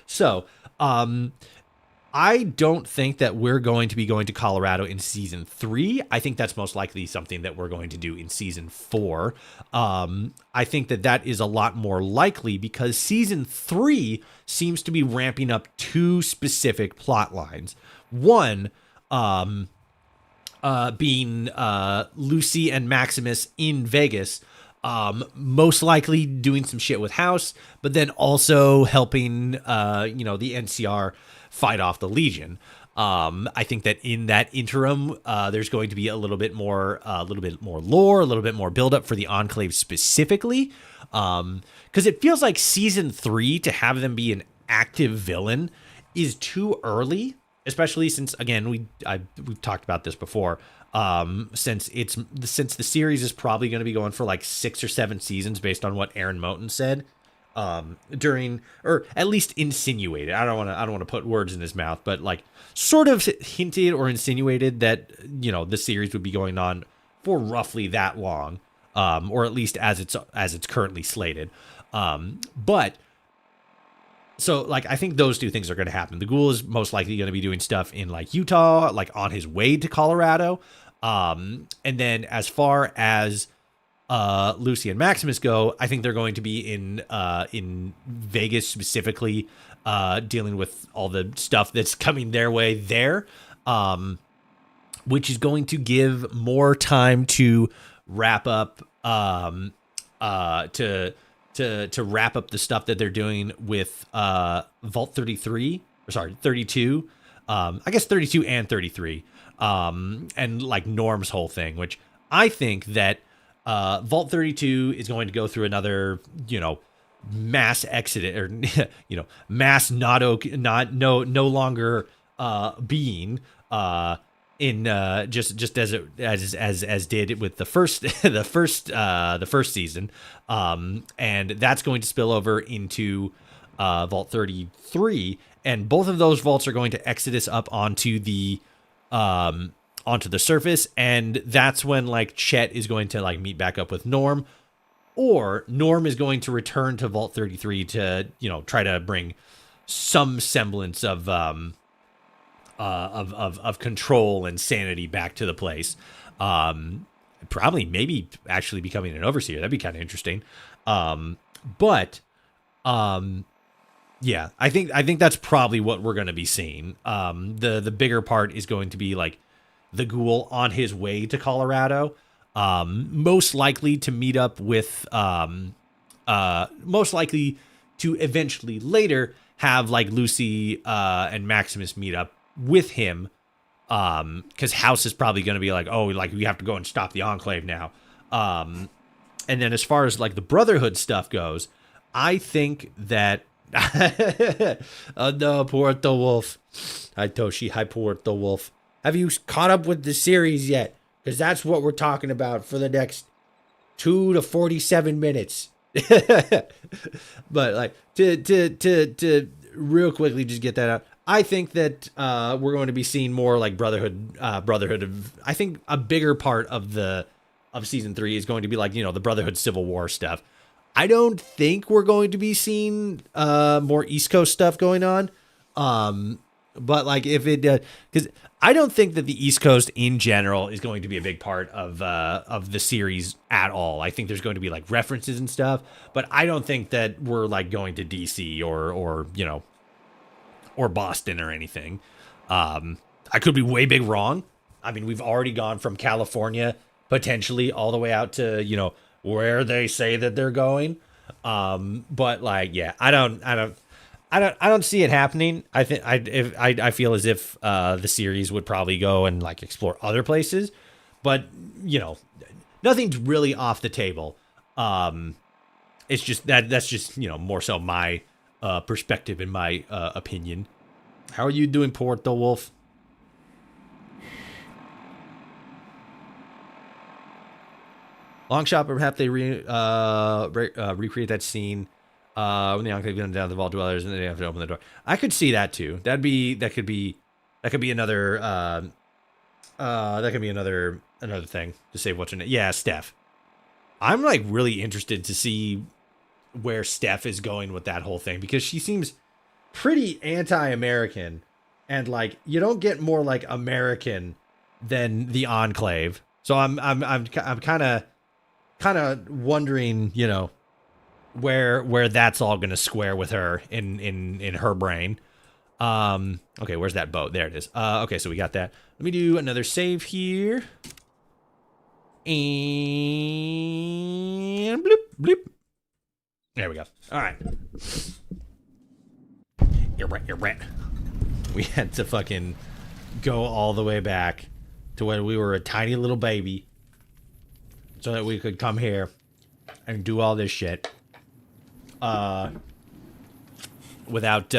So, I don't think that we're going to be going to Colorado in season 3. I think that's most likely something that we're going to do in season 4. I think that is a lot more likely because season 3 seems to be ramping up 2 specific plot lines. One, being Lucy and Maximus in Vegas, most likely doing some shit with House, but then also helping, you know, the NCR fight off the Legion. I think that in that interim, there's going to be a little bit more lore, a little bit more buildup for the Enclave specifically, because it feels like season 3 to have them be an active villain is too early. Especially since, again, we've talked about this before. Since the series is probably going to be going for like 6 or 7 seasons, based on what Aaron Moten said, during, or at least insinuated. I don't want to put words in his mouth, but like sort of hinted or insinuated that, you know, the series would be going on for roughly that long, or at least as it's currently slated. But. So, like, I think those 2 things are going to happen. The ghoul is most likely going to be doing stuff in, like, Utah, like, on his way to Colorado. And then as far as Lucy and Maximus go, I think they're going to be in Vegas specifically, dealing with all the stuff that's coming their way there, which is going to give more time to wrap up, to wrap up the stuff that they're doing with Vault 32. I guess 32 and 33. And like Norm's whole thing, which I think that Vault 32 is going to go through another, you know, mass exodus, or you know, mass no longer being in just as did with the first the first season, and that's going to spill over into Vault 33, and both of those vaults are going to exodus up onto the surface, and that's when like Chet is going to like meet back up with Norm, or Norm is going to return to Vault 33 to, you know, try to bring some semblance of of control and sanity back to the place. Probably maybe actually becoming an overseer. That'd be kind of interesting. Yeah, I think that's probably what we're going to be seeing. The bigger part is going to be like the ghoul on his way to Colorado, most likely to meet up with, most likely to eventually later have like Lucy and Maximus meet up with him, because House is probably going to be like, oh, like we have to go and stop the Enclave now. And then as far as like the Brotherhood stuff goes, I think that no, Puerto Wolf. Hi, Toshi. Hi, Puerto Wolf. Have you caught up with the series yet? Because that's what we're talking about for the next 2 to 47 minutes. But like to real quickly just get that out. I think that we're going to be seeing more like Brotherhood of. I think a bigger part of season 3 is going to be like, you know, the Brotherhood Civil War stuff. I don't think we're going to be seeing more East Coast stuff going on. But like if it because I don't think that the East Coast in general is going to be a big part of the series at all. I think there's going to be like references and stuff, but I don't think that we're like going to DC or you know, or Boston or anything. I could be way big wrong. I mean, we've already gone from California potentially all the way out to, you know, where they say that they're going. But like, yeah, I don't see it happening. I think I feel as if the series would probably go and like explore other places, but you know, nothing's really off the table. It's just that's just, you know, more so my perspective and my opinion. How are you doing, Puerto Wolf? Long shot, but perhaps they recreate that scene when the Enclave goes down the vault dwellers and they have to open the door. I could see that too. That could be another another thing to save what's in it. Yeah, Steph. I'm like really interested to see where Steph is going with that whole thing, because she seems pretty anti-American, and like you don't get more like American than the Enclave. So I'm kind of wondering, you know, where that's all gonna square with her in her brain. Okay, where's that boat? There it is. Okay, so we got that. Let me do another save here. And bloop bloop. There we go. All right. You're right. We had to fucking go all the way back to when we were a tiny little baby, so that we could come here and do all this shit without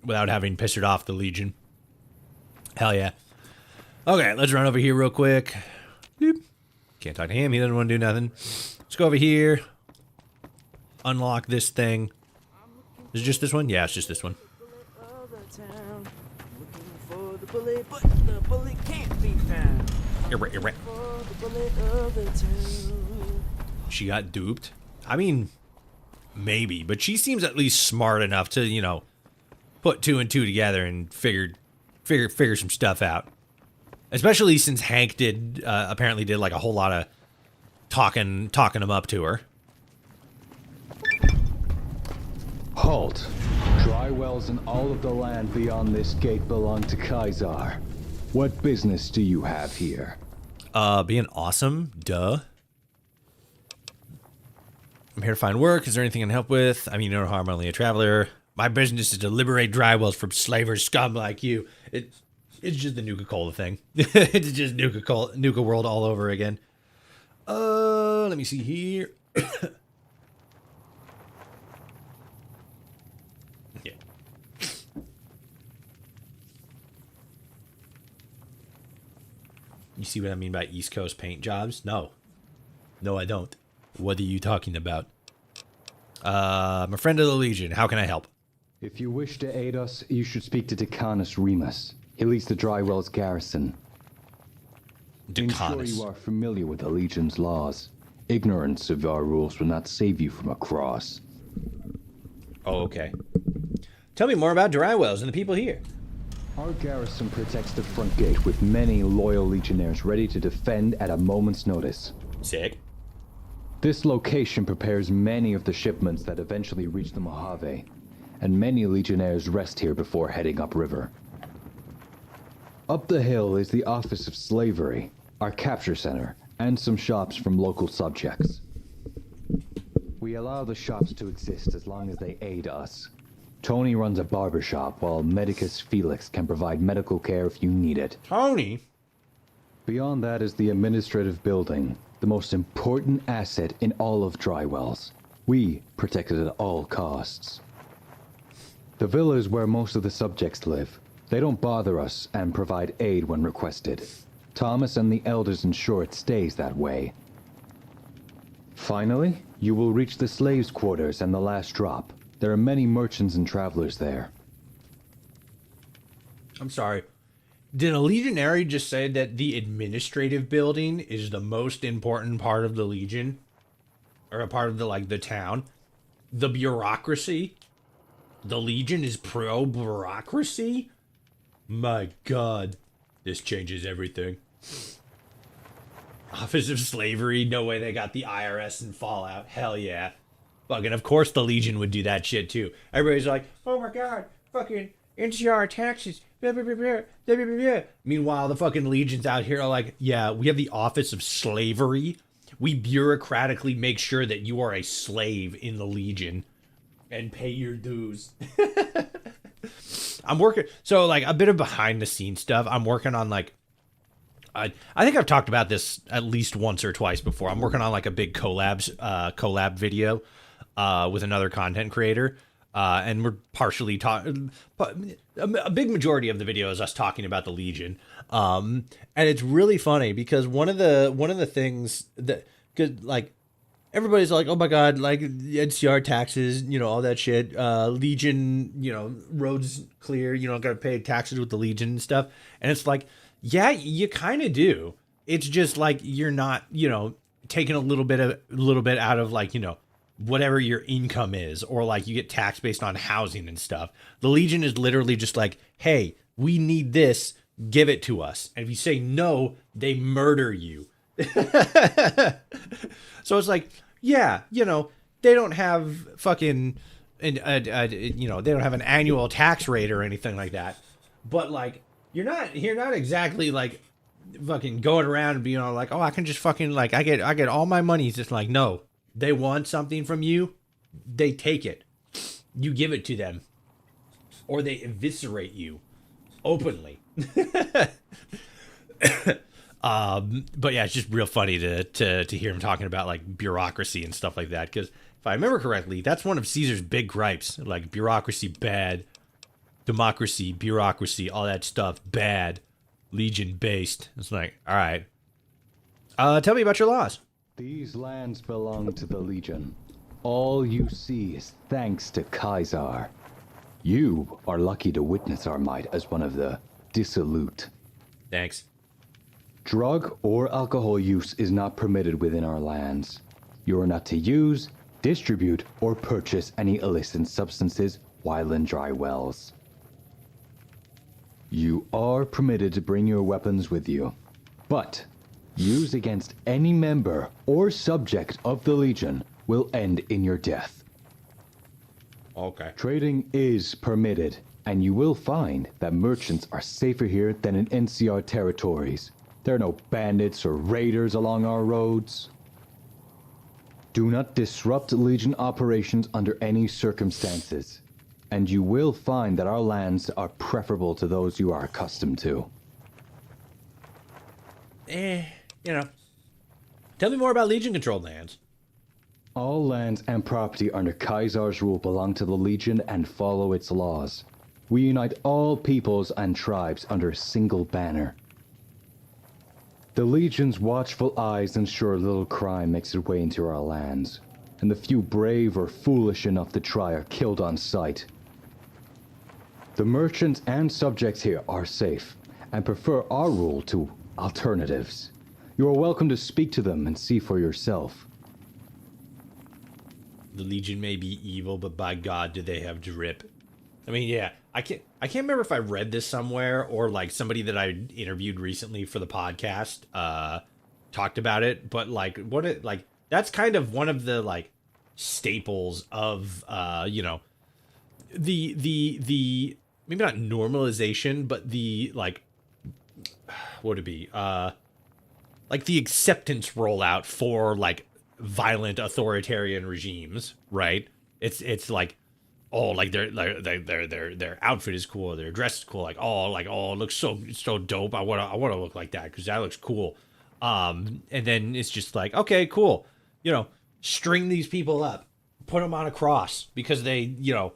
having pissed off the Legion. Hell yeah. Okay, let's run over here real quick. Bloop. Can't talk to him. He doesn't want to do nothing. Let's go over here. Unlock this thing. Is it just this one? Yeah, it's just this one. You're right. She got duped. I mean, maybe, but she seems at least smart enough to, you know, put 2 and 2 together and figure some stuff out. Especially since Hank apparently did like a whole lot of talking him up to her. Halt. Dry wells and all of the land beyond this gate belong to Kaisar. What business do you have here? Being awesome, duh. I'm here to find work. Is there anything I can help with? I mean, no harm, only a traveler. My business is to liberate dry wells from slavers scum like you. It's just the Nuka-Cola thing. It's just Nuka World all over again. Let me see here. Yeah. You see what I mean by East Coast paint jobs? No. No, I don't. What are you talking about? I'm a friend of the Legion. How can I help? If you wish to aid us, you should speak to Decanus Remus. He leads the Drywell's garrison. Decanus. I'm sure you are familiar with the Legion's laws. Ignorance of our rules will not save you from a cross. Oh, okay. Tell me more about Drywells and the people here. Our garrison protects the front gate with many loyal legionnaires ready to defend at a moment's notice. Sick. This location prepares many of the shipments that eventually reach the Mojave, and many legionnaires rest here before heading upriver. Up the hill is the Office of Slavery, our capture center, and some shops from local subjects. We allow the shops to exist as long as they aid us. Tony runs a barber shop, while Medicus Felix can provide medical care if you need it. Tony? Beyond that is the administrative building, the most important asset in all of Drywells. We protect it at all costs. The villa is where most of the subjects live. They don't bother us and provide aid when requested. Thomas and the elders ensure it stays that way. Finally, you will reach the slaves' quarters and the last drop. There are many merchants and travelers there. I'm sorry. Did a legionary just say that the administrative building is the most important part of the legion? Or a part of the, like, the town? The bureaucracy? The legion is pro-bureaucracy? My god. This changes everything. Office of Slavery? No way they got the IRS and Fallout. Hell yeah. Fucking, of course the Legion would do that shit too. Everybody's like, oh my god, fucking NCR taxes. Blah, blah, blah, blah, blah, blah, blah. Meanwhile, the fucking Legions out here are like, yeah, we have the Office of Slavery. We bureaucratically make sure that you are a slave in the Legion and pay your dues. I'm working, so like a bit of behind the scenes stuff. I'm working on like, I think I've talked about this at least once or twice before. I'm working on like a big collab video with another content creator. And we're partially talking, a big majority of the video is us talking about the Legion. And it's really funny because one of the things that, cause like everybody's like, oh my God, like NCR taxes, you know, all that shit, Legion, you know, roads clear, you don't got to pay taxes with the Legion and stuff. And it's like, yeah, you kind of do. It's just like, you're not, you know, taking a little bit out of like, you know, whatever your income is, or like you get taxed based on housing and stuff. The Legion is literally just like, hey, we need this, give it to us. And if you say no, they murder you. So it's like, yeah, you know, they don't have fucking, you know, they don't have an annual tax rate or anything like that. But like, you're not exactly like fucking going around and being all like, oh, I can just fucking like, I get all my money. It's just like, no, they want something from you, they take it. You give it to them, or they eviscerate you openly. But yeah, it's just real funny to hear him talking about like bureaucracy and stuff like that. Because if I remember correctly, that's one of Caesar's big gripes. Like bureaucracy bad, democracy, bureaucracy, all that stuff bad, Legion based. It's like, all right. Tell me about your laws. These lands belong to the Legion. All you see is thanks to Kaiser. You are lucky to witness our might as one of the dissolute. Thanks. Drug or alcohol use is not permitted within our lands. You are not to use, distribute, or purchase any illicit substances while in Drywells. You are permitted to bring your weapons with you, but use against any member or subject of the Legion will end in your death. Okay. Trading is permitted, and you will find that merchants are safer here than in NCR territories. There are no bandits or raiders along our roads. Do not disrupt Legion operations under any circumstances, and you will find that our lands are preferable to those you are accustomed to. You know, tell me more about Legion-controlled lands. All lands and property under Kaiser's rule belong to the Legion and follow its laws. We unite all peoples and tribes under a single banner. The Legion's watchful eyes ensure little crime makes its way into our lands, and the few brave or foolish enough to try are killed on sight. The merchants and subjects here are safe, and prefer our rule to alternatives. You are welcome to speak to them and see for yourself. The Legion may be evil, but by God, do they have drip. I mean, yeah, I can't remember if I read this somewhere or like somebody that I interviewed recently for the podcast talked about it, but like that's kind of one of the like staples of you know, the maybe not normalization, but the like what would it be? Like the acceptance rollout for like violent authoritarian regimes, right? It's like, oh, like their outfit is cool, their dress is cool, like oh it looks so dope. I wanna look like that because that looks cool. And then it's just like, okay, cool, you know, string these people up, put them on a cross because they, you know,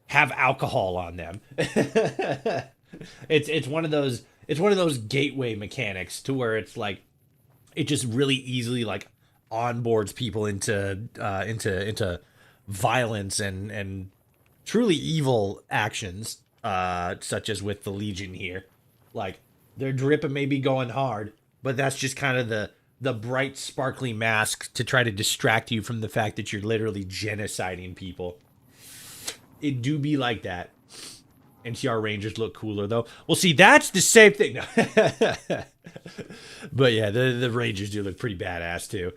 have alcohol on them. It's one of those gateway mechanics to where it's like it just really easily like onboards people into violence and truly evil actions, such as with the Legion here. Like their drip may be going hard, but that's just kind of the bright sparkly mask to try to distract you from the fact that you're literally genociding people. It do be like that. NCR Rangers look cooler though. Well, see, that's the same thing. No. But yeah, the Rangers do look pretty badass too.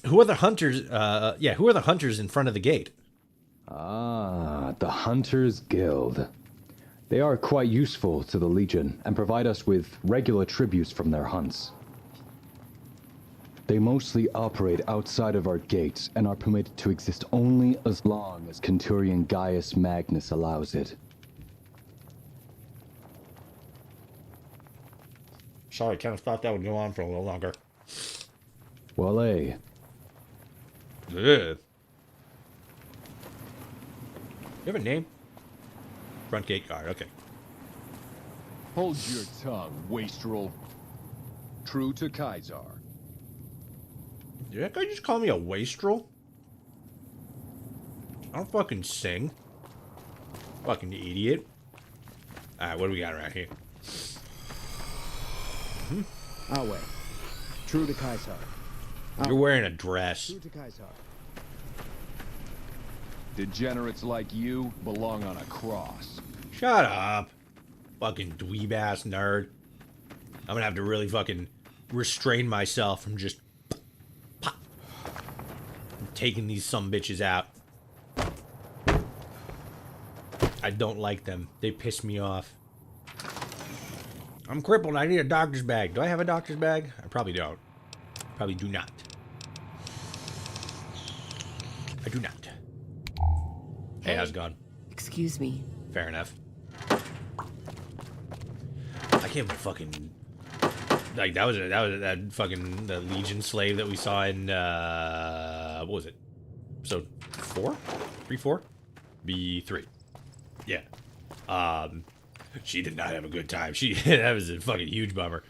Who are the hunters? Who are the hunters in front of the gate? Ah, the Hunters Guild. They are quite useful to the Legion and provide us with regular tributes from their hunts. They mostly operate outside of our gates and are permitted to exist only as long as Centurion Gaius Magnus allows it. Sorry, kind of thought that would go on for a little longer. Well, eh? Ugh. You have a name? Front gate guard, okay. Hold your tongue, wastrel. True to Kaiser. Did that guy just call me a wastrel? I don't fucking sing. Fucking idiot. Alright, what do we got around here? Our way. True to Kaiser. You're wearing a dress. True to Kaiser. Degenerates like you belong on a cross. Shut up. Fucking dweeb ass nerd. I'm gonna have to really fucking restrain myself from just pop, taking these sumbitches out. I don't like them. They piss me off. I'm crippled. I need a doctor's bag. Do I have a doctor's bag? I probably don't. Probably do not. I do not. Hey, how's it going? Excuse me. Fair enough. I can't believe fucking like that was that fucking the Legion slave that we saw in what was it? Episode 4? 3-4? B3. Yeah. She did not have a good time. That was a fucking huge bummer.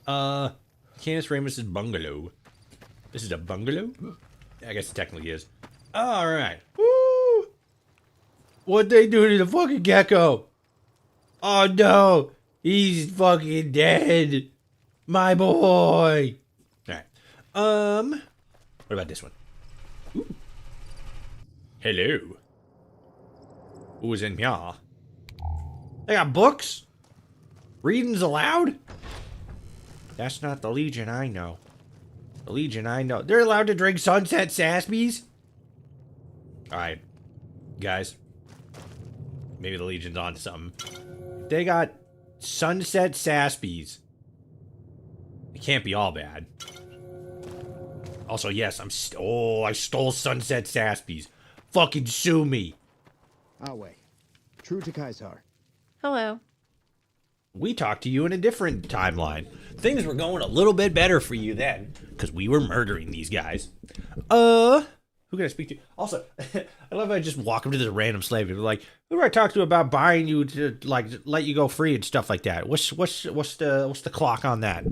Candace Ramus's bungalow. This is a bungalow? I guess it technically is. Alright. Woo! What'd they do to the fucking gecko? Oh no! He's fucking dead! My boy! Alright. What about this one? Ooh. Hello. Who's in here? They got books? Reading's allowed? That's not the Legion I know. The Legion I know. They're allowed to drink Sunset Saspies? Alright. Guys. Maybe the Legion's on to something. They got Sunset Saspies. It can't be all bad. Also, yes, I stole Sunset Saspies. Fucking sue me. Our way. True to Kaiser. Hello. We talked to you in a different timeline. Things were going a little bit better for you then, because we were murdering these guys. Who can I speak to? Also, I love how I just walk up to this random slave and be like, who do I talk to about buying you to like let you go free and stuff like that? What's the clock on that?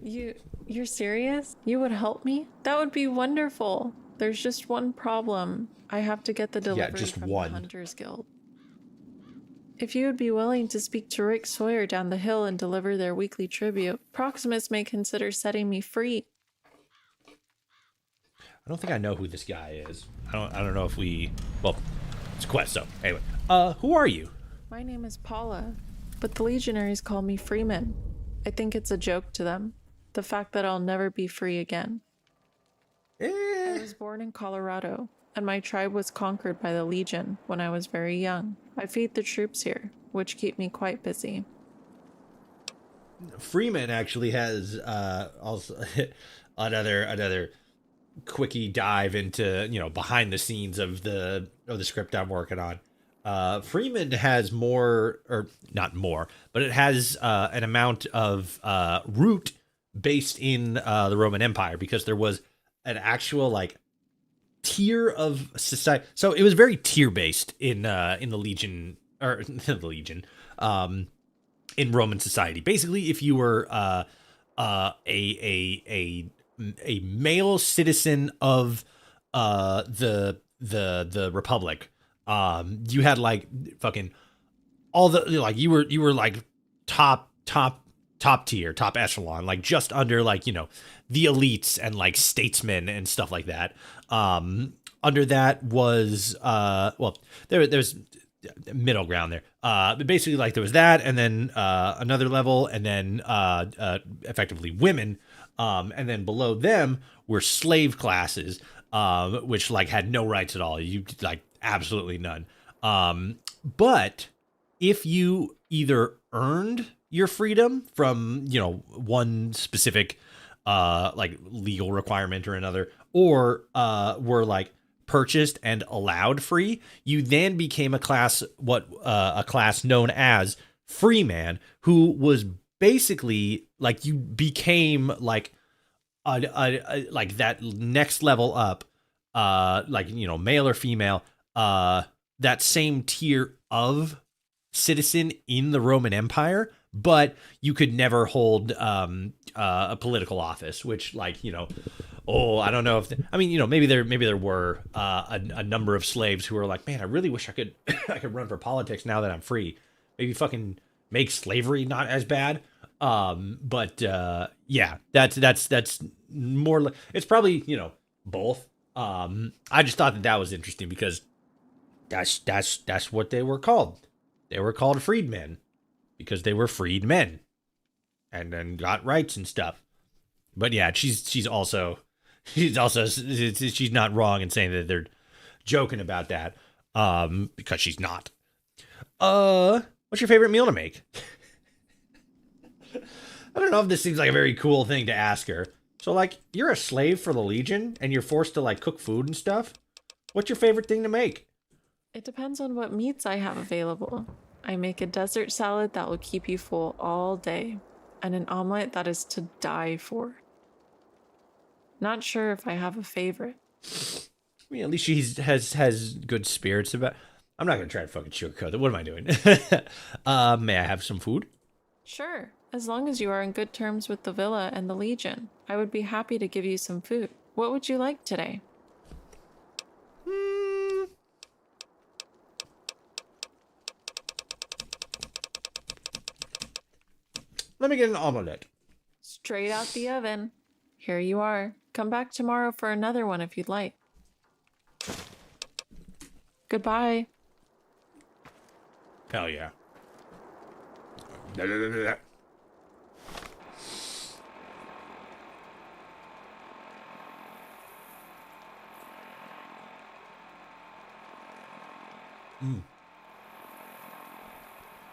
You're serious? You would help me? That would be wonderful. There's just one problem. I have to get the delivery from the Hunters Guild. If you would be willing to speak to Rick Sawyer down the hill and deliver their weekly tribute, Proximus may consider setting me free. I don't think I know who this guy is. I don't know if we... Well, It's a quest, so anyway. Who are you? My name is Paula, but the legionaries call me Freeman. I think it's a joke to them, the fact that I'll never be free again. I was born in Colorado, and my tribe was conquered by the Legion when I was very young. I feed the troops here, which keep me quite busy. Freeman actually has also another quickie dive into, you know, behind the scenes of the script I'm working on. Freeman has more, or not more, but it has an amount of root based in the Roman Empire, because there was an actual like tier of society. So it was very tier based in the Legion, or the Legion, in Roman society. Basically, if you were a male citizen of the Republic, you had like fucking all the, like, you were like top tier, top echelon, like just under, like, you know, the elites and like statesmen and stuff like that. Under that was well, there's middle ground there. But basically, like, there was that, and then another level, and then effectively women, and then below them were slave classes, which like had no rights at all. You like absolutely none. But if you either earned your freedom from, you know, one specific like legal requirement or another, or were like purchased and allowed free, you then became a class known as freeman, who was basically like, you became like a like that next level up, like, you know, male or female, that same tier of citizen in the Roman Empire, but you could never hold a political office, which, like, you know, I don't know if I mean, you know, maybe there were a number of slaves who were like, man, I really wish I could I could run for politics now that I'm free. Maybe fucking make slavery not as bad. But yeah, that's more. It's probably, you know, both. I just thought that was interesting, because that's what they were called. They were called freedmen because they were freed men, and then got rights and stuff. But yeah, she's not wrong in saying that they're joking about that, because she's not. What's your favorite meal to make? I don't know if this seems like a very cool thing to ask her. So, like, you're a slave for the Legion and you're forced to like cook food and stuff. What's your favorite thing to make? It depends on what meats I have available. I make a desert salad that will keep you full all day, and an omelet that is to die for. Not sure if I have a favorite. I mean, at least she has good spirits about. I'm not gonna try to fucking sugarcoat it. What am I doing? May I have some food? Sure, as long as you are in good terms with the villa and the Legion, I would be happy to give you some food. What would you like today? Let me get an omelet. Straight out the oven. Here you are. Come back tomorrow for another one if you'd like. Goodbye. Hell yeah.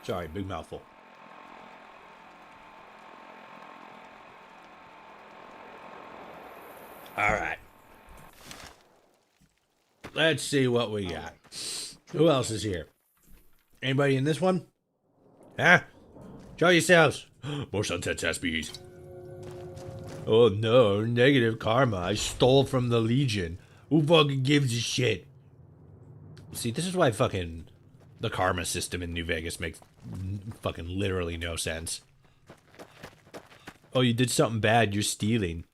Sorry, big mouthful. All right. Let's see what we got. Who else is here? Anybody in this one? Huh? Show yourselves. More sunset saspies. Oh no, negative karma. I stole from the Legion. Who fucking gives a shit? See, this is why fucking the karma system in New Vegas makes fucking literally no sense. Oh, you did something bad, you're stealing.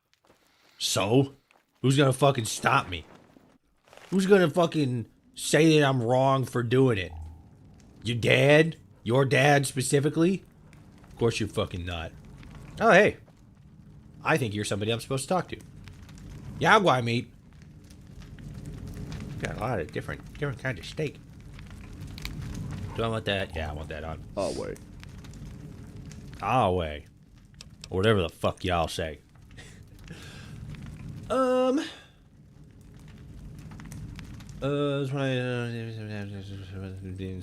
So? Who's gonna fucking stop me? Who's gonna fucking say that I'm wrong for doing it? Your dad? Your dad specifically? Of course you're fucking not. Oh, hey. I think you're somebody I'm supposed to talk to. Yeah, why, mate? Got a lot of different kinds of steak. Do I want that? Yeah, I want that on. Away. Away. Or whatever the fuck y'all say. That's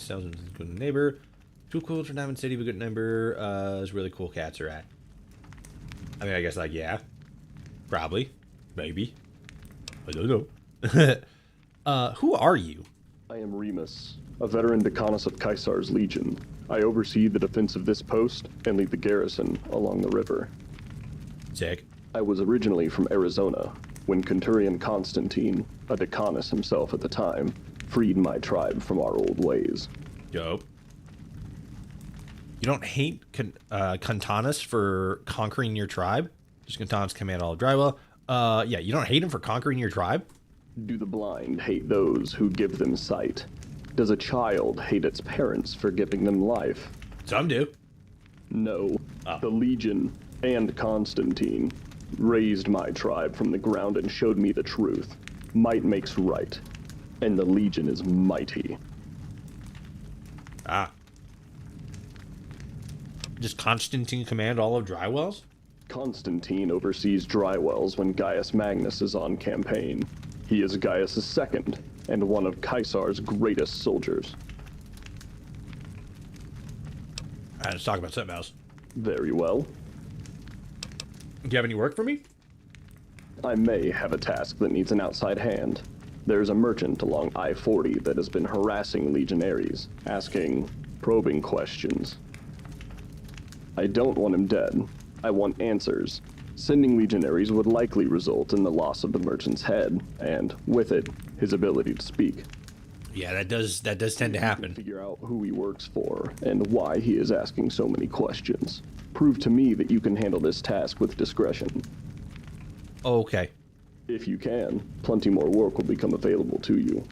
when good neighbor. Too cool for Diamond City, but good neighbor. Is really cool cats are at. I mean, I guess like yeah, probably, maybe. I don't know. Who are you? I am Remus, a veteran Decanus of Caesar's Legion. I oversee the defense of this post and lead the garrison along the river. Sick. I was originally from Arizona, when Centurion Constantine, a Decanus himself at the time, freed my tribe from our old ways. Dope. You don't hate Cantanus for conquering your tribe? Just Cantanus command all of Drywell. Yeah, you don't hate him for conquering your tribe? Do the blind hate those who give them sight? Does a child hate its parents for giving them life? Some do. No. The Legion and Constantine raised my tribe from the ground and showed me the truth. Might makes right. And the Legion is mighty. Ah. Does Constantine command all of Drywell's? Constantine oversees Drywell's when Gaius Magnus is on campaign. He is Gaius' second, and one of Caesar's greatest soldiers. Alright, let's talk about something else. Very well. Do you have any work for me? I may have a task that needs an outside hand. There's a merchant along I-40 that has been harassing legionaries, asking probing questions. I don't want him dead. I want answers. Sending legionaries would likely result in the loss of the merchant's head, and, with it, his ability to speak. Yeah, that does tend to happen. Figure out who he works for, and why he is asking so many questions. Prove to me that you can handle this task with discretion. Okay. If you can, plenty more work will become available to you.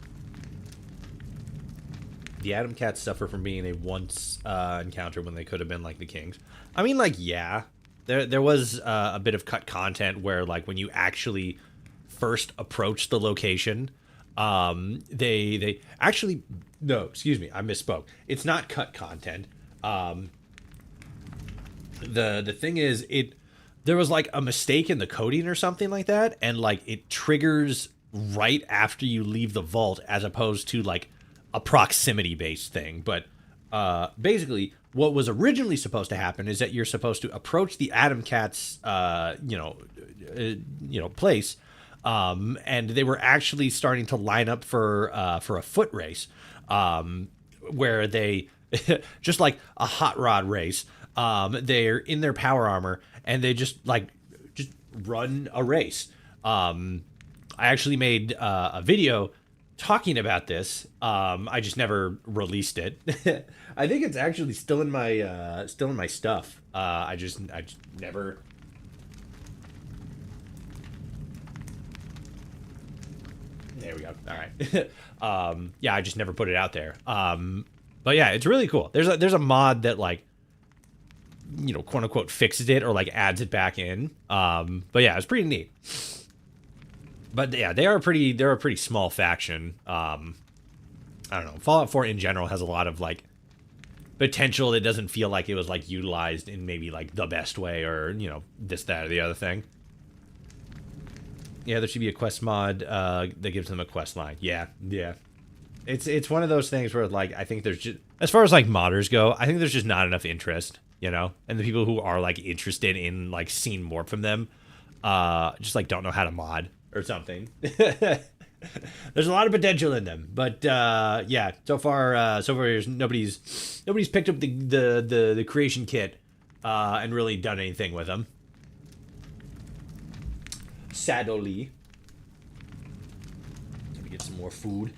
The Atom Cats suffer from being a once encounter when they could have been like the Kings. I mean, like, yeah. There was a bit of cut content where, like, when you actually first approach the location, they actually... No, excuse me, I misspoke. It's not cut content. The thing is, there was, like, a mistake in the coding or something like that, and, like, it triggers right after you leave the vault as opposed to, like, a proximity-based thing. But basically, what was originally supposed to happen is that you're supposed to approach the Atom Cat's, place, and they were actually starting to line up for a foot race, where they, just like a hot rod race, they're in their power armor and they just run a race. I actually made a video talking about this. I just never released it. I think it's actually still in my stuff. I just never. There we go. All right. Yeah, I just never put it out there. But yeah, it's really cool. There's a mod that, like, you know, quote unquote fixes it or like adds it back in. But yeah, it's pretty neat. But yeah, they're a pretty small faction. I don't know. Fallout 4 in general has a lot of, like, potential that doesn't feel like it was, like, utilized in maybe, like, the best way, or, you know, this, that, or the other thing. Yeah, there should be a quest mod that gives them a quest line. Yeah. It's one of those things where, like, I think there's just, as far as, like, modders go, I think there's just not enough interest, you know? And the people who are, like, interested in, like, seeing more from them, just, like, don't know how to mod or something. There's a lot of potential in them, but yeah, so far nobody's picked up the creation kit and really done anything with them. Sadly. Let me get some more food.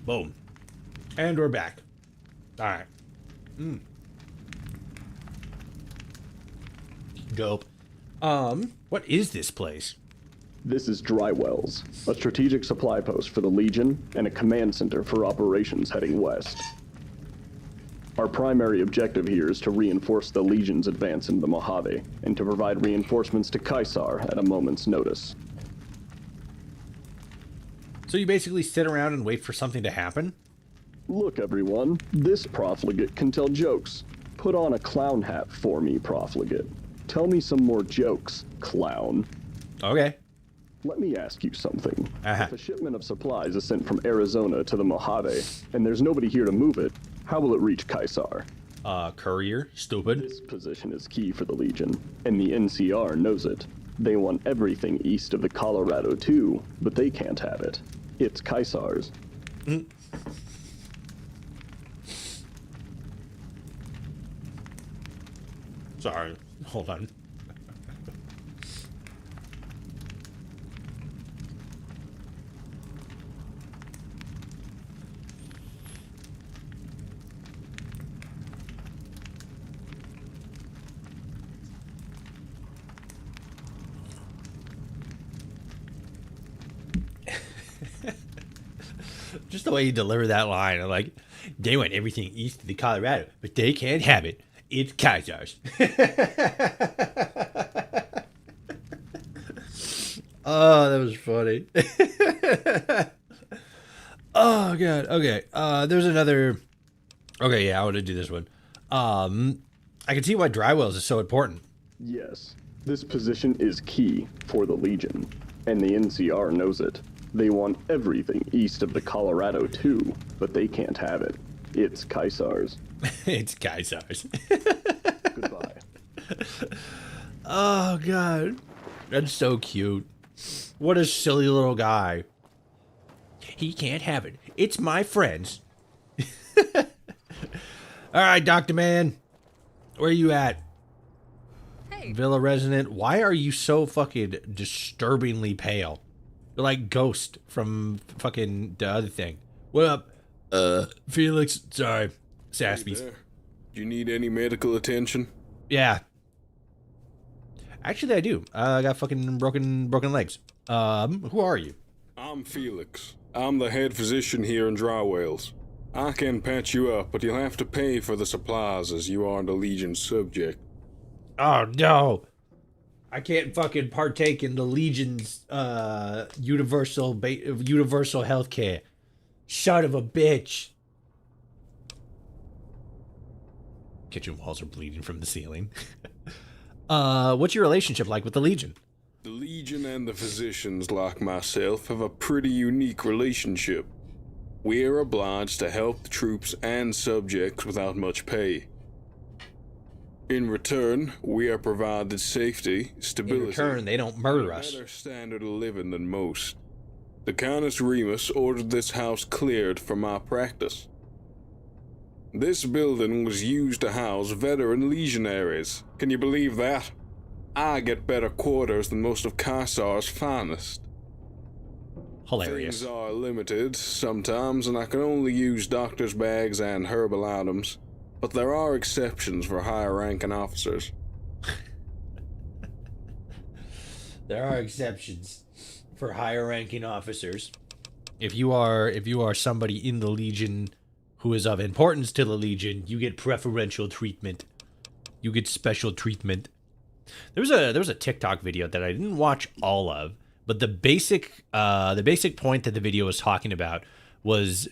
Boom. And we're back. All right. Dope. What is this place? This is Dry Wells, a strategic supply post for the Legion and a command center for operations heading west. Our primary objective here is to reinforce the Legion's advance into the Mojave, and to provide reinforcements to Caesar at a moment's notice. So you basically sit around and wait for something to happen? Look, everyone, this profligate can tell jokes. Put on a clown hat for me, profligate. Tell me some more jokes, clown. Okay. Let me ask you something. Uh-huh. If a shipment of supplies is sent from Arizona to the Mojave, and there's nobody here to move it, how will it reach Caesar? Courier, stupid. This position is key for the Legion, and the NCR knows it. They want everything east of the Colorado too, but they can't have it. It's Caesar's. Sorry, hold on. Just the way you deliver that line, I'm like, they want everything east of the Colorado, but they can't have it. It's Kaiser's. Oh, that was funny. Oh god. Okay. There's another. Okay, yeah, I want to do this one. I can see why dry wells is so important. Yes, this position is key for the Legion, and the NCR knows it. They want everything east of the Colorado too, but they can't have it. It's Caesar's. It's Kaiser's. Goodbye. Oh god, that's so cute. What a silly little guy. He can't have it. It's my friends. All right, Dr. Man, where you at? Hey. Villa resident, why are you so fucking disturbingly pale? You're like Ghost from fucking the other thing. What up? Felix, sorry. Saspies. Do you need any medical attention? Yeah. Actually, I do. I got fucking broken legs. Who are you? I'm Felix. I'm the head physician here in Dry Wells. I can patch you up, but you'll have to pay for the supplies as you are the Legion's subject. Oh, no. I can't fucking partake in the Legion's universal healthcare. Son of a bitch. Kitchen walls are bleeding from the ceiling. What's your relationship like with the Legion? The Legion and the physicians, like myself, have a pretty unique relationship. We are obliged to help the troops and subjects without much pay. In return, we are provided safety, stability, In return, they don't murder and a us. better standard of living than most. The Countess Remus ordered this house cleared for my practice. This building was used to house veteran legionaries. Can you believe that? I get better quarters than most of Caesar's finest. Hilarious. Things are limited sometimes, and I can only use doctor's bags and herbal items. But there are exceptions for higher-ranking officers. There are exceptions for higher-ranking officers. If you are somebody in the Legion who is of importance to the Legion, you get preferential treatment. You get special treatment. There was a TikTok video that I didn't watch all of, but the basic point that the video was talking about was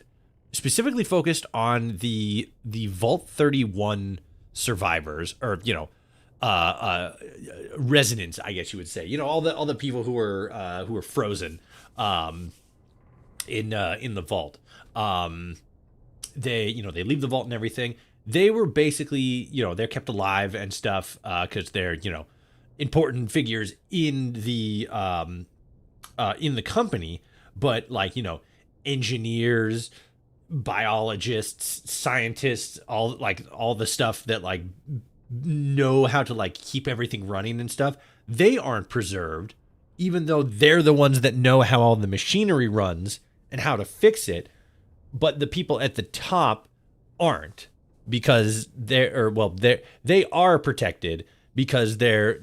specifically focused on the Vault 31 survivors, or residents, I guess you would say. All the people who were frozen in the vault. They leave the vault and everything. They were basically, they're kept alive and stuff because they're, important figures in the company, but engineers, biologists, scientists, all the stuff that know how to keep everything running and stuff, they aren't preserved, even though they're the ones that know how all the machinery runs and how to fix it. But the people at the top aren't, because they are protected because they're,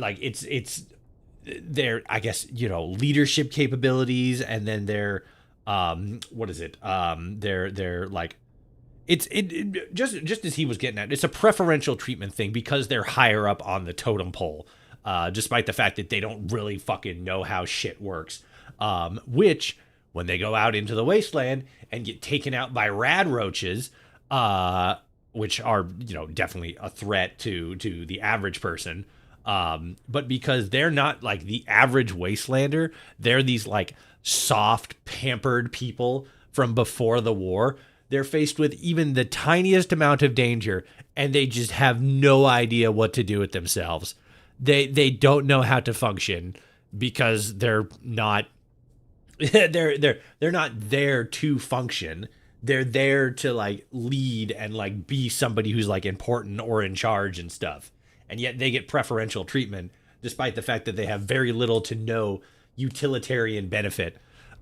it's their, I guess, leadership capabilities, and then their what is it? Their like, just as he was getting at, it's a preferential treatment thing because they're higher up on the totem pole, despite the fact that they don't really fucking know how shit works. Which, when they go out into the wasteland and get taken out by rad roaches, which are, definitely a threat to the average person. But because they're not like the average wastelander, they're these like soft, pampered people from before the war. They're faced with even the tiniest amount of danger, and they just have no idea what to do with themselves. They don't know how to function because they're not they're not there to function. They're there to like lead and like be somebody who's like important or in charge and stuff. And yet they get preferential treatment despite the fact that they have very little to no utilitarian benefit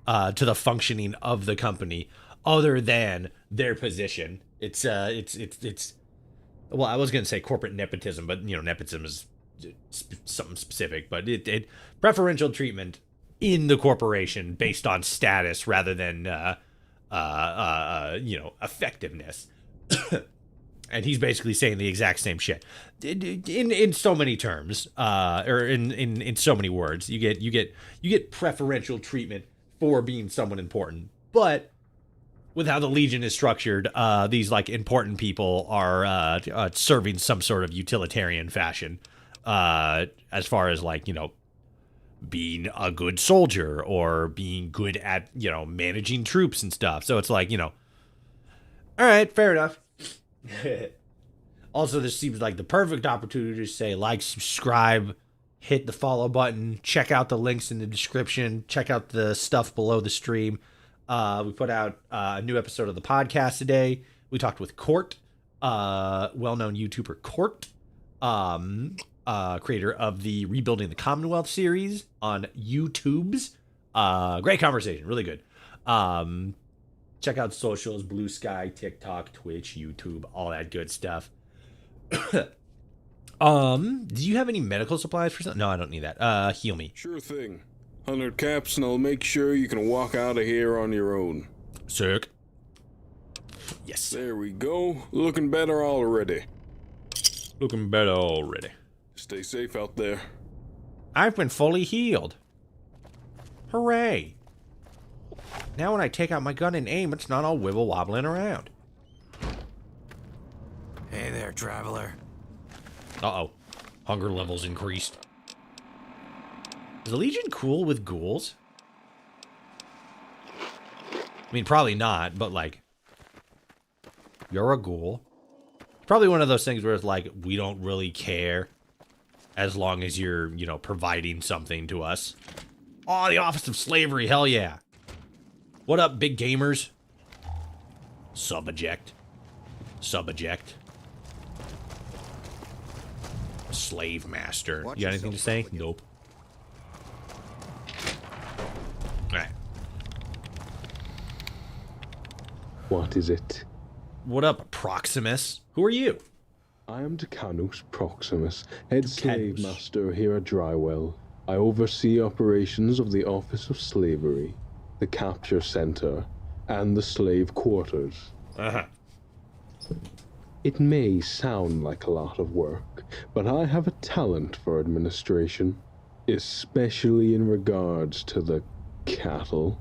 to the functioning of the company other than their position. It's well, I was going to say corporate nepotism, but nepotism is something specific, but it preferential treatment in the corporation based on status rather than effectiveness. And he's basically saying the exact same shit in so many terms, or in so many words. You get preferential treatment for being someone important, but with how the Legion is structured, these like important people are serving some sort of utilitarian fashion, as far as like being a good soldier or being good at managing troops and stuff. So it's like all right, fair enough. Also, this seems like the perfect opportunity to say like, subscribe, hit the follow button, check out the links in the description, check out the stuff below the stream. We put out a new episode of the podcast today. We talked with Court, well-known YouTuber Court, creator of the Rebuilding the Commonwealth series on YouTube's. Great conversation, really good. Check out socials, Blue Sky, TikTok, Twitch, YouTube, all that good stuff. Do you have any medical supplies for something? No, I don't need that. Heal me. Sure thing. 100 caps and I'll make sure you can walk out of here on your own. Sick. Yes. There we go. Looking better already. Looking better already. Stay safe out there. I've been fully healed. Hooray. Now when I take out my gun and aim, it's not all wibble-wobbling around. Hey there, traveler. Uh-oh. Hunger levels increased. Is the Legion cool with ghouls? I mean, probably not, but like, you're a ghoul. It's probably one of those things where it's like, we don't really care as long as you're, providing something to us. Oh, the Office of Slavery, hell yeah. What up, big gamers? Subject. Subject. Slave master. You got anything to say? Nope. Alright. What is it? What up, Proximus? Who are you? I am Decanus Proximus, head slave master here at Drywell. I oversee operations of the Office of Slavery, the capture center, and the slave quarters. Uh-huh. It may sound like a lot of work, but I have a talent for administration, especially in regards to the cattle.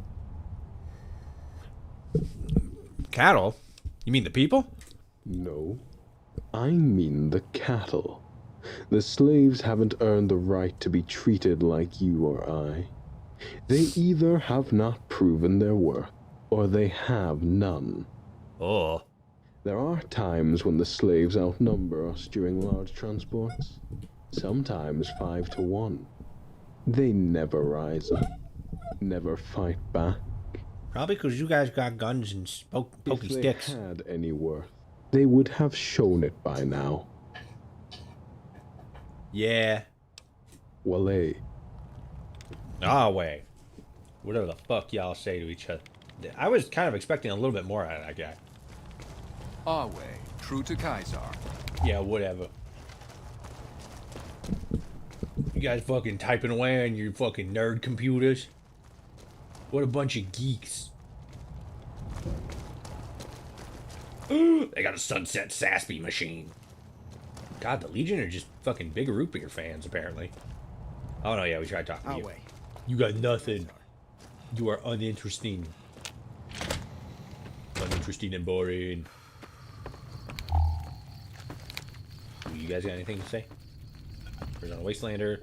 Cattle? You mean the people? No, I mean the cattle. The slaves haven't earned the right to be treated like you or I. They either have not proven their worth, or they have none. Oh. There are times when the slaves outnumber us during large transports. Sometimes 5 to 1. They never rise up, never fight back. Probably because you guys got guns and pokey sticks. If they had any worth, they would have shown it by now. Yeah. Wale. Ah, way. Whatever the fuck y'all say to each other. I was kind of expecting a little bit more out of that guy. Our way, true to Kaiser. Yeah, whatever. You guys fucking typing away on your fucking nerd computers? What a bunch of geeks. They got a Sunset Saspy machine. God, the Legion are just fucking big root beer fans, apparently. Oh, no, yeah, we tried talking to you. You got nothing. You are uninteresting. Uninteresting and boring. You guys got anything to say? There's a Wastelander.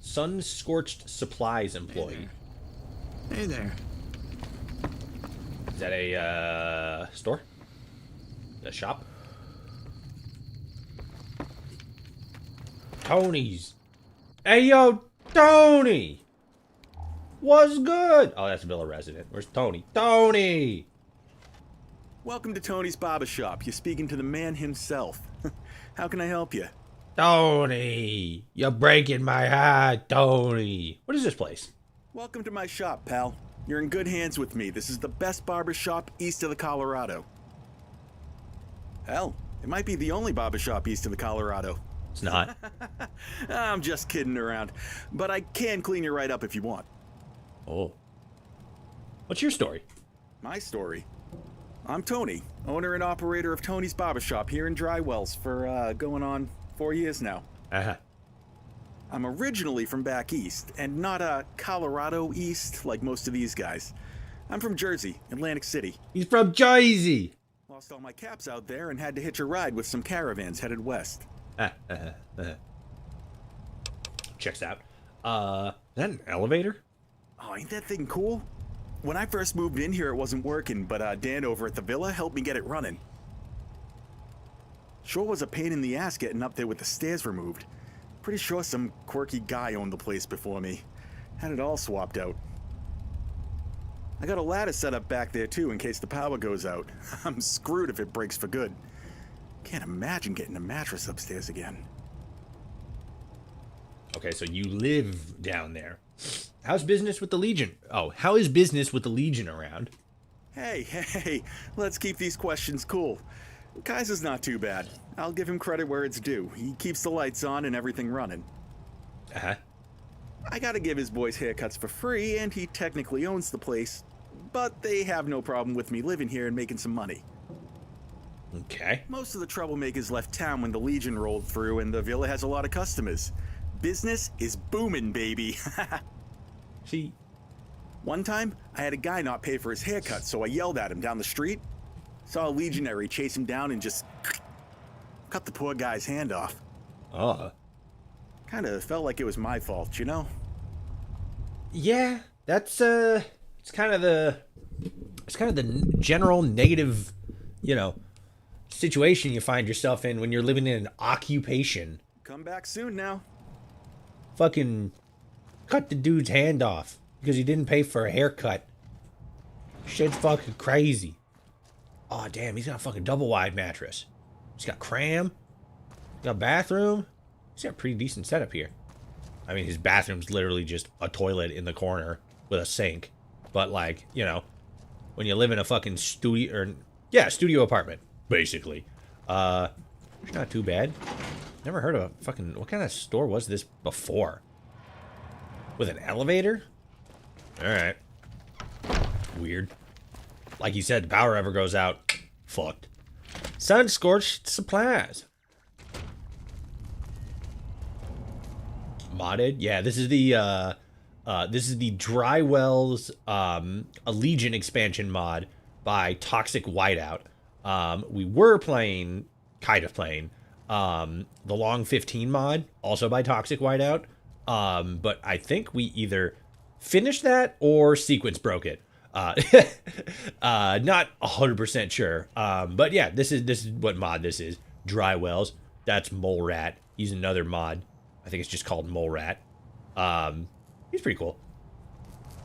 Sun-scorched supplies employee. Hey there. Is that a store? A shop? Tony's. Hey, yo, Tony! What's good? Oh, that's a Villa resident. Where's Tony? Tony! Welcome to Tony's Barber Shop. You're speaking to the man himself. How can I help you? Tony! You're breaking my heart, Tony. What is this place? Welcome to my shop, pal. You're in good hands with me. This is the best barber shop east of the Colorado. Hell, it might be the only barber shop east of the Colorado. It's not. I'm just kidding around. But I can clean you right up if you want. Oh. What's your story? My story? I'm Tony, owner and operator of Tony's Barber Shop here in Dry Wells for going on 4 years now. Uh-huh. I'm originally from back east, and not Colorado east like most of these guys. I'm from Jersey, Atlantic City. He's from Jersey! Lost all my caps out there and had to hitch a ride with some caravans headed west. Checks out. Is that an elevator? Oh, ain't that thing cool? When I first moved in here, it wasn't working, but Dan over at the villa helped me get it running. Sure was a pain in the ass getting up there with the stairs removed. Pretty sure some quirky guy owned the place before me. Had it all swapped out. I got a ladder set up back there too in case the power goes out. I'm screwed if it breaks for good. Can't imagine getting a mattress upstairs again. Okay, so you live down there. How's business with the Legion? Oh, how is business with the Legion around? Hey, let's keep these questions cool. Kaiser's not too bad. I'll give him credit where it's due. He keeps the lights on and everything running. Uh-huh. I gotta give his boys haircuts for free, and he technically owns the place. But they have no problem with me living here and making some money. Okay. Most of the troublemakers left town when the Legion rolled through, and the villa has a lot of customers. Business is booming, baby. See, one time, I had a guy not pay for his haircut, so I yelled at him down the street. Saw a legionary chase him down and just cut the poor guy's hand off. Kinda felt like it was my fault, you know? Yeah, that's it's kind of the general negative, situation you find yourself in when you're living in an occupation. Come back soon now. Fucking cut the dude's hand off because he didn't pay for a haircut. Shit's fucking crazy. Oh, damn, he's got a fucking double wide mattress. He's got cram. He's got a bathroom. He's got a pretty decent setup here. I mean, his bathroom's literally just a toilet in the corner with a sink. But, like, when you live in a fucking studio apartment, basically. It's not too bad. Never heard of a fucking... What kind of store was this before? With an elevator? Alright. Weird. Like you said, the power ever goes out. Fucked. Sun-scorched supplies. Modded? Yeah, this is the Dry Wells a Legion expansion mod by Toxic Whiteout. We were playing, kind of playing, the Long 15 mod, also by Toxic Whiteout. But I think we either finished that or sequence broke it. Not 100% sure. But yeah, this is what mod this is. Dry Wells. That's Mole Rat. He's another mod. I think it's just called Mole Rat. He's pretty cool.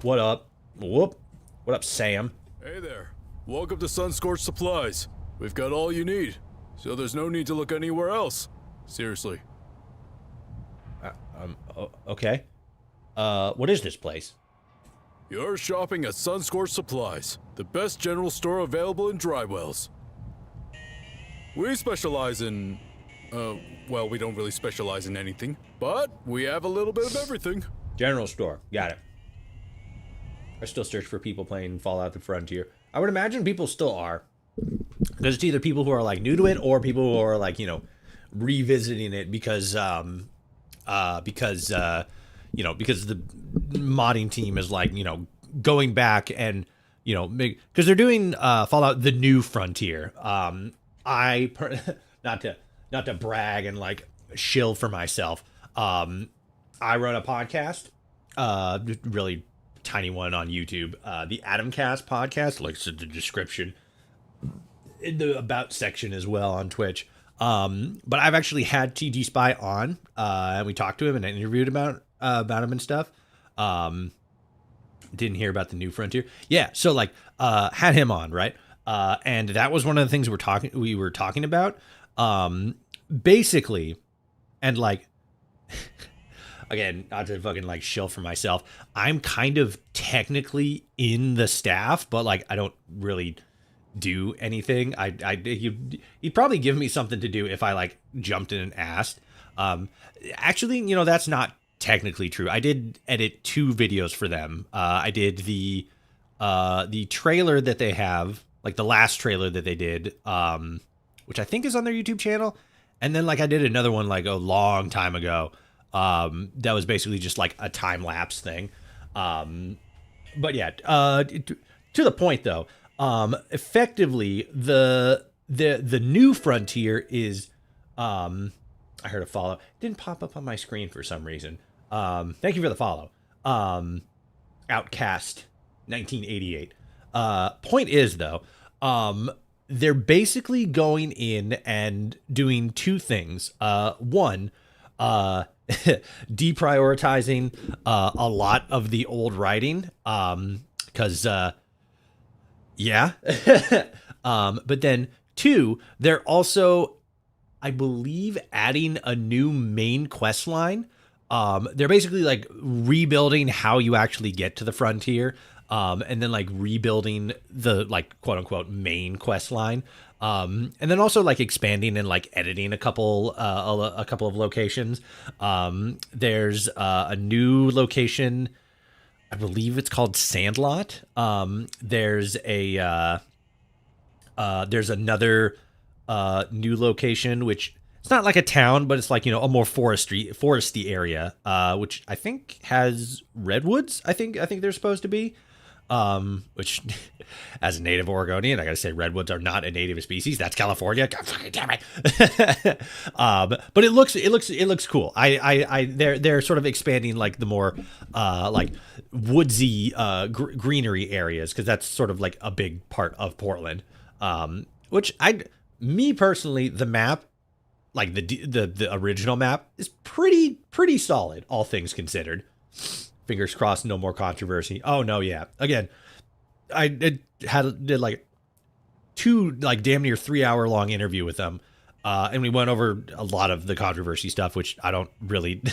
What up? Whoop. What up, Sam? Hey there. Welcome to Sun-Scorched Supplies. We've got all you need, so there's no need to look anywhere else. Seriously. Okay. What is this place? You're shopping at Sun-Scorched Supplies, the best general store available in Dry Wells. We specialize in, Well, we don't really specialize in anything, but we have a little bit of everything. General store. Got it. I still search for people playing Fallout the Frontier. I would imagine people still are. Because it's either people who are like new to it or people who are like, you know, revisiting it because the modding team is like, you know, going back and, you know, because they're doing Fallout the New Frontier. Not to brag and like shill for myself. I run a podcast, really tiny one on YouTube, the Adamcast podcast, like it's in the description, in the about section as well on Twitch. But I've actually had TG Spy on, and we talked to him and I interviewed about him and stuff. Didn't hear about the New Frontier. Yeah, so like had him on, right? And that was one of the things we were talking about. Basically, and like again, not to fucking like shill for myself, I'm kind of technically in the staff, but like I don't really do anything. He'd probably give me something to do if I like jumped in and asked. Actually, you know, that's not technically true. I did edit 2 videos for them. I did the trailer that they have, like the last trailer that they did, which I think is on their YouTube channel. And then like I did another one like a long time ago. That was basically just like a time lapse thing. But yeah, to the point though, effectively the New Frontier is, I heard a follow. It didn't pop up on my screen for some reason. Thank you for the follow. Outcast 1988. Point is though, they're basically going in and doing 2 things. One, deprioritizing a lot of the old writing, because yeah. But then 2, they're also, I believe, adding a new main quest line. They're basically like rebuilding how you actually get to the frontier, and then like rebuilding the like quote unquote main quest line. And then also like expanding and like editing a couple of locations. There's a new location, I believe it's called Sandlot. There's another new location, which it's not like a town, but it's like, you know, a more foresty area, which I think has redwoods. I think they're supposed to be. Which, as a native Oregonian, I gotta say redwoods are not a native species. That's California. God fucking damn it. But it looks cool. They're sort of expanding like the more like woodsy greenery areas, because that's sort of like a big part of Portland. Which me personally, the map, like the original map, is pretty solid, all things considered. Fingers crossed, no more controversy. Oh no, yeah. Again, I did like 2 like damn near 3-hour long interview with them, and we went over a lot of the controversy stuff, which I don't really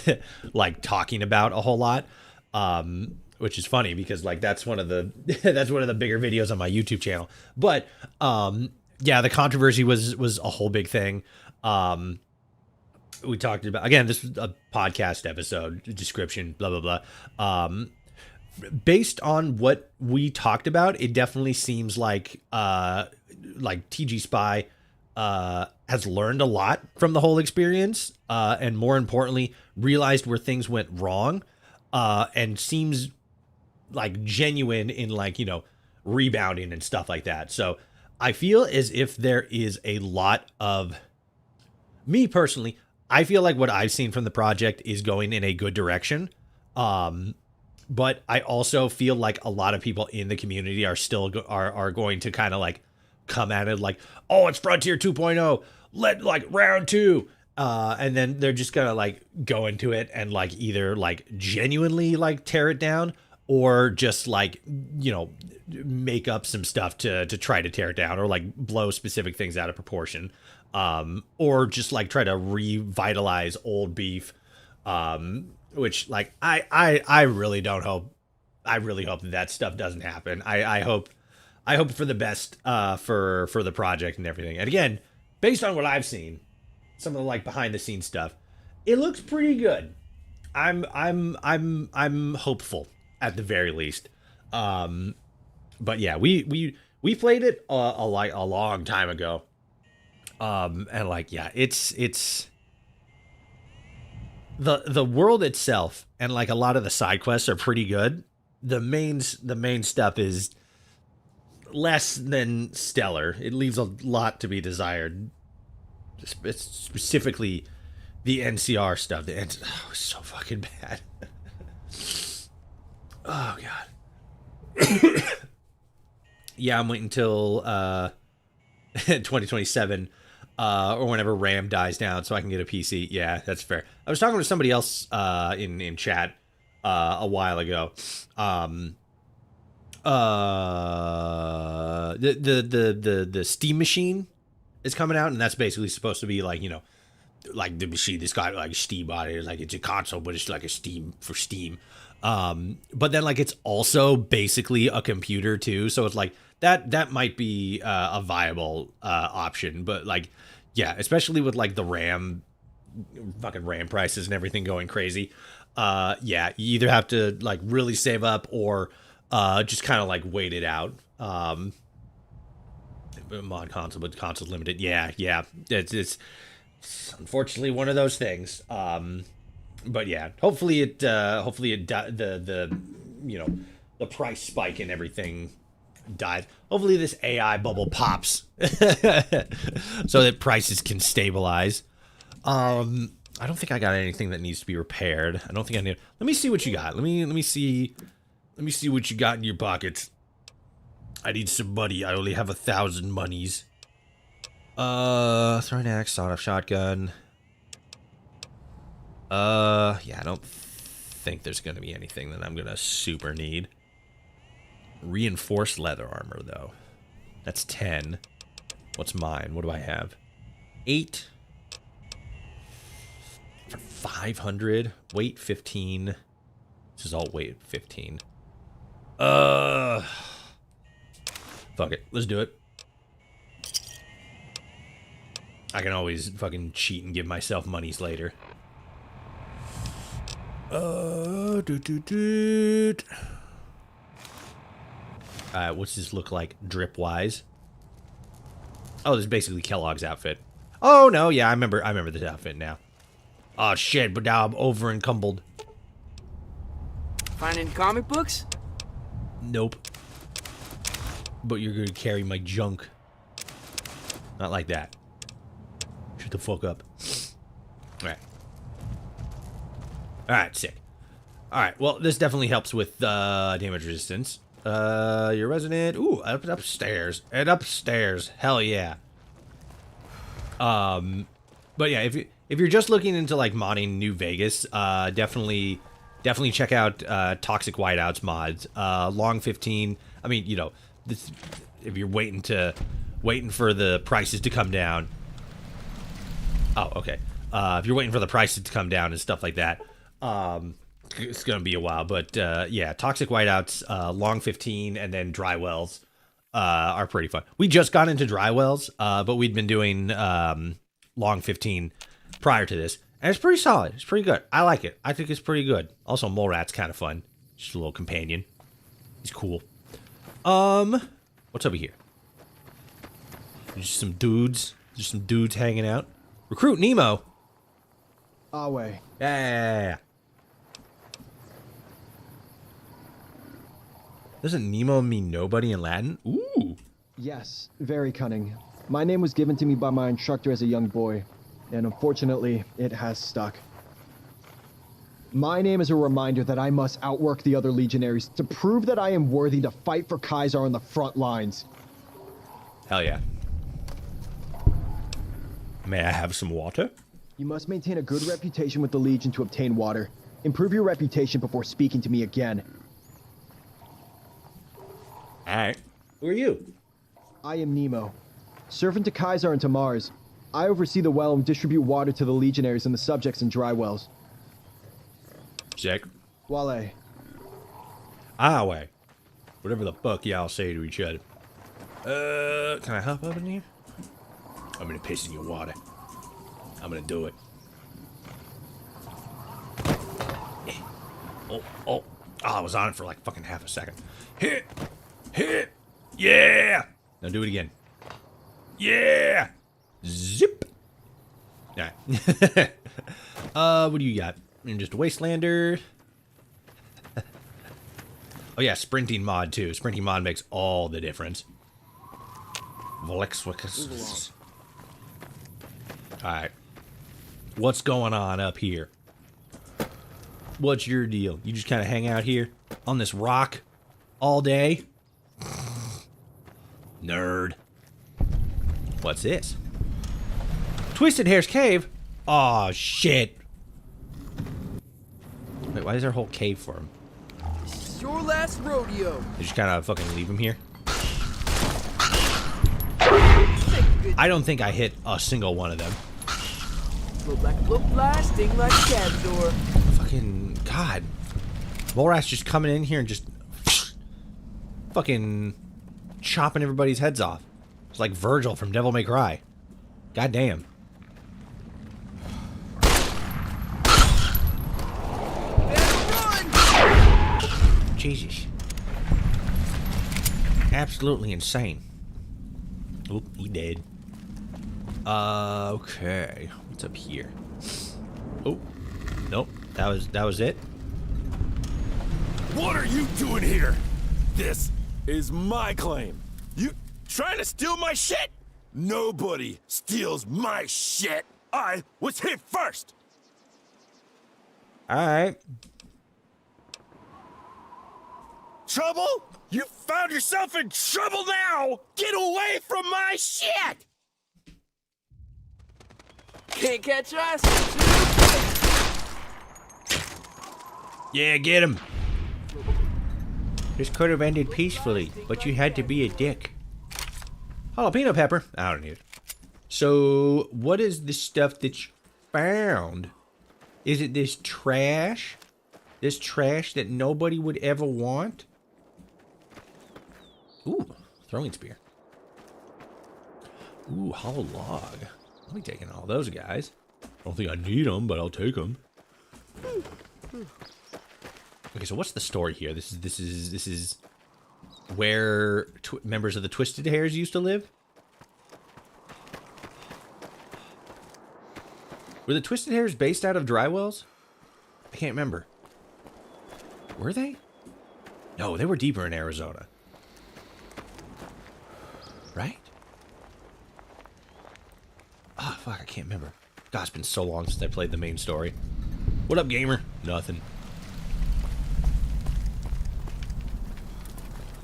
like talking about a whole lot. Which is funny because like that's one of the bigger videos on my YouTube channel. But yeah, the controversy was a whole big thing. We talked about, again, this was a podcast episode, description, blah, blah, blah. Based on what we talked about, it definitely seems like TG Spy has learned a lot from the whole experience, and more importantly, realized where things went wrong, and seems like genuine in like, you know, rebounding and stuff like that. So I feel as if there is a lot of, me personally, I feel like what I've seen from the project is going in a good direction. But I also feel like a lot of people in the community are still are going to kind of like come at it like, oh, it's Frontier 2.0, let like round 2. And then they're just gonna like go into it and like either like genuinely like tear it down, or just like, you know, make up some stuff to try to tear it down, or like blow specific things out of proportion. Or just like try to revitalize old beef, which like I really don't hope. I really hope that stuff doesn't happen. I hope for the best for the project and everything. And again, based on what I've seen, some of the like behind the scenes stuff. It looks pretty good. I'm hopeful at the very least. But yeah, we played it a long time ago. And like, yeah, it's the world itself and like a lot of the side quests are pretty good. The main stuff is less than stellar. It leaves a lot to be desired. It's specifically the NCR stuff. It's so fucking bad. Oh god. Yeah, I'm waiting until 2027 or whenever RAM dies down so I can get a PC. Yeah, that's fair. I was talking to somebody else in chat a while ago. The Steam machine is coming out, and that's basically supposed to be like, you know, like the machine that's got like Steam on it. Like it's a console, but it's like a Steam for Steam. But then like it's also basically a computer too, so it's like that might be a viable option. But like, yeah, especially with like the fucking RAM prices and everything going crazy. Yeah, you either have to like really save up or just kind of like wait it out. Mod console, but console's limited. Yeah, it's unfortunately one of those things. But yeah, hopefully the you know, the price spike and everything dies. Hopefully this AI bubble pops so that prices can stabilize. I don't think I got anything that needs to be repaired. I don't think I need. Let me see what you got. Let me see what you got in your pockets. I need some money. I only have 1,000 monies. Throwing axe, sawed-off shotgun. Yeah, I don't think there's gonna be anything that I'm gonna super need. Reinforced leather armor, though. That's 10. What's mine? What do I have? 8. For 500. Weight 15. This is all weight 15. Fuck it. Let's do it. I can always fucking cheat and give myself monies later. What's this look like drip-wise? Oh, this is basically Kellogg's outfit. Oh, no, yeah, I remember this outfit now. Oh, shit, but now I'm over encumbered. Finding comic books? Nope. But you're gonna carry my junk. Not like that. Shut the fuck up. Alright. Alright, sick. Alright, well, this definitely helps with damage resistance. Your resident. Ooh, upstairs. And upstairs. Hell yeah. But yeah, if you're just looking into like modding New Vegas, definitely check out Toxic Whiteout's mods. Long 15. I mean, you know, this, if you're waiting for the prices to come down. Oh, okay. If you're waiting for the prices to come down and stuff like that, it's gonna be a while. But yeah, Toxic Whiteouts, Long 15, and then Dry Wells are pretty fun. We just got into Dry Wells, but we'd been doing Long 15 prior to this, and it's pretty solid. It's pretty good. I like it. I think it's pretty good. Also, Mole Rat's kind of fun. Just a little companion. He's cool. What's over here? Just some dudes. Just some dudes hanging out. Recruit Nemo. Awe. Yeah. Doesn't Nemo mean nobody in Latin? Ooh. Yes, very cunning. My name was given to me by my instructor as a young boy, and unfortunately, it has stuck. My name is a reminder that I must outwork the other legionaries to prove that I am worthy to fight for Kaiser on the front lines. Hell yeah. May I have some water? You must maintain a good reputation with the Legion to obtain water. Improve your reputation before speaking to me again. Alright. Who are you? I am Nemo. Servant to Kaiser and to Mars. I oversee the well and distribute water to the legionaries and the subjects in dry wells. Sick. Wale. Awe. Whatever the fuck y'all say to each other. Can I hop up in here? I'm gonna piss in your water. I'm gonna do it. Oh, I was on it for like fucking half a second. Hit! Yeah! Now do it again. Yeah! Zip! Alright. What do you got? You're just a wastelander. Oh yeah, sprinting mod too. Sprinting mod makes all the difference. Alright. What's going on up here? What's your deal? You just kind of hang out here on this rock all day? Nerd. What's this? Twisted Hair's cave? Aw, shit. Wait, why is there a whole cave for him? This is your last rodeo. They just kind of fucking leave him here? I don't think I hit a single one of them. Float like a blowfly, sting like a catador. Fucking God. Volrat's just coming in here and just fucking chopping everybody's heads off. It's like Virgil from Devil May Cry. God damn. Jesus. Absolutely insane. Oop, he dead. Okay. What's up here? Oh, nope. That was it. What are you doing here? This is my claim. You trying to steal my shit? Nobody steals my shit. I was hit first. All right. Trouble? You found yourself in trouble now. Get away from my shit. Can't catch us. Yeah, get him. This could have ended peacefully, but you had to be a dick. Jalapeno pepper. I don't need it. So, what is the stuff that you found? Is it this trash? This trash that nobody would ever want? Ooh, throwing spear. Ooh, hollow log. I'll be taking all those guys. I don't think I need them, but I'll take them. Okay, so what's the story here? This is where members of the Twisted Hairs used to live? Were the Twisted Hairs based out of Drywells? I can't remember. Were they? No, they were deeper in Arizona. Right? Ah, fuck, I can't remember. God, it's been so long since I played the main story. What up, gamer? Nothing.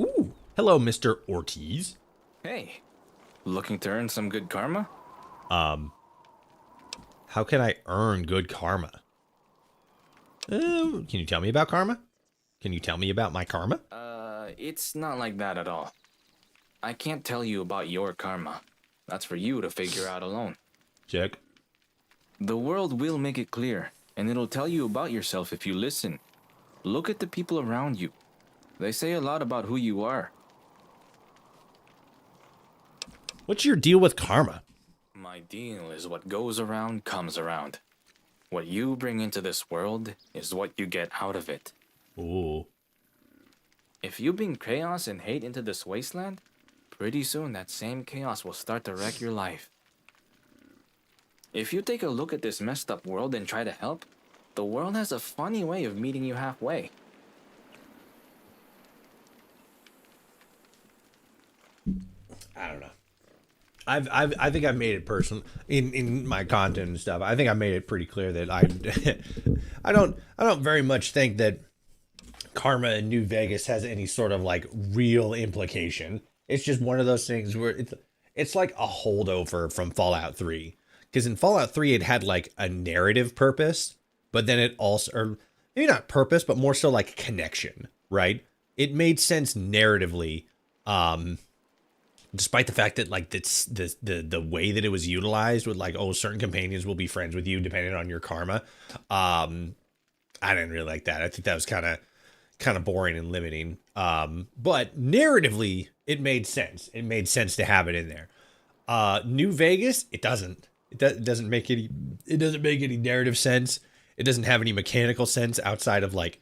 Ooh, hello, Mr. Ortiz. Hey, looking to earn some good karma? How can I earn good karma? Can you tell me about karma? Can you tell me about my karma? It's not like that at all. I can't tell you about your karma. That's for you to figure out alone. Check. The world will make it clear, and it'll tell you about yourself if you listen. Look at the people around you. They say a lot about who you are. What's your deal with karma? My deal is what goes around comes around. What you bring into this world is what you get out of it. Ooh. If you bring chaos and hate into this wasteland, pretty soon that same chaos will start to wreck your life. If you take a look at this messed up world and try to help, the world has a funny way of meeting you halfway. I don't know. I think I've made it personal in my content and stuff. I think I made it pretty clear that I don't very much think that karma in New Vegas has any sort of like real implication. It's just one of those things where it's like a holdover from Fallout 3. Because in Fallout 3 it had like a narrative purpose, but then it also, or maybe not purpose, but more so like connection, right? It made sense narratively, despite the fact that like the way that it was utilized with like, oh, certain companions will be friends with you depending on your karma. I didn't really like that. I think that was kind of boring and limiting. But narratively, it made sense. It made sense to have it in there. New Vegas, it doesn't. It doesn't make any. It doesn't make any narrative sense. It doesn't have any mechanical sense outside of like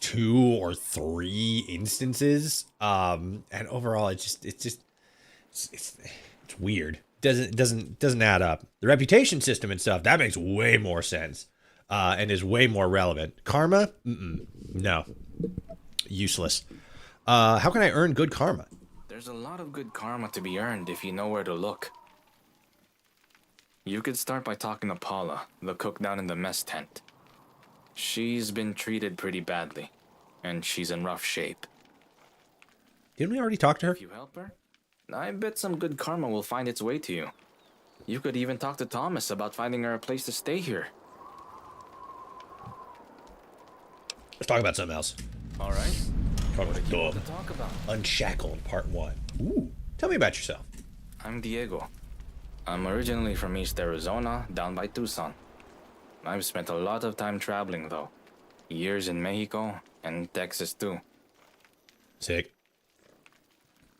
2 or 3 instances. And overall, it's weird. Doesn't add up. The reputation system and stuff that makes way more sense, and is way more relevant. Karma, no, useless. How can I earn good karma? There's a lot of good karma to be earned if you know where to look. You could start by talking to Paula, the cook down in the mess tent. She's been treated pretty badly, and she's in rough shape. Didn't we already talk to her? If you help her, I bet some good karma will find its way to you. You could even talk to Thomas about finding her a place to stay here. Let's talk about something else. All right. Talk What about do you the want to talk about? Unshackled Part 1. Ooh, tell me about yourself. I'm Diego. I'm originally from East Arizona, down by Tucson. I've spent a lot of time traveling, though. Years in Mexico and Texas, too. Sick.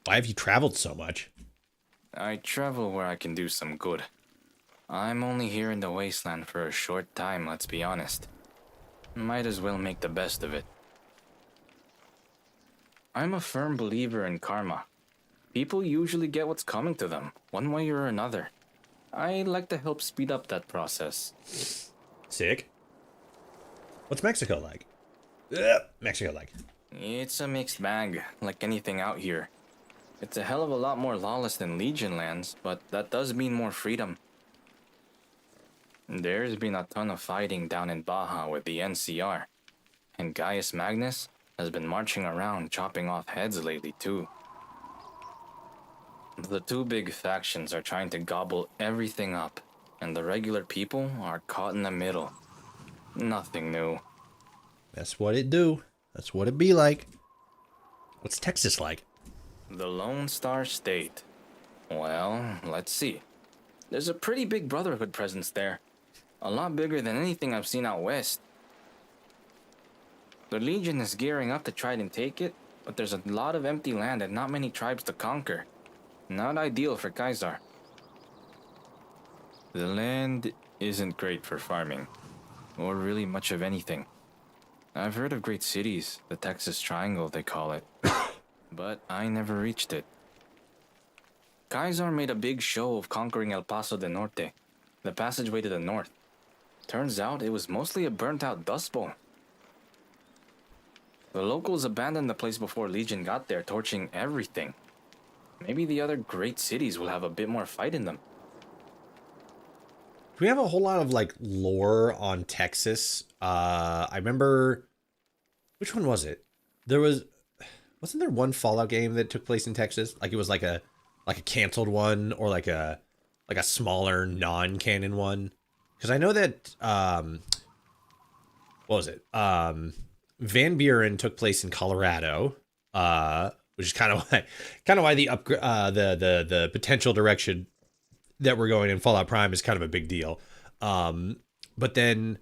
Why have you traveled so much? I travel where I can do some good. I'm only here in the wasteland for a short time, let's be honest. Might as well make the best of it. I'm a firm believer in karma. People usually get what's coming to them, one way or another. I like to help speed up that process. Sick. What's Mexico like? Mexico like? It's a mixed bag, like anything out here. It's a hell of a lot more lawless than Legion lands, but that does mean more freedom. There's been a ton of fighting down in Baja with the NCR, and Gaius Magnus has been marching around chopping off heads lately too. The 2 big factions are trying to gobble everything up, and the regular people are caught in the middle. Nothing new. That's what it do. That's what it be like. What's Texas like? The Lone Star State. Well, let's see. There's a pretty big Brotherhood presence there. A lot bigger than anything I've seen out west. The Legion is gearing up to try and take it, but there's a lot of empty land and not many tribes to conquer. Not ideal for Kaiser. The land isn't great for farming, or really much of anything. I've heard of great cities, the Texas Triangle they call it, but I never reached it. Kaiser made a big show of conquering El Paso del Norte, the passageway to the north. Turns out it was mostly a burnt-out dust bowl. The locals abandoned the place before Legion got there, torching everything. Maybe the other great cities will have a bit more fight in them. Do we have a whole lot of like lore on Texas? I remember, which one was it? Wasn't there one Fallout game that took place in Texas? Like it was like a canceled one, or like a smaller non-canon one. Because I know that what was it? Van Buren took place in Colorado. Which is kind of why the potential direction that we're going in Fallout Prime is kind of a big deal. But then,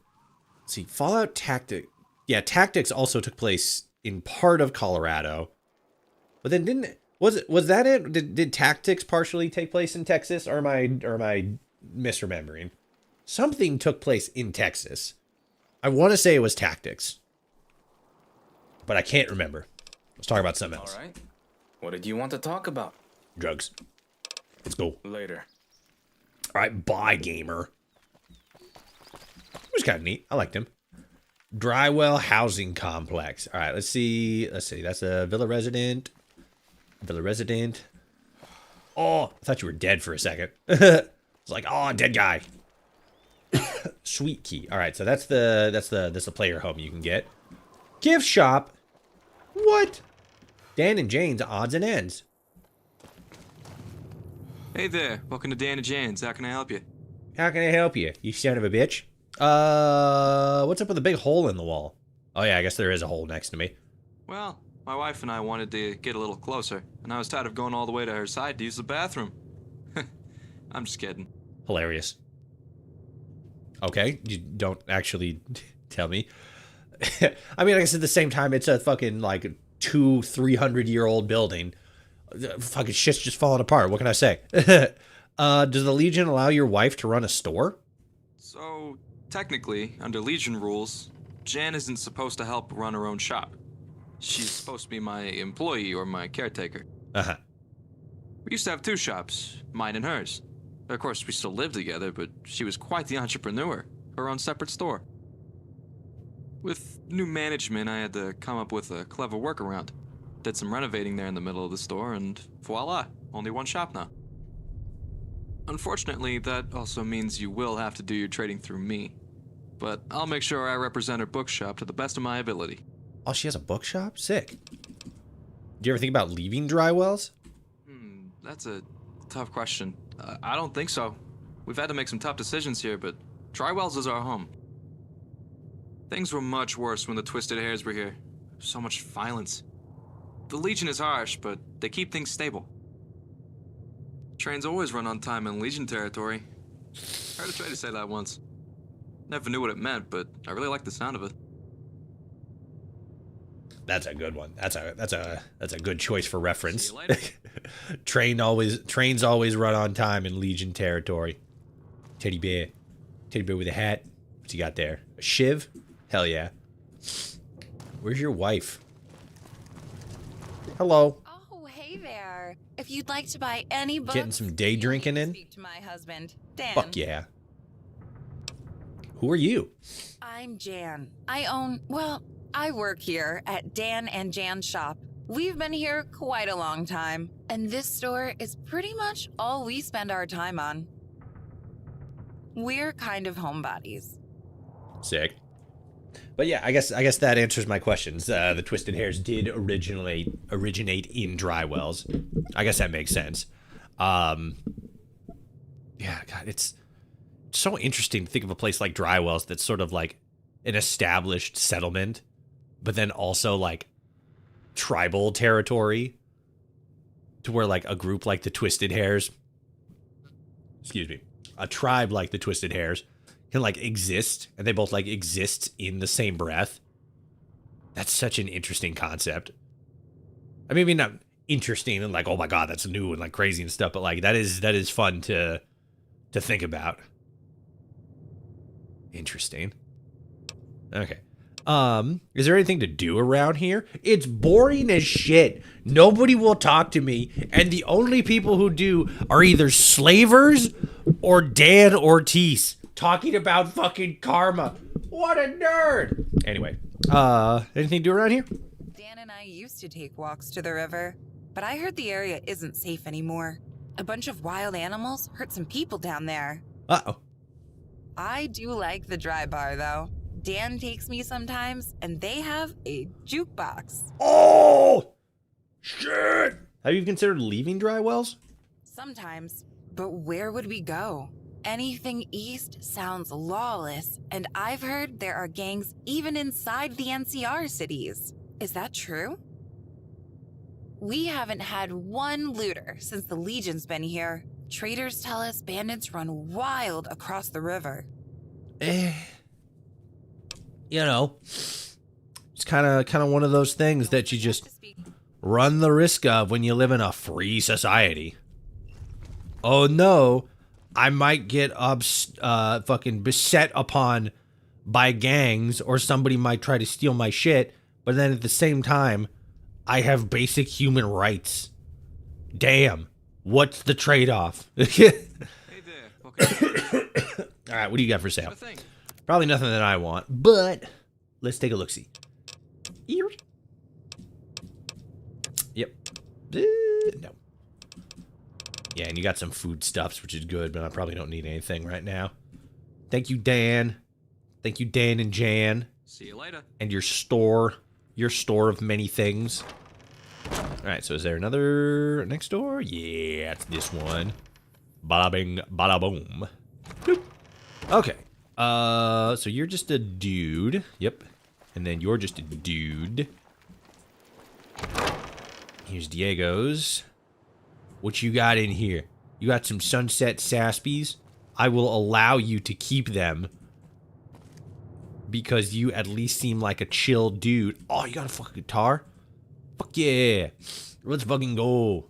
let's see, Fallout Tactics also took place in part of Colorado. But then was that it? Did Tactics partially take place in Texas, or am I misremembering? Something took place in Texas. I want to say it was Tactics, but I can't remember. Let's talk about something else. All right. What did you want to talk about? Drugs. Let's go. Later. All right, bye, gamer. He was kind of neat. I liked him. Drywell Housing Complex. All right, let's see. That's a Villa Resident. Oh, I thought you were dead for a second. It's like, oh, dead guy. Sweet key. All right, so that's the player home you can get. Gift shop. What? Dan and Jane's odds and ends. Hey there, welcome to Dan and Jane's. How can I help you? How can I help you, you son of a bitch? What's up with the big hole in the wall? Oh yeah, I guess there is a hole next to me. Well, my wife and I wanted to get a little closer, and I was tired of going all the way to her side to use the bathroom. I'm just kidding. Hilarious. Okay, you don't actually tell me. I mean, I guess at the same time, it's a fucking like 200-300-year-old building. Fucking shit's just falling apart. What can I say? Does the Legion allow your wife to run a store? So, technically, under Legion rules, Jan isn't supposed to help run her own shop. She's supposed to be my employee or my caretaker. Uh-huh. We used to have 2 shops, mine and hers. Of course, we still live together, but she was quite the entrepreneur, her own separate store. With new management, I had to come up with a clever workaround. Did some renovating there in the middle of the store, and voila, only 1 shop now. Unfortunately, that also means you will have to do your trading through me. But I'll make sure I represent her bookshop to the best of my ability. Oh, she has a bookshop? Sick. Do you ever think about leaving Drywells? That's a tough question. I don't think so. We've had to make some tough decisions here, but Drywells is our home. Things were much worse when the Twisted Hairs were here. So much violence. The Legion is harsh, but they keep things stable. Trains always run on time in Legion territory. Heard a trader say that once. Never knew what it meant, but I really like the sound of it. That's a good one. That's a good choice for reference. Trains always run on time in Legion territory. Teddy bear with a hat. What's he got there? A shiv? Hell yeah. Where's your wife? Hello. Oh, hey there. If you'd like to buy any books, Getting some day drinking in? speak to my husband, Dan. Fuck yeah. Who are you? I'm Jan. I work here at Dan and Jan's shop. We've been here quite a long time, and this store is pretty much all we spend our time on. We're kind of homebodies. Sick. But yeah, I guess that answers my questions. The Twisted Hairs did originate in Drywells. I guess that makes sense. Yeah, God, it's so interesting to think of a place like Drywells that's sort of like an established settlement, but then also like tribal territory, to where like a group like the Twisted Hairs, a tribe like the Twisted Hairs can like exist, and they both like exist in the same breath. That's such an interesting concept. I mean, not interesting and like, oh my God, that's new and like crazy and stuff, but like that is fun to think about. Interesting. Okay. Is there anything to do around here? It's boring as shit. Nobody will talk to me, and the only people who do are either slavers or Dan Ortiz talking about fucking karma. What a nerd. Anyway, anything to do around here? Dan and I used to take walks to the river, but I heard the area isn't safe anymore. A bunch of wild animals hurt some people down there. Uh-oh. I do like the dry bar, though. Dan takes me sometimes, and they have a jukebox. Oh! Shit! Have you considered leaving Drywells? Sometimes. But where would we go? Anything east sounds lawless, and I've heard there are gangs even inside the NCR cities. Is that true? We haven't had one looter since the Legion's been here. Traders tell us bandits run wild across the river. You know, it's kind of one of those things that you just run the risk of when you live in a free society. Oh no, I might get fucking beset upon by gangs, or somebody might try to steal my shit, but then at the same time, I have basic human rights. Damn, what's the trade-off? All right, what do you got for sale? Probably nothing that I want, but let's take a look-see. Yep. No. Yeah, and you got some foodstuffs, which is good, but I probably don't need anything right now. Thank you, Dan. Thank you, Dan and Jan. See you later. And your store of many things. All right, so is there another next door? Yeah, it's this one. Bada bing, bada boom. Boop. Okay. So you're just a dude. Yep. And then you're just a dude. Here's Diego's. What you got in here? You got some Sunset Saspies? I will allow you to keep them, because you at least seem like a chill dude. Oh, you got a fucking guitar? Fuck yeah. Let's fucking go.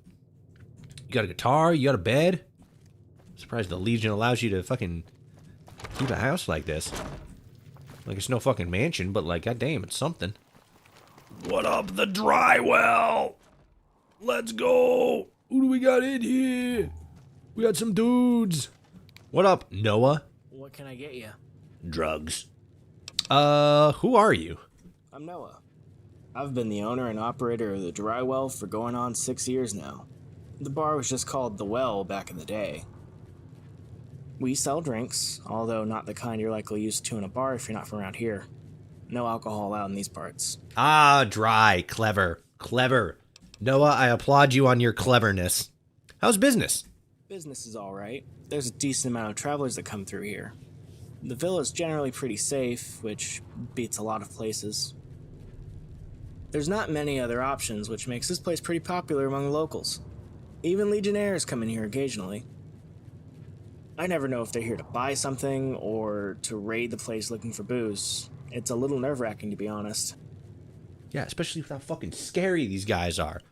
You got a guitar? You got a bed? Surprised the Legion allows you to fucking keep a house like this. Like, it's no fucking mansion, but like, goddamn, it's something. What up, the dry well? Let's go. Who do we got in here? We got some dudes. What up, Noah? What can I get you? Drugs. Who are you? I'm Noah. I've been the owner and operator of the Dry Well for going on 6 years now. The bar was just called The Well back in the day. We sell drinks, although not the kind you're likely used to in a bar if you're not from around here. No alcohol allowed in these parts. Ah, dry. Clever. Clever. Noah, I applaud you on your cleverness. How's business? Business is alright. There's a decent amount of travelers that come through here. The villa's generally pretty safe, which beats a lot of places. There's not many other options, which makes this place pretty popular among the locals. Even Legionnaires come in here occasionally. I never know if they're here to buy something or to raid the place looking for booze. It's a little nerve-wracking, to be honest. Yeah, especially with how fucking scary these guys are.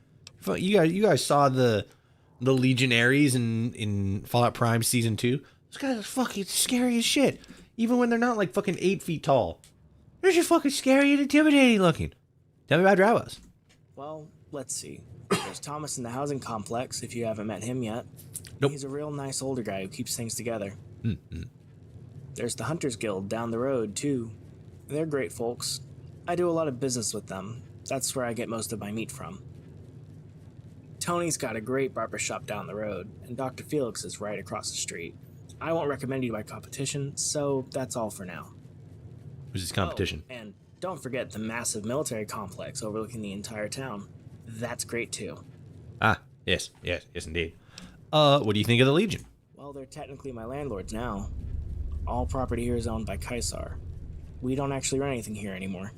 You guys saw the Legionaries in Fallout Prime Season 2? Those guys are fucking scary as shit. Even when they're not like fucking 8 feet tall. They're just fucking scary and intimidating looking. Tell me about dry wells. Well, let's see. There's Thomas in the housing complex, if you haven't met him yet. Nope. He's a real nice older guy who keeps things together. Mm-hmm. There's the Hunters Guild down the road, too. They're great folks. I do a lot of business with them. That's where I get most of my meat from. Tony's got a great barbershop down the road, and Dr. Felix is right across the street. I won't recommend you by competition, so that's all for now. Who's this competition? Oh, and don't forget the massive military complex overlooking the entire town. That's great, too. Ah, yes, indeed. What do you think of the Legion? Well, they're technically my landlords now. All property here is owned by Kaisar. We don't actually run anything here anymore.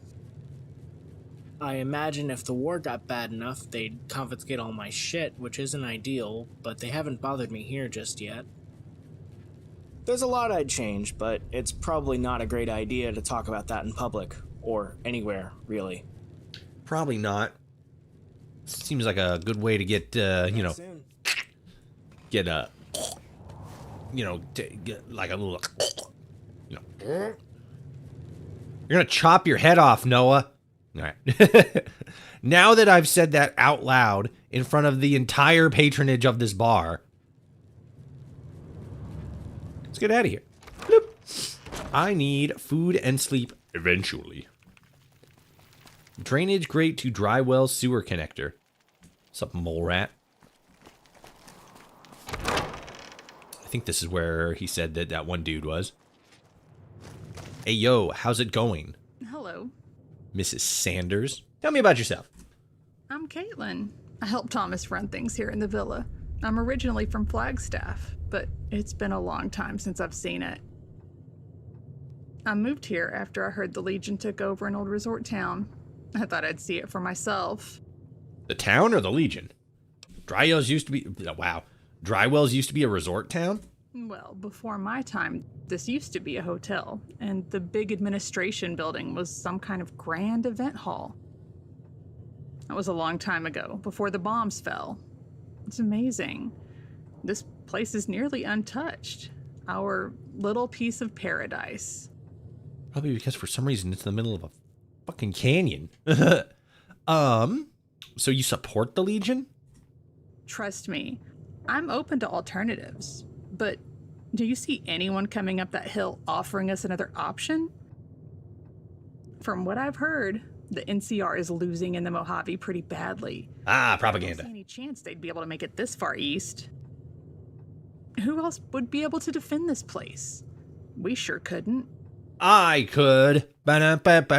I imagine if the war got bad enough, they'd confiscate all my shit, which isn't ideal, but they haven't bothered me here just yet. There's a lot I'd change, but it's probably not a great idea to talk about that in public, or anywhere, really. Probably not. Seems like a good way to get, get like a little, You're gonna chop your head off, Noah. All right. Now that I've said that out loud in front of the entire patronage of this bar, let's get out of here. Bloop. I need food and sleep eventually. Drainage grate to dry well sewer connector. What's up, mole rat? I think this is where he said that one dude was. Hey, yo, how's it going? Hello. Mrs. Sanders? Tell me about yourself. I'm Caitlin. I help Thomas run things here in the villa. I'm originally from Flagstaff, but it's been a long time since I've seen it. I moved here after I heard the Legion took over an old resort town. I thought I'd see it for myself. The town or the Legion? Dry wells used to be... Wow. Dry wells used to be a resort town? Well, before my time, this used to be a hotel, and the big administration building was some kind of grand event hall. That was a long time ago, before the bombs fell. It's amazing. This place is nearly untouched. Our little piece of paradise. Probably because for some reason it's in the middle of a fucking canyon. So you support the Legion? Trust me, I'm open to alternatives. But do you see anyone coming up that hill offering us another option? From what I've heard, the NCR is losing in the Mojave pretty badly. Ah, propaganda. I don't see any chance they'd be able to make it this far east. Who else would be able to defend this place? We sure couldn't. I could. Alright.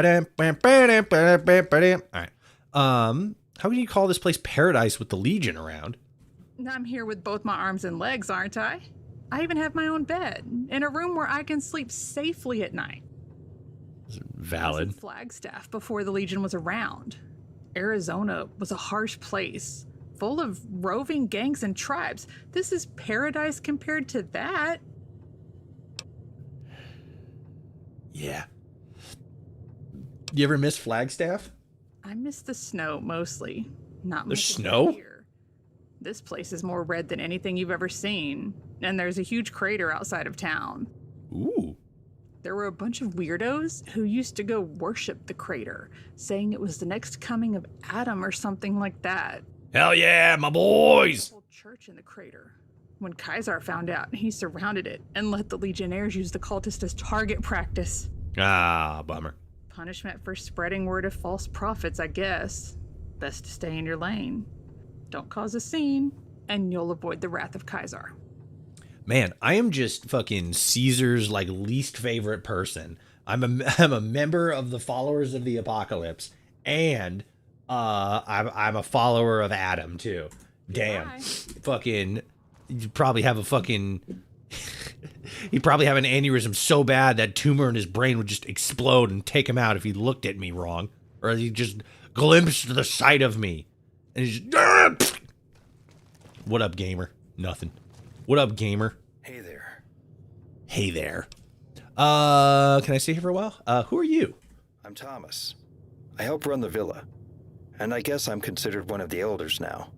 How can you call this place paradise with the Legion around? I'm here with both my arms and legs, aren't I? I even have my own bed, in a room where I can sleep safely at night. Valid. I was in Flagstaff before the Legion was around. Arizona was a harsh place, full of roving gangs and tribes. This is paradise compared to that. Yeah. You ever miss Flagstaff? I miss the snow mostly. Not There's much snow? here. This place is more red than anything you've ever seen, and there's a huge crater outside of town. Ooh. There were a bunch of weirdos who used to go worship the crater, saying it was the next coming of Adam or something like that. Hell yeah, my boys! Whole church in the crater. When Kaiser found out, he surrounded it and let the Legionnaires use the cultists as target practice. Ah, bummer. Punishment for spreading word of false prophets, I guess. Best to stay in your lane. Don't cause a scene, and you'll avoid the wrath of Kaiser. Man, I am just fucking Caesar's like least favorite person. I'm a member of the Followers of the Apocalypse, and I'm a follower of Adam too. Damn, fucking, you probably have a fucking. He'd probably have an aneurysm so bad that tumor in his brain would just explode and take him out if he looked at me wrong, or he just glimpsed the sight of me. And he's just, what up, gamer? Nothing. What up, gamer? Hey there. Hey there. Can I stay here for a while? Who are you? I'm Thomas. I help run the villa. And I guess I'm considered one of the elders now.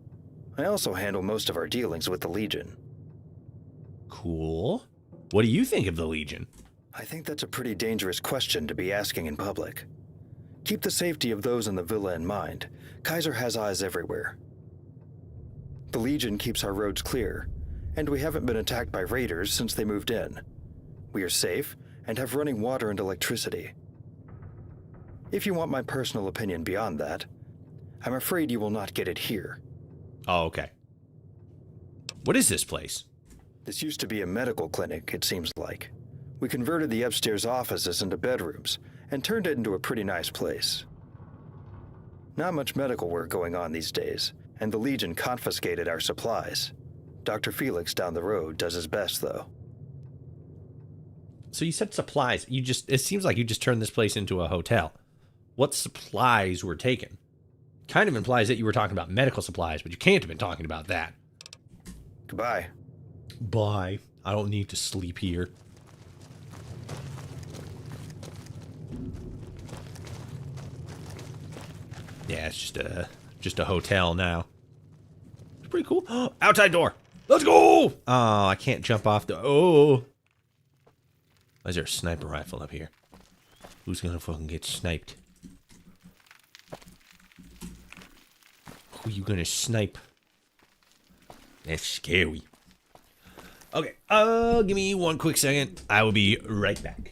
I also handle most of our dealings with the Legion. Cool. What do you think of the Legion? I think that's a pretty dangerous question to be asking in public. Keep the safety of those in the villa in mind. Kaiser has eyes everywhere. The Legion keeps our roads clear, and we haven't been attacked by raiders since they moved in. We are safe and have running water and electricity. If you want my personal opinion beyond that, I'm afraid you will not get it here. Oh, okay. What is this place? This used to be a medical clinic, it seems like. We converted the upstairs offices into bedrooms and turned it into a pretty nice place. Not much medical work going on these days, and the Legion confiscated our supplies. Dr. Felix down the road does his best, though. So you said supplies. It seems like you just turned this place into a hotel. What supplies were taken? Kind of implies that you were talking about medical supplies, but you can't have been talking about that. Goodbye. Bye. I don't need to sleep here. Yeah, it's just a hotel now. It's pretty cool. Outside door. Let's go. Oh, I can't jump off the. Oh. Why is there a sniper rifle up here? Who's gonna fucking get sniped? Who you gonna snipe? That's scary. Okay. Give me one quick second. I will be right back.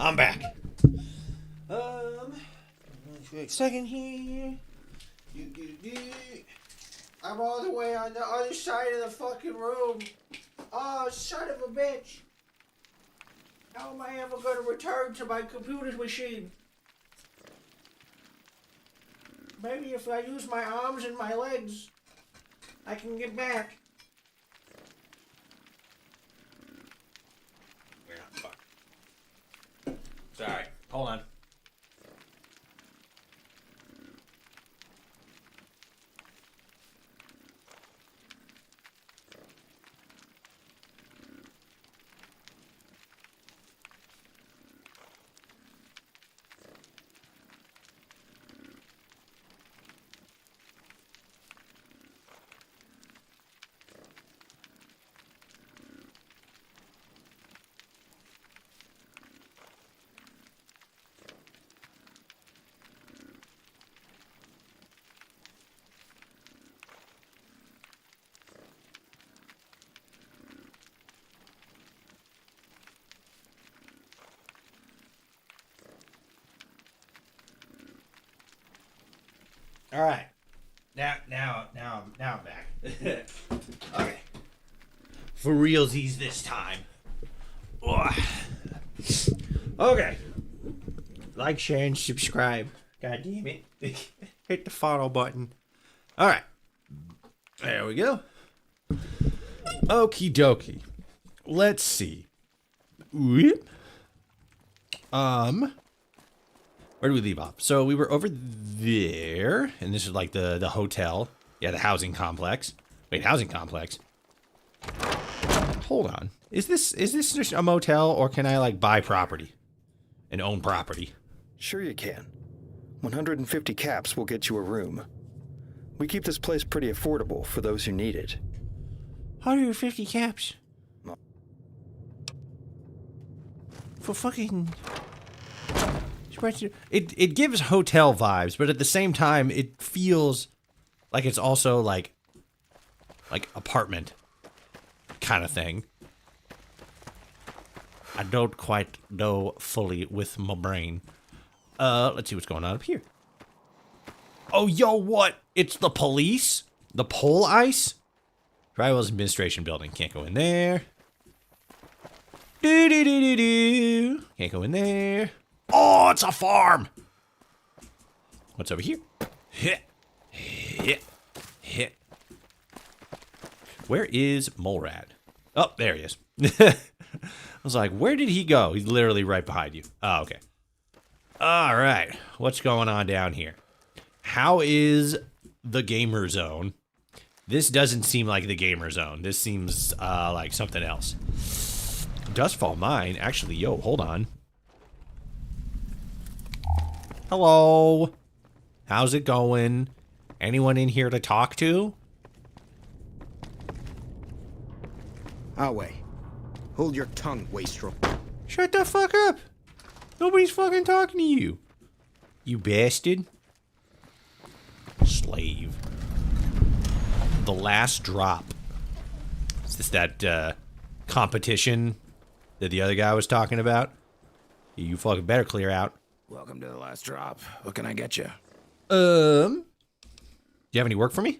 I'm back. Second here. I'm all the way on the other side of the fucking room. Oh, son of a bitch. How am I ever going to return to my computer machine? Maybe if I use my arms and my legs, I can get back. Yeah, fuck. Sorry. Hold on. All right. Now I'm back. Okay. For realsies this time. Okay. Like, share, and subscribe. God damn it. Hit the follow button. All right. There we go. Okie dokie. Let's see. Whoop. Where do we leave off? So we were over there, and this is like the hotel. Yeah, the housing complex. Wait, housing complex? Hold on. Is this just a motel, or can I like buy property and own property? Sure you can. 150 caps will get you a room. We keep this place pretty affordable for those who need it. 150 caps? For fucking... It gives hotel vibes, but at the same time, it feels like it's also like apartment kind of thing. I don't quite know fully with my brain. Let's see what's going on up here. Oh, yo, what? It's the police? The pole ice? Drywell's administration building. Can't go in there. Do. Can't go in there. Oh, it's a farm. What's over here? Hit. Where is Molrad? Oh, there he is. I was like, where did he go? He's literally right behind you. Oh, okay. All right. What's going on down here? How is the gamer zone? This doesn't seem like the gamer zone. This seems like something else. Dustfall mine. Actually, yo, hold on. Hello. How's it going? Anyone in here to talk to? Our way. Hold your tongue, wastrel. Shut the fuck up. Nobody's fucking talking to you. You bastard. Slave. The last drop. Is this that competition that the other guy was talking about? You fucking better clear out. Welcome to the last drop. What can I get you? Do you have any work for me?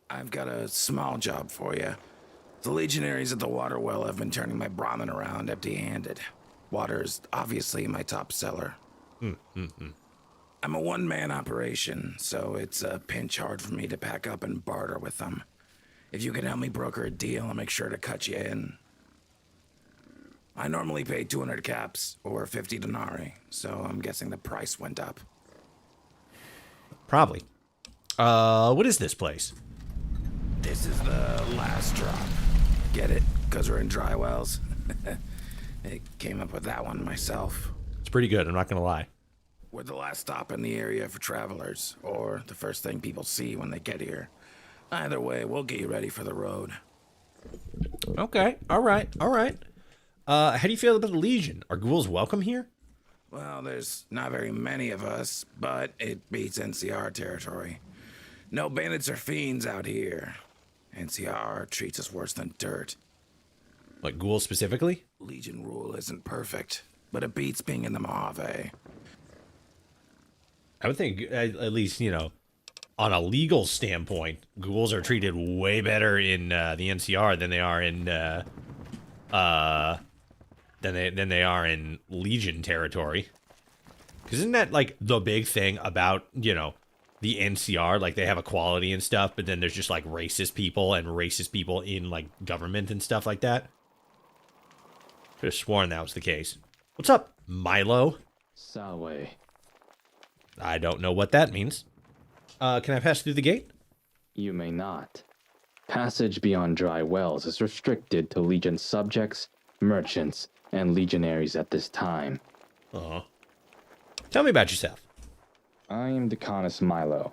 I've got a small job for you. The legionaries at the water well have been turning my brahmin around empty-handed. Water's obviously my top seller. I'm a one-man operation, so it's a pinch hard for me to pack up and barter with them. If you can help me broker a deal, I'll make sure to cut you in. I normally pay 200 caps or 50 denarii, so I'm guessing the price went up. Probably. What is this place? This is the last drop. Get it? Because we're in dry wells. I came up with that one myself. It's pretty good, I'm not gonna lie. We're the last stop in the area for travelers, or the first thing people see when they get here. Either way, we'll get you ready for the road. Okay, alright. How do you feel about the Legion? Are ghouls welcome here? Well, there's not very many of us, but it beats NCR territory. No bandits or fiends out here. NCR treats us worse than dirt. Like ghouls specifically? Legion rule isn't perfect, but it beats being in the Mojave. I would think, at least, you know, on a legal standpoint, ghouls are treated way better in the NCR than they are in than they are in Legion territory. Because isn't that like the big thing about, you know, the NCR? Like they have equality and stuff, but then there's just like racist people in like government and stuff like that. Could have sworn that was the case. What's up, Milo? Salve. I don't know what that means. Can I pass through the gate? You may not. Passage beyond dry wells is restricted to Legion subjects, merchants, and legionaries at this time. Tell me about yourself. I am Decanus Milo.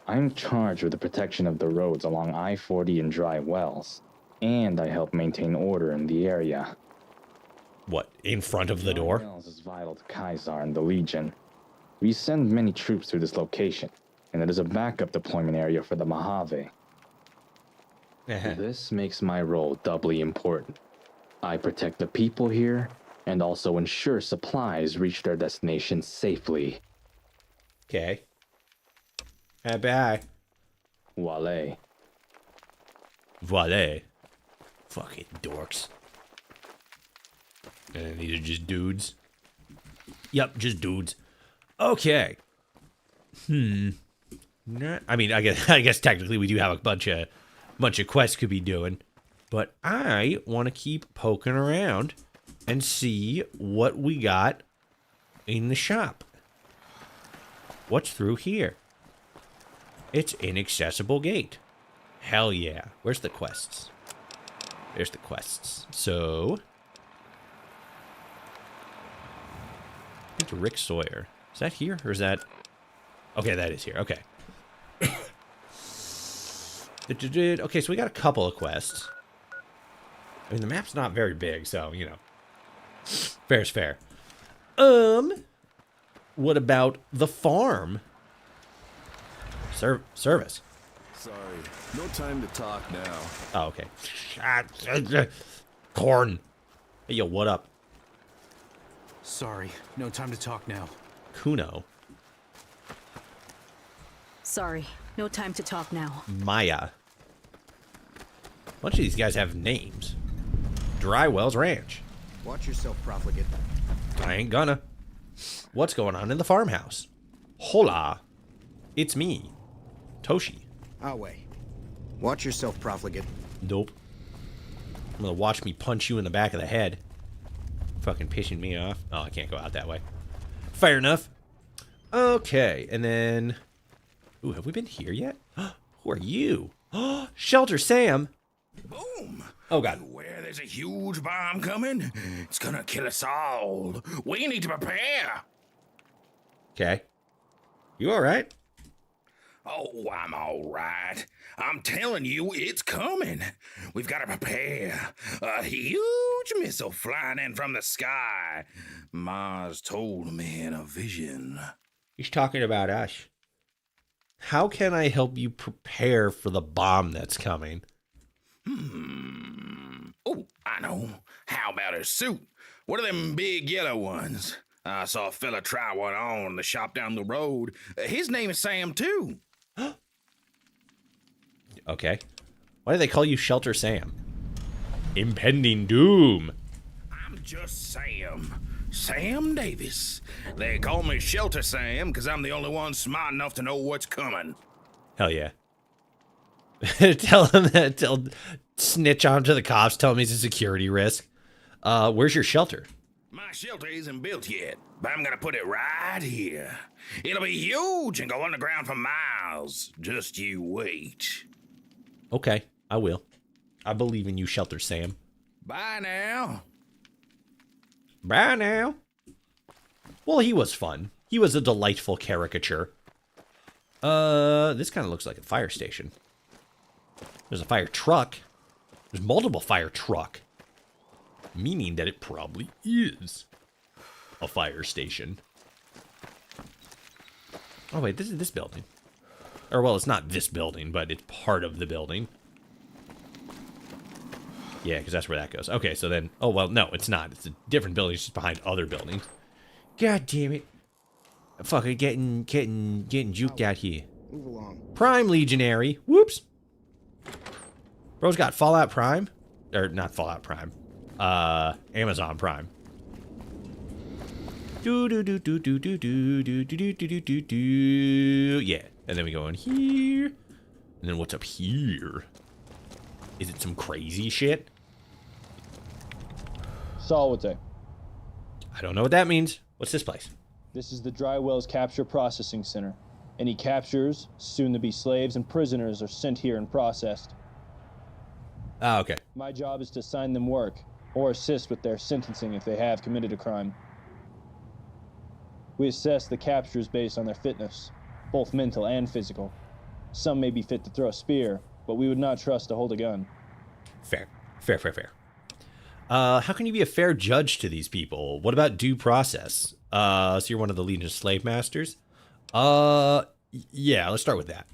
I'm charged with the protection of the roads along I-40 and dry wells, and I help maintain order in the area. What, in front of the door? Dry wells is vital to Kaisar and the Legion. We send many troops through this location, and it is a backup deployment area for the Mojave. This makes my role doubly important. I protect the people here, and also ensure supplies reach their destination safely. Okay. Bye. Voila. Voila. Fucking dorks. And these are just dudes. Yep, just dudes. Okay. I mean, I guess technically we do have a bunch of quests could be doing, but I want to keep poking around and see what we got in the shop. What's through here? It's inaccessible gate. Hell yeah. Where's the quests? There's the quests. So, I think Rick Sawyer. Is that here or is that? Okay, that is here. Okay. Okay, so we got a couple of quests. I mean, the map's not very big, so, you know. Fair's fair. What about the farm? Service. Sorry, no time to talk now. Oh, okay. Corn. Hey, yo, what up? Sorry, no time to talk now. Kuno. Sorry, no time to talk now. Maya. A bunch of these guys have names. Drywell's Ranch. Watch yourself, profligate. I ain't gonna. What's going on in the farmhouse? Hola. It's me. Toshi. Away. Watch yourself, profligate. Nope. I'm gonna watch me punch you in the back of the head. Fucking pissing me off. Oh, I can't go out that way. Fair enough. Okay, and then... Ooh, have we been here yet? Who are you? Shelter Sam. Boom. Oh, God. Where there's a huge bomb coming, it's gonna kill us all. We need to prepare. Okay. You all right? Oh, I'm all right. I'm telling you, it's coming. We've got to prepare. A huge missile flying in from the sky. Mars told me in a vision. He's talking about us. How can I help you prepare for the bomb that's coming? Oh, I know. How about a suit? What are them big yellow ones? I saw a fella try one on in the shop down the road. His name is Sam, too. Okay. Why do they call you Shelter Sam? Impending doom. I'm just Sam. Sam Davis. They call me Shelter Sam because I'm the only one smart enough to know what's coming. Hell yeah. Tell him that. Snitch onto the cops. Tell him he's a security risk. Where's your shelter? My shelter isn't built yet, but I'm gonna put it right here. It'll be huge and go underground for miles. Just you wait. Okay, I will. I believe in you, Shelter Sam. Bye now. Bye now. Well, he was fun. He was a delightful caricature. This kind of looks like a fire station. There's a fire truck. There's multiple fire truck. Meaning that it probably is a fire station. Oh, wait, this is this building. Or, well, it's not this building, but it's part of the building. Yeah, because that's where that goes. Okay, so then... Oh, well, no, it's not. It's a different building. It's just behind other buildings. God damn it. I'm fucking getting juked out here. Move along. Prime Legionary. Whoops. Bro's got Fallout Prime. Or, not Fallout Prime. Amazon Prime. Yeah. And then we go in here. And then what's up here? Is it some crazy shit? Solwate. I don't know what that means. What's this place? This is the Drywell's Capture Processing Center. Any captures, soon-to-be slaves, and prisoners are sent here and processed. Ah, okay. My job is to assign them work, or assist with their sentencing if they have committed a crime. We assess the captures based on their fitness, both mental and physical. Some may be fit to throw a spear, but we would not trust to hold a gun. Fair. How can you be a fair judge to these people? What about due process? So you're one of the Legion slave masters? Yeah, let's start with that.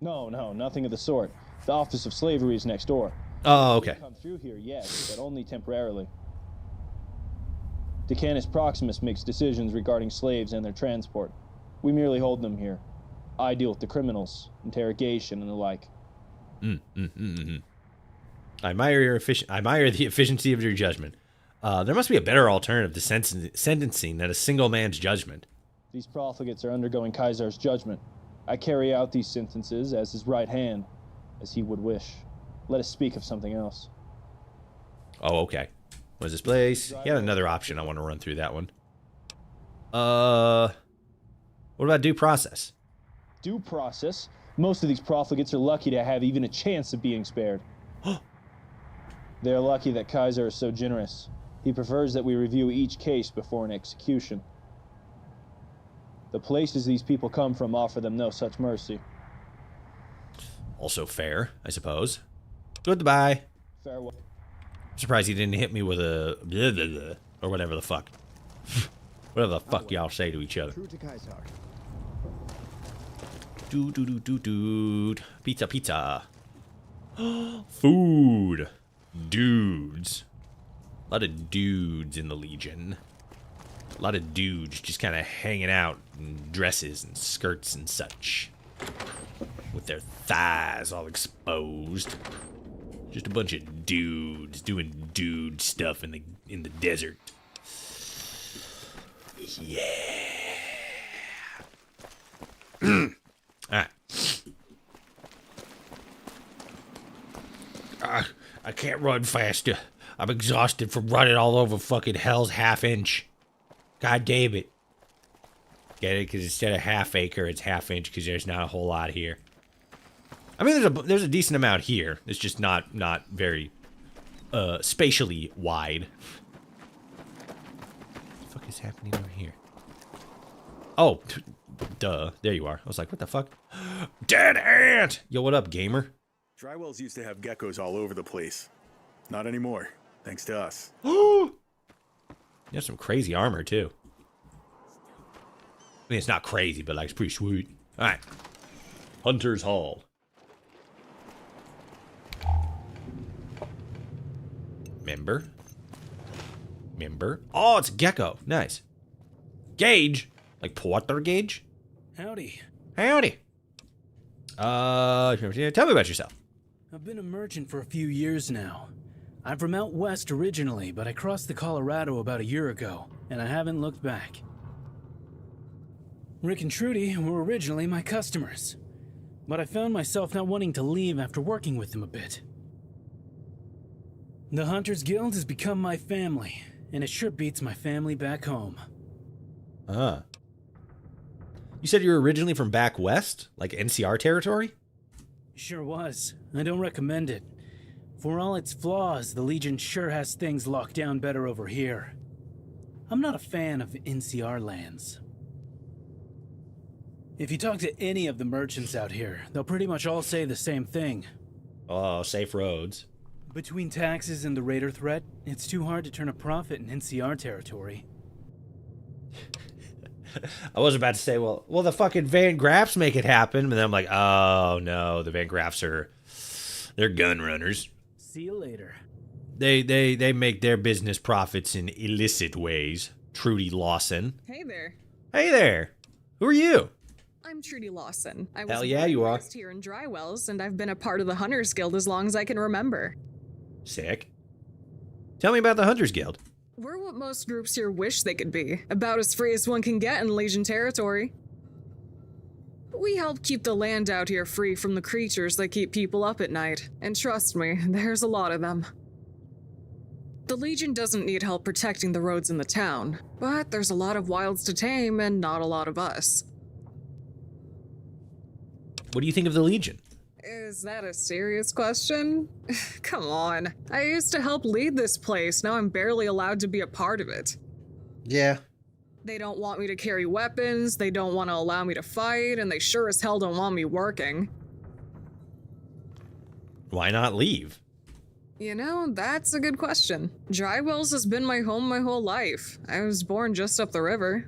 No, nothing of the sort. The Office of Slavery is next door. Oh, okay. Come through here, yes, but only temporarily. Decanus Proximus makes decisions regarding slaves and their transport. We merely hold them here. I deal with the criminals, interrogation, and the like. I admire the efficiency of your judgment. There must be a better alternative to sentencing than a single man's judgment. These profligates are undergoing Kaiser's judgment. I carry out these sentences as his right hand, as he would wish. Let us speak of something else. Oh, okay. What is this place? He had another option. I want to run through that one. What about due process? Due process? Most of these profligates are lucky to have even a chance of being spared. They're lucky that Kaiser is so generous. He prefers that we review each case before an execution. The places these people come from offer them no such mercy. Also fair, I suppose. Goodbye. Farewell. I'm surprised he didn't hit me with a blah, blah, blah, or whatever the fuck. Whatever the fuck y'all say to each other. True to Kaiser. Pizza. Food. Dudes. A lot of dudes in the Legion. A lot of dudes just kind of hanging out in dresses and skirts and such. With their thighs all exposed. Just a bunch of dudes doing dude stuff in the desert. Yeah. Alright. I can't run faster. I'm exhausted from running all over fucking hell's half inch. God damn it. Get it? Because instead of half acre, it's half inch because there's not a whole lot here. I mean, there's a decent amount here. It's just not very spatially wide. What the fuck is happening over here? Oh, duh. There you are. I was like, what the fuck? Dead ant! Yo, what up, gamer? Drywells used to have geckos all over the place. Not anymore, thanks to us. You have some crazy armor, too. I mean, it's not crazy, but like it's pretty sweet. Alright. Hunter's Hall. Member. Oh, it's a gecko. Nice. Gauge. Like Porter Gauge? Howdy. Tell me about yourself. I've been a merchant for a few years now. I'm from out west originally, but I crossed the Colorado about a year ago, and I haven't looked back. Rick and Trudy were originally my customers, but I found myself not wanting to leave after working with them a bit. The Hunters Guild has become my family, and it sure beats my family back home. You said you were originally from back west? Like NCR territory? Sure was. I don't recommend it. For all its flaws, the Legion sure has things locked down better over here. I'm not a fan of NCR lands. If you talk to any of the merchants out here, they'll pretty much all say the same thing. Oh, safe roads. Between taxes and the raider threat, it's too hard to turn a profit in NCR territory. I was about to say, well, the fucking Van Graffs make it happen, but then I'm like, oh no, the Van Graffs they're gun runners. See you later. They make their business profits in illicit ways. Trudy Lawson. Hey there. Hey there. Who are you? I'm Trudy Lawson. I was Hell yeah, you are. raised here in Drywells, and I've been a part of the Hunters Guild as long as I can remember. Sick. Tell me about the Hunters Guild. We're what most groups here wish they could be. About as free as one can get in Legion territory. We help keep the land out here free from the creatures that keep people up at night. And trust me, there's a lot of them. The Legion doesn't need help protecting the roads in the town, but there's a lot of wilds to tame and not a lot of us. What do you think of the Legion? Is that a serious question? Come on. I used to help lead this place, now I'm barely allowed to be a part of it. Yeah. They don't want me to carry weapons, they don't want to allow me to fight, and they sure as hell don't want me working. Why not leave? You know, that's a good question. Drywells has been my home my whole life. I was born just up the river.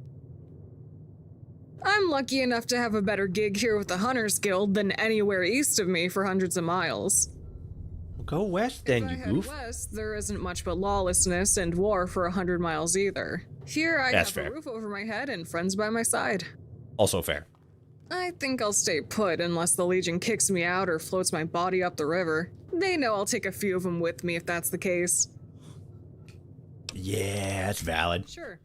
I'm lucky enough to have a better gig here with the Hunters Guild than anywhere east of me for hundreds of miles. Go west then, you goof. West, there isn't much but lawlessness and war for 100 miles either. Here I That's have fair. a roof over my head and friends by my side. Also fair. I think I'll stay put unless the Legion kicks me out or floats my body up the river. They know I'll take a few of them with me if that's the case. Yeah, that's valid. Sure.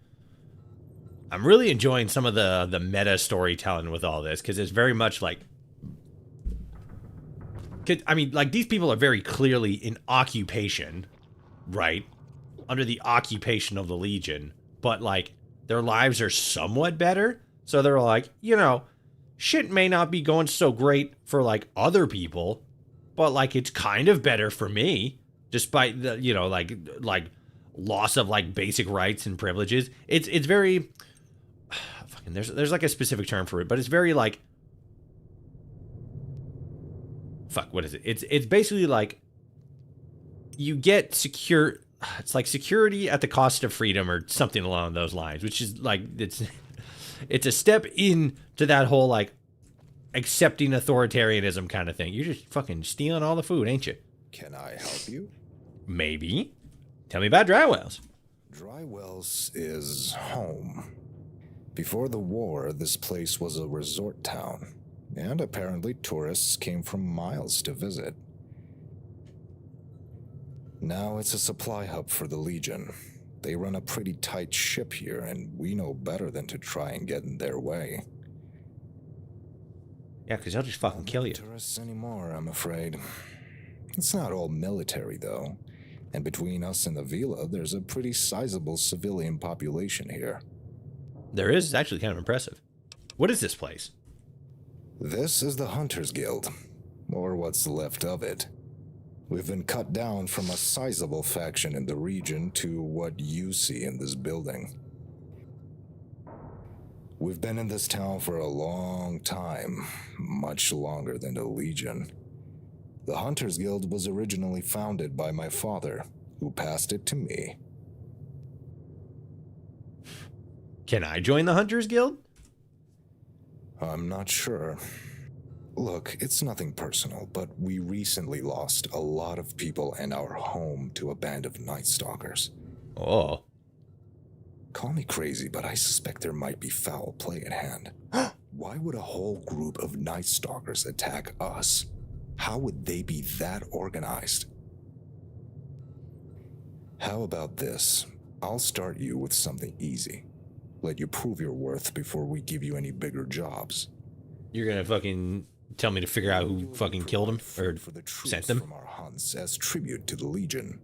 I'm really enjoying some of the meta storytelling with all this, because it's very much like... I mean, like, these people are very clearly in occupation, right? Under the occupation of the Legion. But, like, their lives are somewhat better. So they're like, you know, shit may not be going so great for, like, other people, but, like, it's kind of better for me, despite the, you know, like loss of, like, basic rights and privileges. It's very... Fucking, there's, like, a specific term for it, but it's very, like... Fuck, what is it? It's basically, like, you get secure... It's like security at the cost of freedom or something along those lines, which is, like, it's a step into that whole, like, accepting authoritarianism kind of thing. You're just fucking stealing all the food, ain't you? Can I help you? Maybe. Tell me about Drywells. Drywells is home. Before the war, this place was a resort town, and apparently tourists came from miles to visit. Now it's a supply hub for the Legion. They run a pretty tight ship here, and we know better than to try and get in their way. Yeah, because they'll just fucking kill you. Tourists anymore, I'm afraid. It's not all military, though. And between us and the Vila, there's a pretty sizable civilian population here. There is. It's actually kind of impressive. What is this place? This is the Hunters Guild, or what's left of it. We've been cut down from a sizable faction in the region to what you see in this building. We've been in this town for a long time, much longer than the Legion. The Hunters Guild was originally founded by my father, who passed it to me. Can I join the Hunters Guild? I'm not sure. Look, it's nothing personal, but we recently lost a lot of people and our home to a band of Night Stalkers. Oh. Call me crazy, but I suspect there might be foul play at hand. Why would a whole group of Night Stalkers attack us? How would they be that organized? How about this? I'll start you with something easy. Let you prove your worth before we give you any bigger jobs. You're gonna fucking tell me to figure out who fucking killed him or sent them? From our hunts as tribute to the Legion.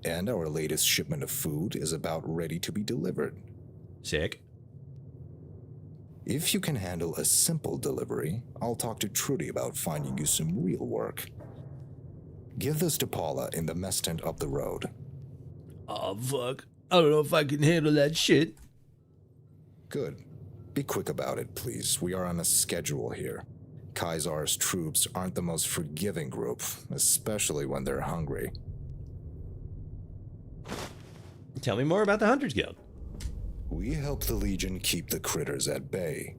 And our latest shipment of food is about ready to be delivered. Sick. If you can handle a simple delivery, I'll talk to Trudy about finding you some real work. Give this to Paula in the mess tent up the road. Oh, fuck. I don't know if I can handle that shit. Good. Be quick about it, please. We are on a schedule here. Kaisar's troops aren't the most forgiving group, especially when they're hungry. Tell me more about the Hunters Guild. We help the Legion keep the critters at bay.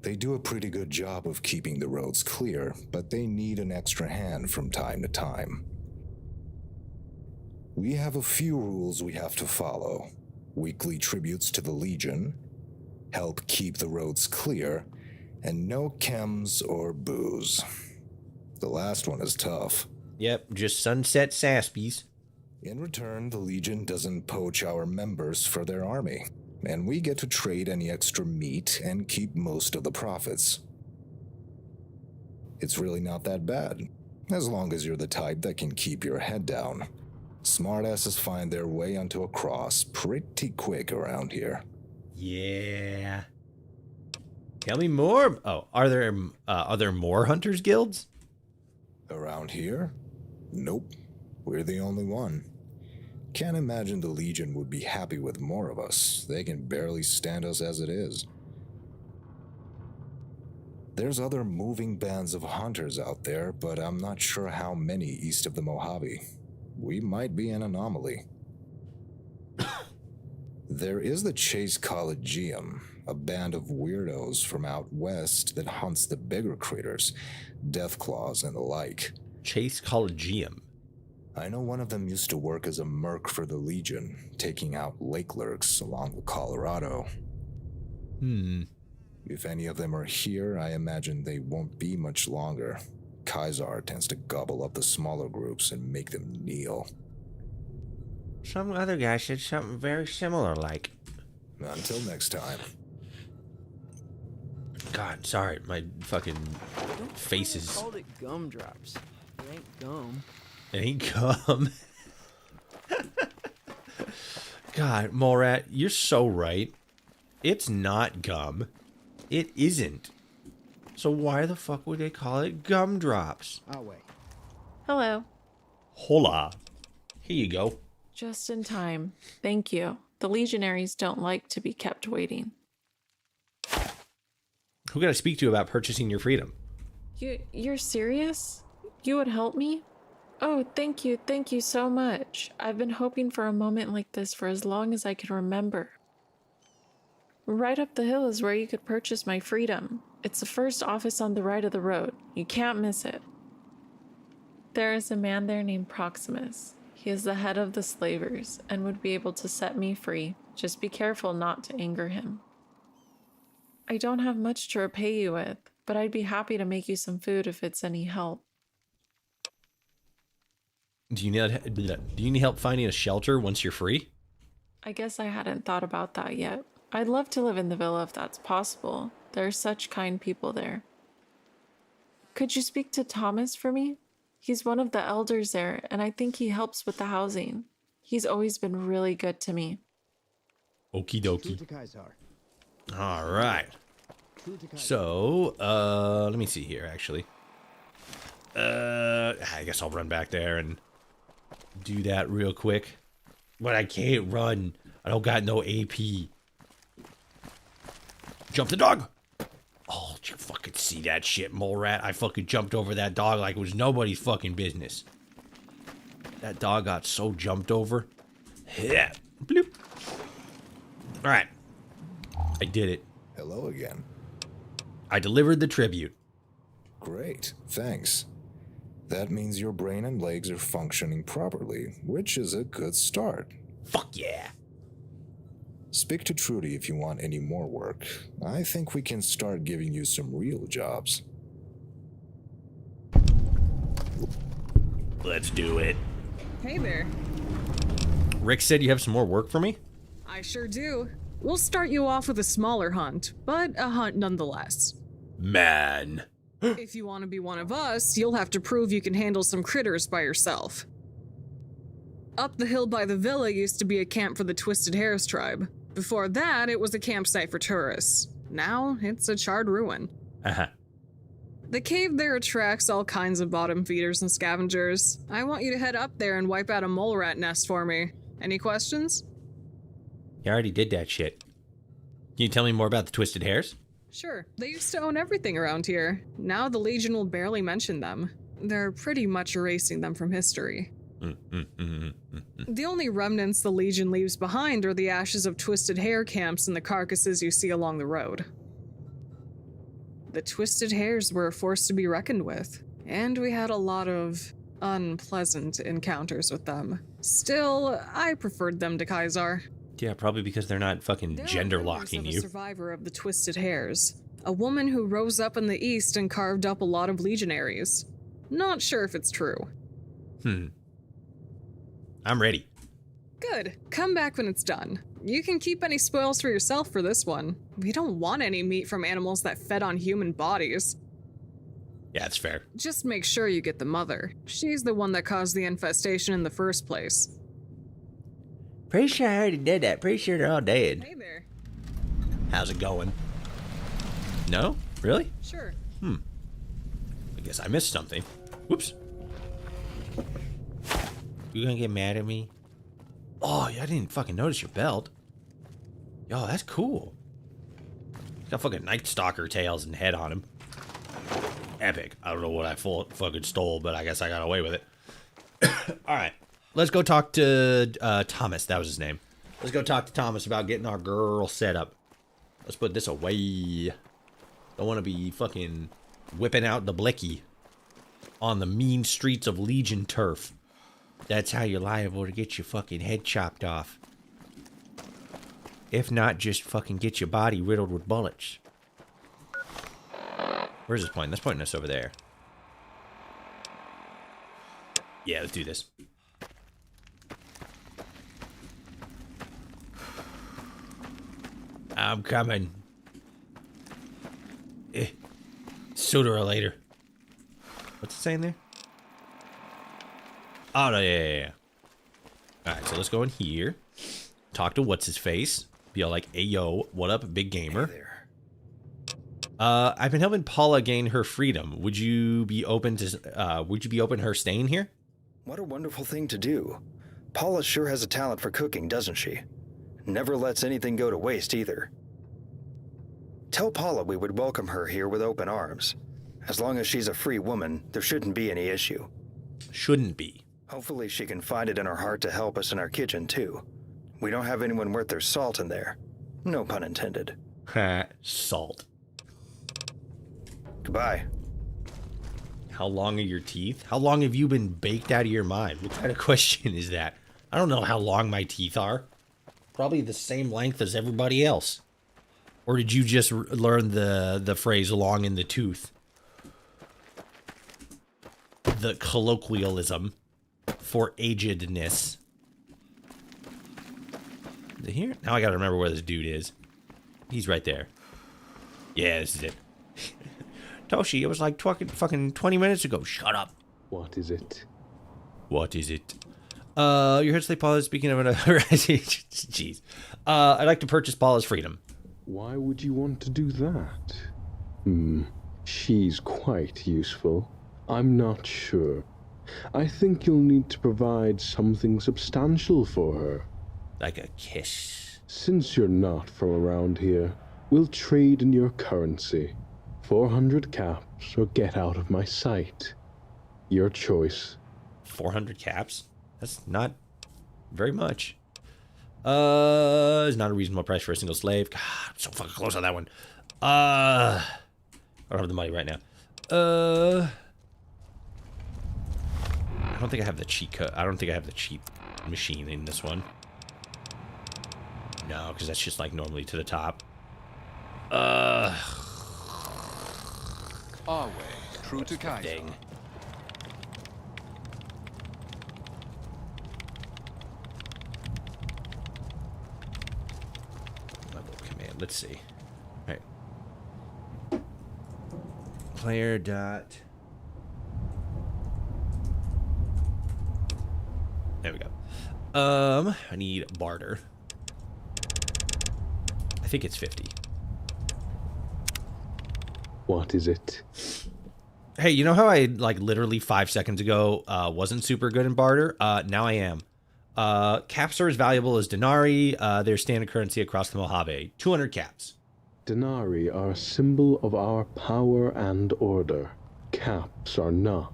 They do a pretty good job of keeping the roads clear, but they need an extra hand from time to time. We have a few rules we have to follow. Weekly tributes to the Legion, help keep the roads clear, and no chems or booze. The last one is tough. Yep, just sunset saspies. In return, the Legion doesn't poach our members for their army, and we get to trade any extra meat and keep most of the profits. It's really not that bad, as long as you're the type that can keep your head down. Smartasses find their way onto a cross pretty quick around here. Yeah. Tell me more. Oh, are there more hunters guilds? Around here? Nope. We're the only one. Can't imagine the Legion would be happy with more of us. They can barely stand us as it is. There's other moving bands of hunters out there, but I'm not sure how many east of the Mojave. We might be an anomaly. There is the Chase Collegium, a band of weirdos from out west that hunts the bigger critters, deathclaws and the like. Chase Collegium. I know one of them used to work as a merc for the Legion, taking out lake lurks along the Colorado. If any of them are here, I imagine they won't be much longer. Kaiser tends to gobble up the smaller groups and make them kneel. Some other guy said something very similar, like. Until next time. God, sorry, my fucking face is. Called it gumdrops. It ain't gum. It ain't gum. God, Molrat, you're so right. It's not gum. It isn't. So why the fuck would they call it gumdrops? I'll wait. Hello. Hola. Here you go. Just in time. Thank you. The legionaries don't like to be kept waiting. Who can I speak to about purchasing your freedom? You're serious? You would help me? Oh, thank you so much. I've been hoping for a moment like this for as long as I can remember. Right up the hill is where you could purchase my freedom. It's the first office on the right of the road. You can't miss it. There is a man there named Proximus. He is the head of the slavers and would be able to set me free. Just be careful not to anger him. I don't have much to repay you with, but I'd be happy to make you some food if it's any help. Do you need help finding a shelter once you're free? I guess I hadn't thought about that yet. I'd love to live in the villa if that's possible. There are such kind people there. Could you speak to Thomas for me? He's one of the elders there, and I think he helps with the housing. He's always been really good to me. Okie dokie. All right. So, let me see here, actually. I guess I'll run back there and do that real quick. But I can't run. I don't got no AP. Jump the dog! Oh, did you fucking see that shit, mole rat? I fucking jumped over that dog like it was nobody's fucking business. That dog got so jumped over. Yeah. Bloop. Alright. I did it. Hello again. I delivered the tribute. Great, thanks. That means your brain and legs are functioning properly, which is a good start. Fuck yeah. Speak to Trudy if you want any more work. I think we can start giving you some real jobs. Let's do it. Hey there. Rick said you have some more work for me? I sure do. We'll start you off with a smaller hunt, but a hunt nonetheless. Man. If you want to be one of us, you'll have to prove you can handle some critters by yourself. Up the hill by the villa used to be a camp for the Twisted Hairs tribe. Before that, it was a campsite for tourists. Now, it's a charred ruin. The cave there attracts all kinds of bottom feeders and scavengers. I want you to head up there and wipe out a mole rat nest for me. Any questions? You already did that shit. Can you tell me more about the Twisted Hairs? Sure. They used to own everything around here. Now the Legion will barely mention them. They're pretty much erasing them from history. The only remnants the Legion leaves behind are the ashes of Twisted Hair camps and the carcasses you see along the road. The Twisted Hairs were a force to be reckoned with, and we had a lot of unpleasant encounters with them. Still, I preferred them to Kaiser. Yeah, probably because they're not fucking gender locking A you. survivor of the Twisted Hairs. A woman who rose up in the east and carved up a lot of legionaries. Not sure if it's true. I'm ready. Good. Come back when it's done. You can keep any spoils for yourself for this one. We don't want any meat from animals that fed on human bodies. Yeah, it's fair. Just make sure you get the mother. She's the one that caused the infestation in the first place. Pretty sure I already did that. Pretty sure they're all dead. Hey there. How's it going? No? Really? Sure. I guess I missed something. Whoops. You gonna get mad at me? Oh, yeah, I didn't fucking notice your belt. Yo, that's cool. It's got fucking Night Stalker tails and head on him. Epic. I don't know what I fucking stole, but I guess I got away with it. Alright. Let's go talk to Thomas. That was his name. Let's go talk to Thomas about getting our girl set up. Let's put this away. Don't want to be fucking whipping out the blicky on the mean streets of Legion turf. That's how you're liable to get your fucking head chopped off. If not, just fucking get your body riddled with bullets. Where's this pointing? That's pointing us over there. Yeah, let's do this. I'm coming. Sooner or later. What's it saying there? Oh, no, yeah. Alright, so let's go in here. Talk to what's-his-face. Be all like, hey, yo, what up, big gamer? Hey there. I've been helping Paula gain her freedom. Would you be open to her staying here? What a wonderful thing to do. Paula sure has a talent for cooking, doesn't she? Never lets anything go to waste either. Tell Paula we would welcome her here with open arms. As long as she's a free woman, there shouldn't be any issue. Shouldn't be. Hopefully she can find it in her heart to help us in our kitchen, too. We don't have anyone worth their salt in there. No pun intended. Ha, salt. Goodbye. How long are your teeth? How long have you been baked out of your mind? What kind of question is that? I don't know how long my teeth are. Probably the same length as everybody else. Or did you just learn the phrase long in the tooth? The colloquialism for agedness. Is it here? Now I gotta remember where this dude is. He's right there. Yeah, this is it. Toshi, it was like fucking 20 minutes ago. Shut up. What is it? What is it? Your head slave Paula, speaking of another... Jeez. I'd like to purchase Paula's freedom. Why would you want to do that? She's quite useful. I'm not sure. I think you'll need to provide something substantial for her. Like a kiss. Since you're not from around here, we'll trade in your currency. 400 caps or get out of my sight. Your choice. 400 caps? That's not very much. Is not a reasonable price for a single slave. God, I'm so fucking close on that one. I don't have the money right now. I don't think I have the cheat code. I don't think I have the cheat machine in this one. No, because that's just like normally to the top. Our way, true to Kaiser. Dang. Let's see. All right. Player dot. There we go. I need barter. I think it's 50. What is it? Hey, you know how I like literally 5 seconds ago wasn't super good in barter? Now I am. Caps are as valuable as denarii. They're standard currency across the Mojave. 200 caps. Denarii are a symbol of our power and order. Caps are not.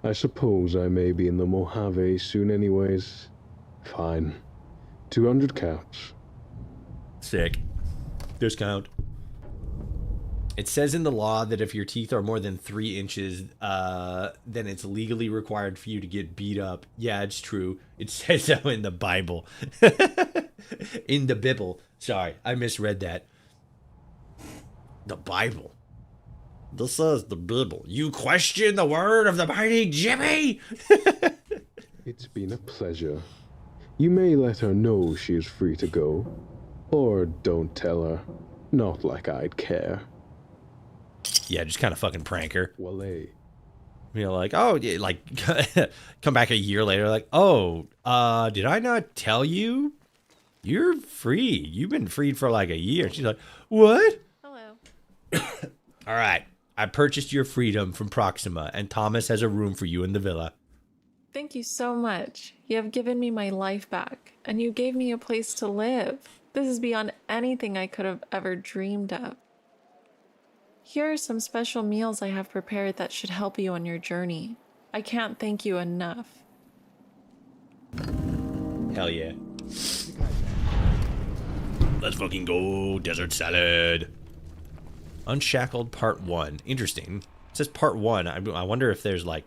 I suppose I may be in the Mojave soon anyways. Fine. 200 caps. Sick. Discount. It says in the law that if your teeth are more than 3 inches, then it's legally required for you to get beat up. Yeah, it's true. It says so in the Bible. In the Bible. Sorry, I misread that. The Bible. This is the Bible. You question the word of the mighty Jimmy? It's been a pleasure. You may let her know she is free to go. Or don't tell her. Not like I'd care. Yeah, just kind of fucking prank her. Wale. You know, like, oh, yeah, like, come back a year later, like, oh, did I not tell you? You're free. You've been freed for like a year. She's like, what? Hello. All right. I purchased your freedom from Proxima, and Thomas has a room for you in the villa. Thank you so much. You have given me my life back, and you gave me a place to live. This is beyond anything I could have ever dreamed of. Here are some special meals I have prepared that should help you on your journey. I can't thank you enough. Hell yeah. Let's fucking go. Desert salad. Unshackled Part 1. Interesting. It says Part 1. I wonder if there's like,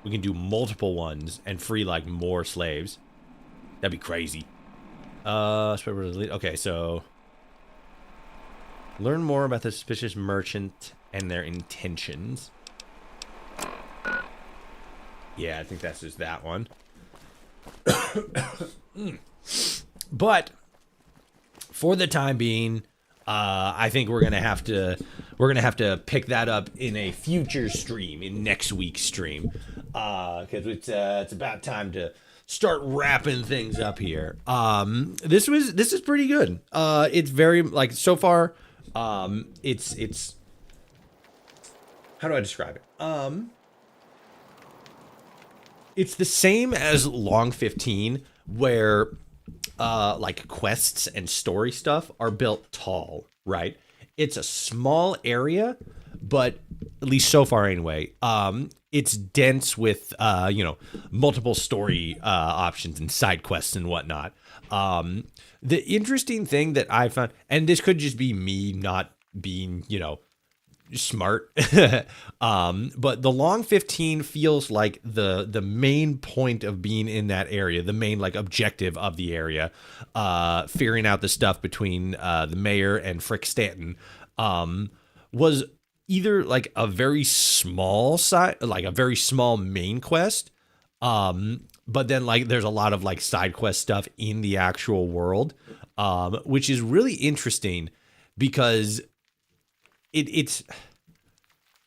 we can do multiple ones and free like more slaves. That'd be crazy. Okay, so learn more about the suspicious merchant and their intentions. Yeah, I think that's just that one. But for the time being, I think we're gonna have to pick that up in a future stream, in next week's stream, because it's about time to start wrapping things up here. This is pretty good. It's very, like, so far, it's how do I describe it? It's the same as Long 15, where like quests and story stuff are built tall, right? It's a small area, but at least so far anyway, it's dense with multiple story options and side quests and whatnot. The interesting thing that I found, and this could just be me not being, smart, but the Long 15 feels like the main point of being in that area, the main like objective of the area, figuring out the stuff between the mayor and Frick Stanton, was either like a very small main quest, but then like there's a lot of like side quest stuff in the actual world, which is really interesting because it's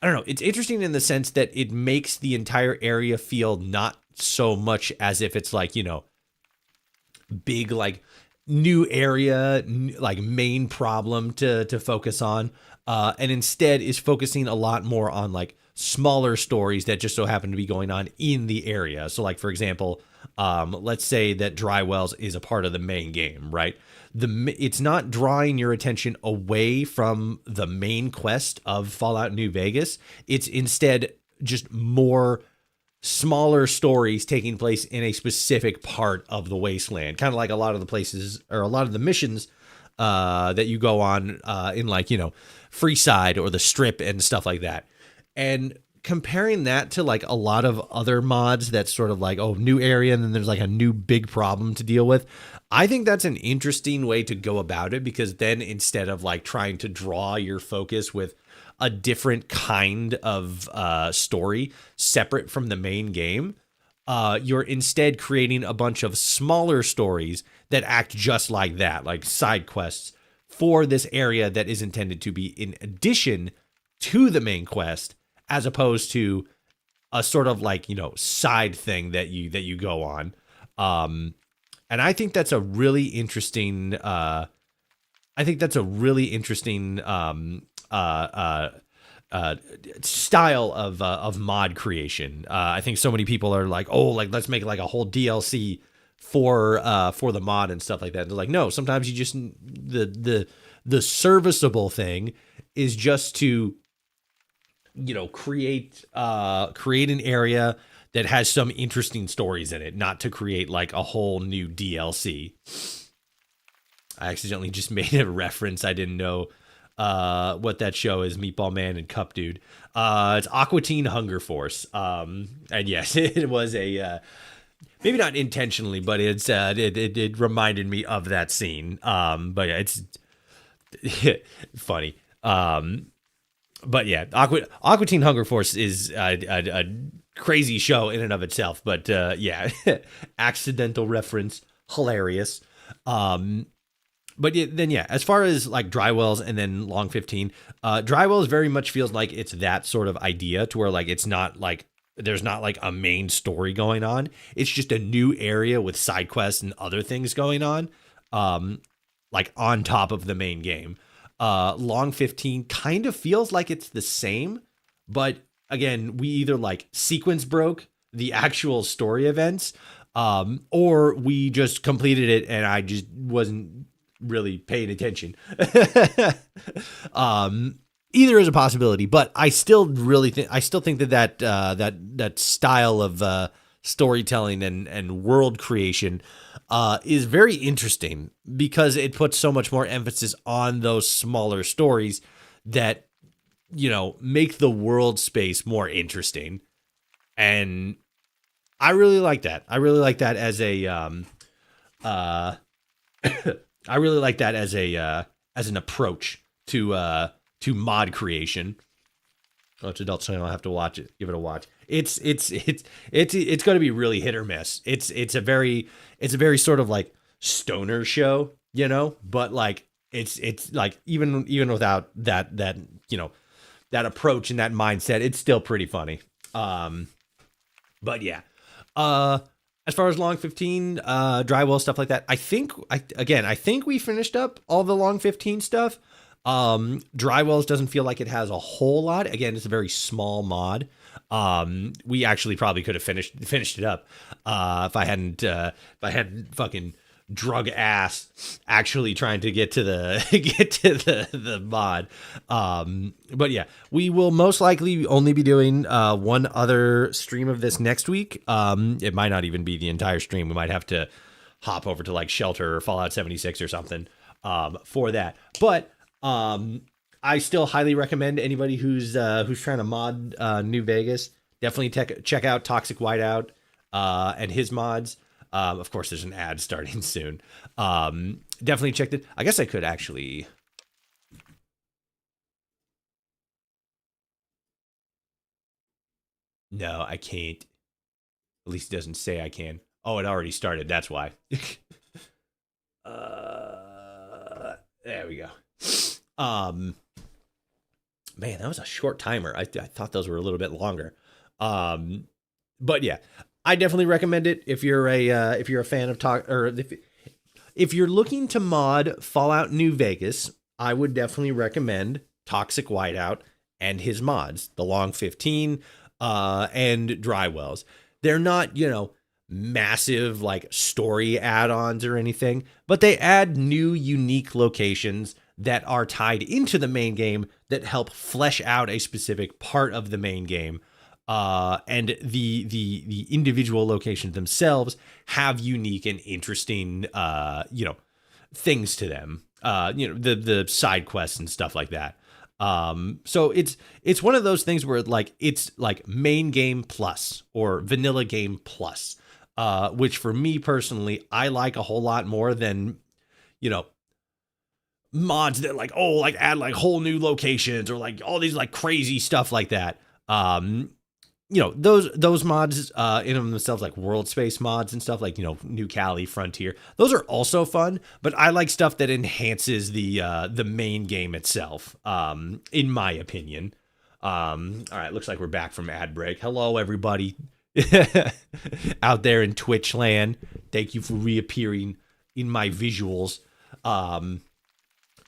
I don't know, it's interesting in the sense that it makes the entire area feel not so much as if it's like, big like new area, like main problem to focus on, and instead is focusing a lot more on like smaller stories that just so happen to be going on in the area. So like, for example, let's say that Dry Wells is a part of the main game, right? It's not drawing your attention away from the main quest of Fallout New Vegas. It's instead just more smaller stories taking place in a specific part of the wasteland. Kind of like a lot of the places or a lot of the missions that you go on in like, Freeside or the Strip and stuff like that. And comparing that to like a lot of other mods that's sort of like, oh, new area and then there's like a new big problem to deal with. I think that's an interesting way to go about it, because then instead of like trying to draw your focus with a different kind of story separate from the main game, you're instead creating a bunch of smaller stories that act just like that, like side quests for this area that is intended to be in addition to the main quest, as opposed to a sort of like, side thing that you go on. And I think that's a really interesting, style of mod creation. I think so many people are like, oh, like let's make like a whole DLC for the mod and stuff like that. They're like, no, sometimes you just the serviceable thing is just to create an area that has some interesting stories in it, not to create like a whole new DLC. I accidentally just made a reference I didn't know what that show is, Meatball Man and Cup Dude. It's Aqua Teen Hunger Force. And yes, it was a maybe not intentionally, but it reminded me of that scene. But yeah, it's funny. But yeah, Aqua Teen Hunger Force is a crazy show in and of itself. But yeah, accidental reference, hilarious. But then yeah, as far as like Drywells and then Long 15, Drywells very much feels like it's that sort of idea to where like it's not like there's not like a main story going on. It's just a new area with side quests and other things going on, like on top of the main game. Long 15 kind of feels like it's the same, but again, we either like sequence broke the actual story events, or we just completed it and I just wasn't really paying attention. Either is a possibility, but I still think that style of storytelling and world creation is very interesting because it puts so much more emphasis on those smaller stories that, you know, make the world space more interesting. And I really like that. I really like that as a I really like that as an approach to mod creation. Oh, it's Adult Swim. I'll have to watch it. Give it a watch. It's going to be really hit or miss. It's a very sort of like stoner show, you know, but like it's like even without that you know, that approach and that mindset, it's still pretty funny. But yeah. As far as Long 15, Drywell, stuff like that, I think we finished up all the Long 15 stuff. Drywells doesn't feel like it has a whole lot. Again, it's a very small mod. We actually probably could have finished it up if I hadn't fucking drug ass actually trying to get to the mod. But yeah, we will most likely only be doing one other stream of this next week. It might not even be the entire stream. We might have to hop over to like Shelter or Fallout 76 or something for that. But I still highly recommend anybody who's trying to mod New Vegas, definitely check out Toxic Whiteout and his mods. Of course, there's an ad starting soon. Definitely checked it. I guess I could actually. No, I can't. At least it doesn't say I can. Oh, it already started. That's why. There we go. Man, that was a short timer. I thought those were a little bit longer. But yeah, I definitely recommend it if you're a fan of if you're looking to mod Fallout New Vegas. I would definitely recommend Toxic Whiteout and his mods, the Long 15 and Drywells. They're not, you know, massive like story add-ons or anything, but they add new unique locations that are tied into the main game that help flesh out a specific part of the main game. And the individual locations themselves have unique and interesting, you know, things to them. You know, the side quests and stuff like that. So it's one of those things where like it's like main game plus or vanilla game plus, which for me personally, I like a whole lot more than, you know, mods that like, oh, like add like whole new locations or like all these like crazy stuff like that. You know, those mods in of themselves, like world space mods and stuff like, you know, New Cali, Frontier, those are also fun, but I like stuff that enhances the main game itself, in my opinion. All right, looks like we're back from ad break. Hello, everybody out there in Twitch land. Thank you for reappearing in my visuals.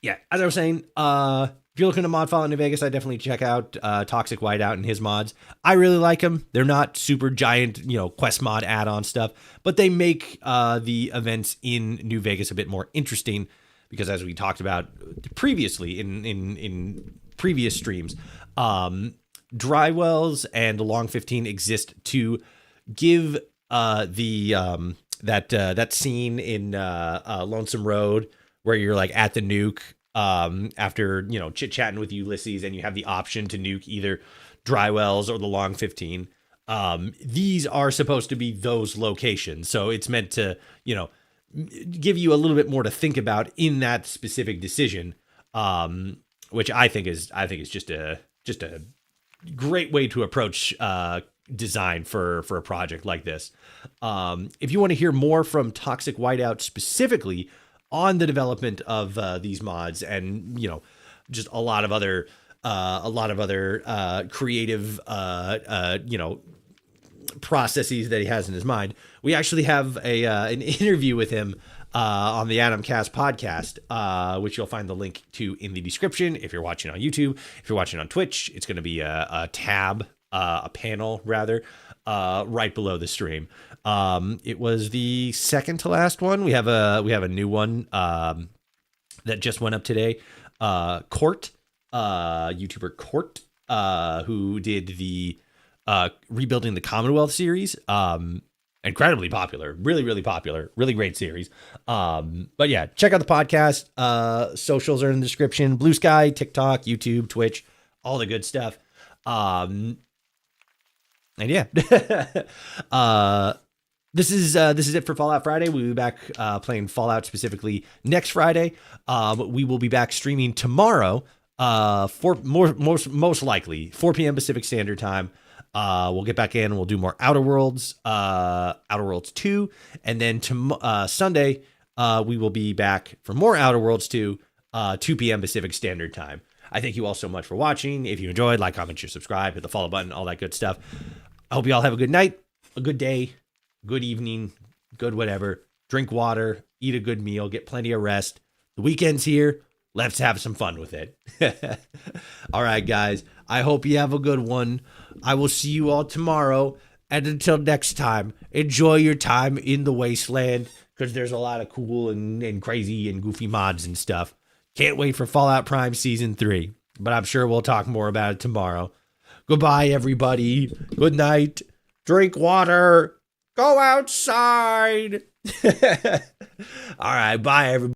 Yeah, as I was saying, if you're looking to mod Fallout New Vegas, I definitely check out Toxic Whiteout and his mods. I really like them. They're not super giant, you know, quest mod add-on stuff, but they make the events in New Vegas a bit more interesting because, as we talked about previously in previous streams, Drywells and Long 15 exist to give that scene in Lonesome Road where you're like at the nuke. after, chit-chatting with Ulysses, and you have the option to nuke either Dry Wells or the Long 15. These are supposed to be those locations. So it's meant to, give you a little bit more to think about in that specific decision, which I think is just a great way to approach design for a project like this. If you want to hear more from Toxic Whiteout specifically on the development of these mods, and just a lot of other creative processes that he has in his mind, we actually have an interview with him on the Adamcast podcast, which you'll find the link to in the description. If you're watching on YouTube, if you're watching on Twitch, it's going to be a tab, a panel rather, right below the stream. It was the second to last one. We have a new one that just went up today. Court, YouTuber Court, who did the Rebuilding the Commonwealth series. Incredibly popular, really popular, really great series. But yeah, check out the podcast. Socials are in the description: Blue Sky, TikTok, YouTube, Twitch, all the good stuff. And yeah, this is it for Fallout Friday. We'll be back playing Fallout specifically next Friday. We will be back streaming tomorrow. Most likely 4 p.m. Pacific Standard Time. We'll get back in and we'll do more Outer Worlds, Outer Worlds 2, and then Sunday we will be back for more Outer Worlds 2, 2 p.m. Pacific Standard Time. I thank you all so much for watching. If you enjoyed, like, comment, share, subscribe, hit the follow button, all that good stuff. I hope you all have a good night, a good day, good evening, good whatever. Drink water, eat a good meal, get plenty of rest. The weekend's here. Let's have some fun with it. All right, guys. I hope you have a good one. I will see you all tomorrow. And until next time, enjoy your time in the wasteland, because there's a lot of cool and crazy and goofy mods and stuff. Can't wait for Fallout Prime Season 3, but I'm sure we'll talk more about it tomorrow. Goodbye, everybody. Good night. Drink water. Go outside. All right, bye, everybody.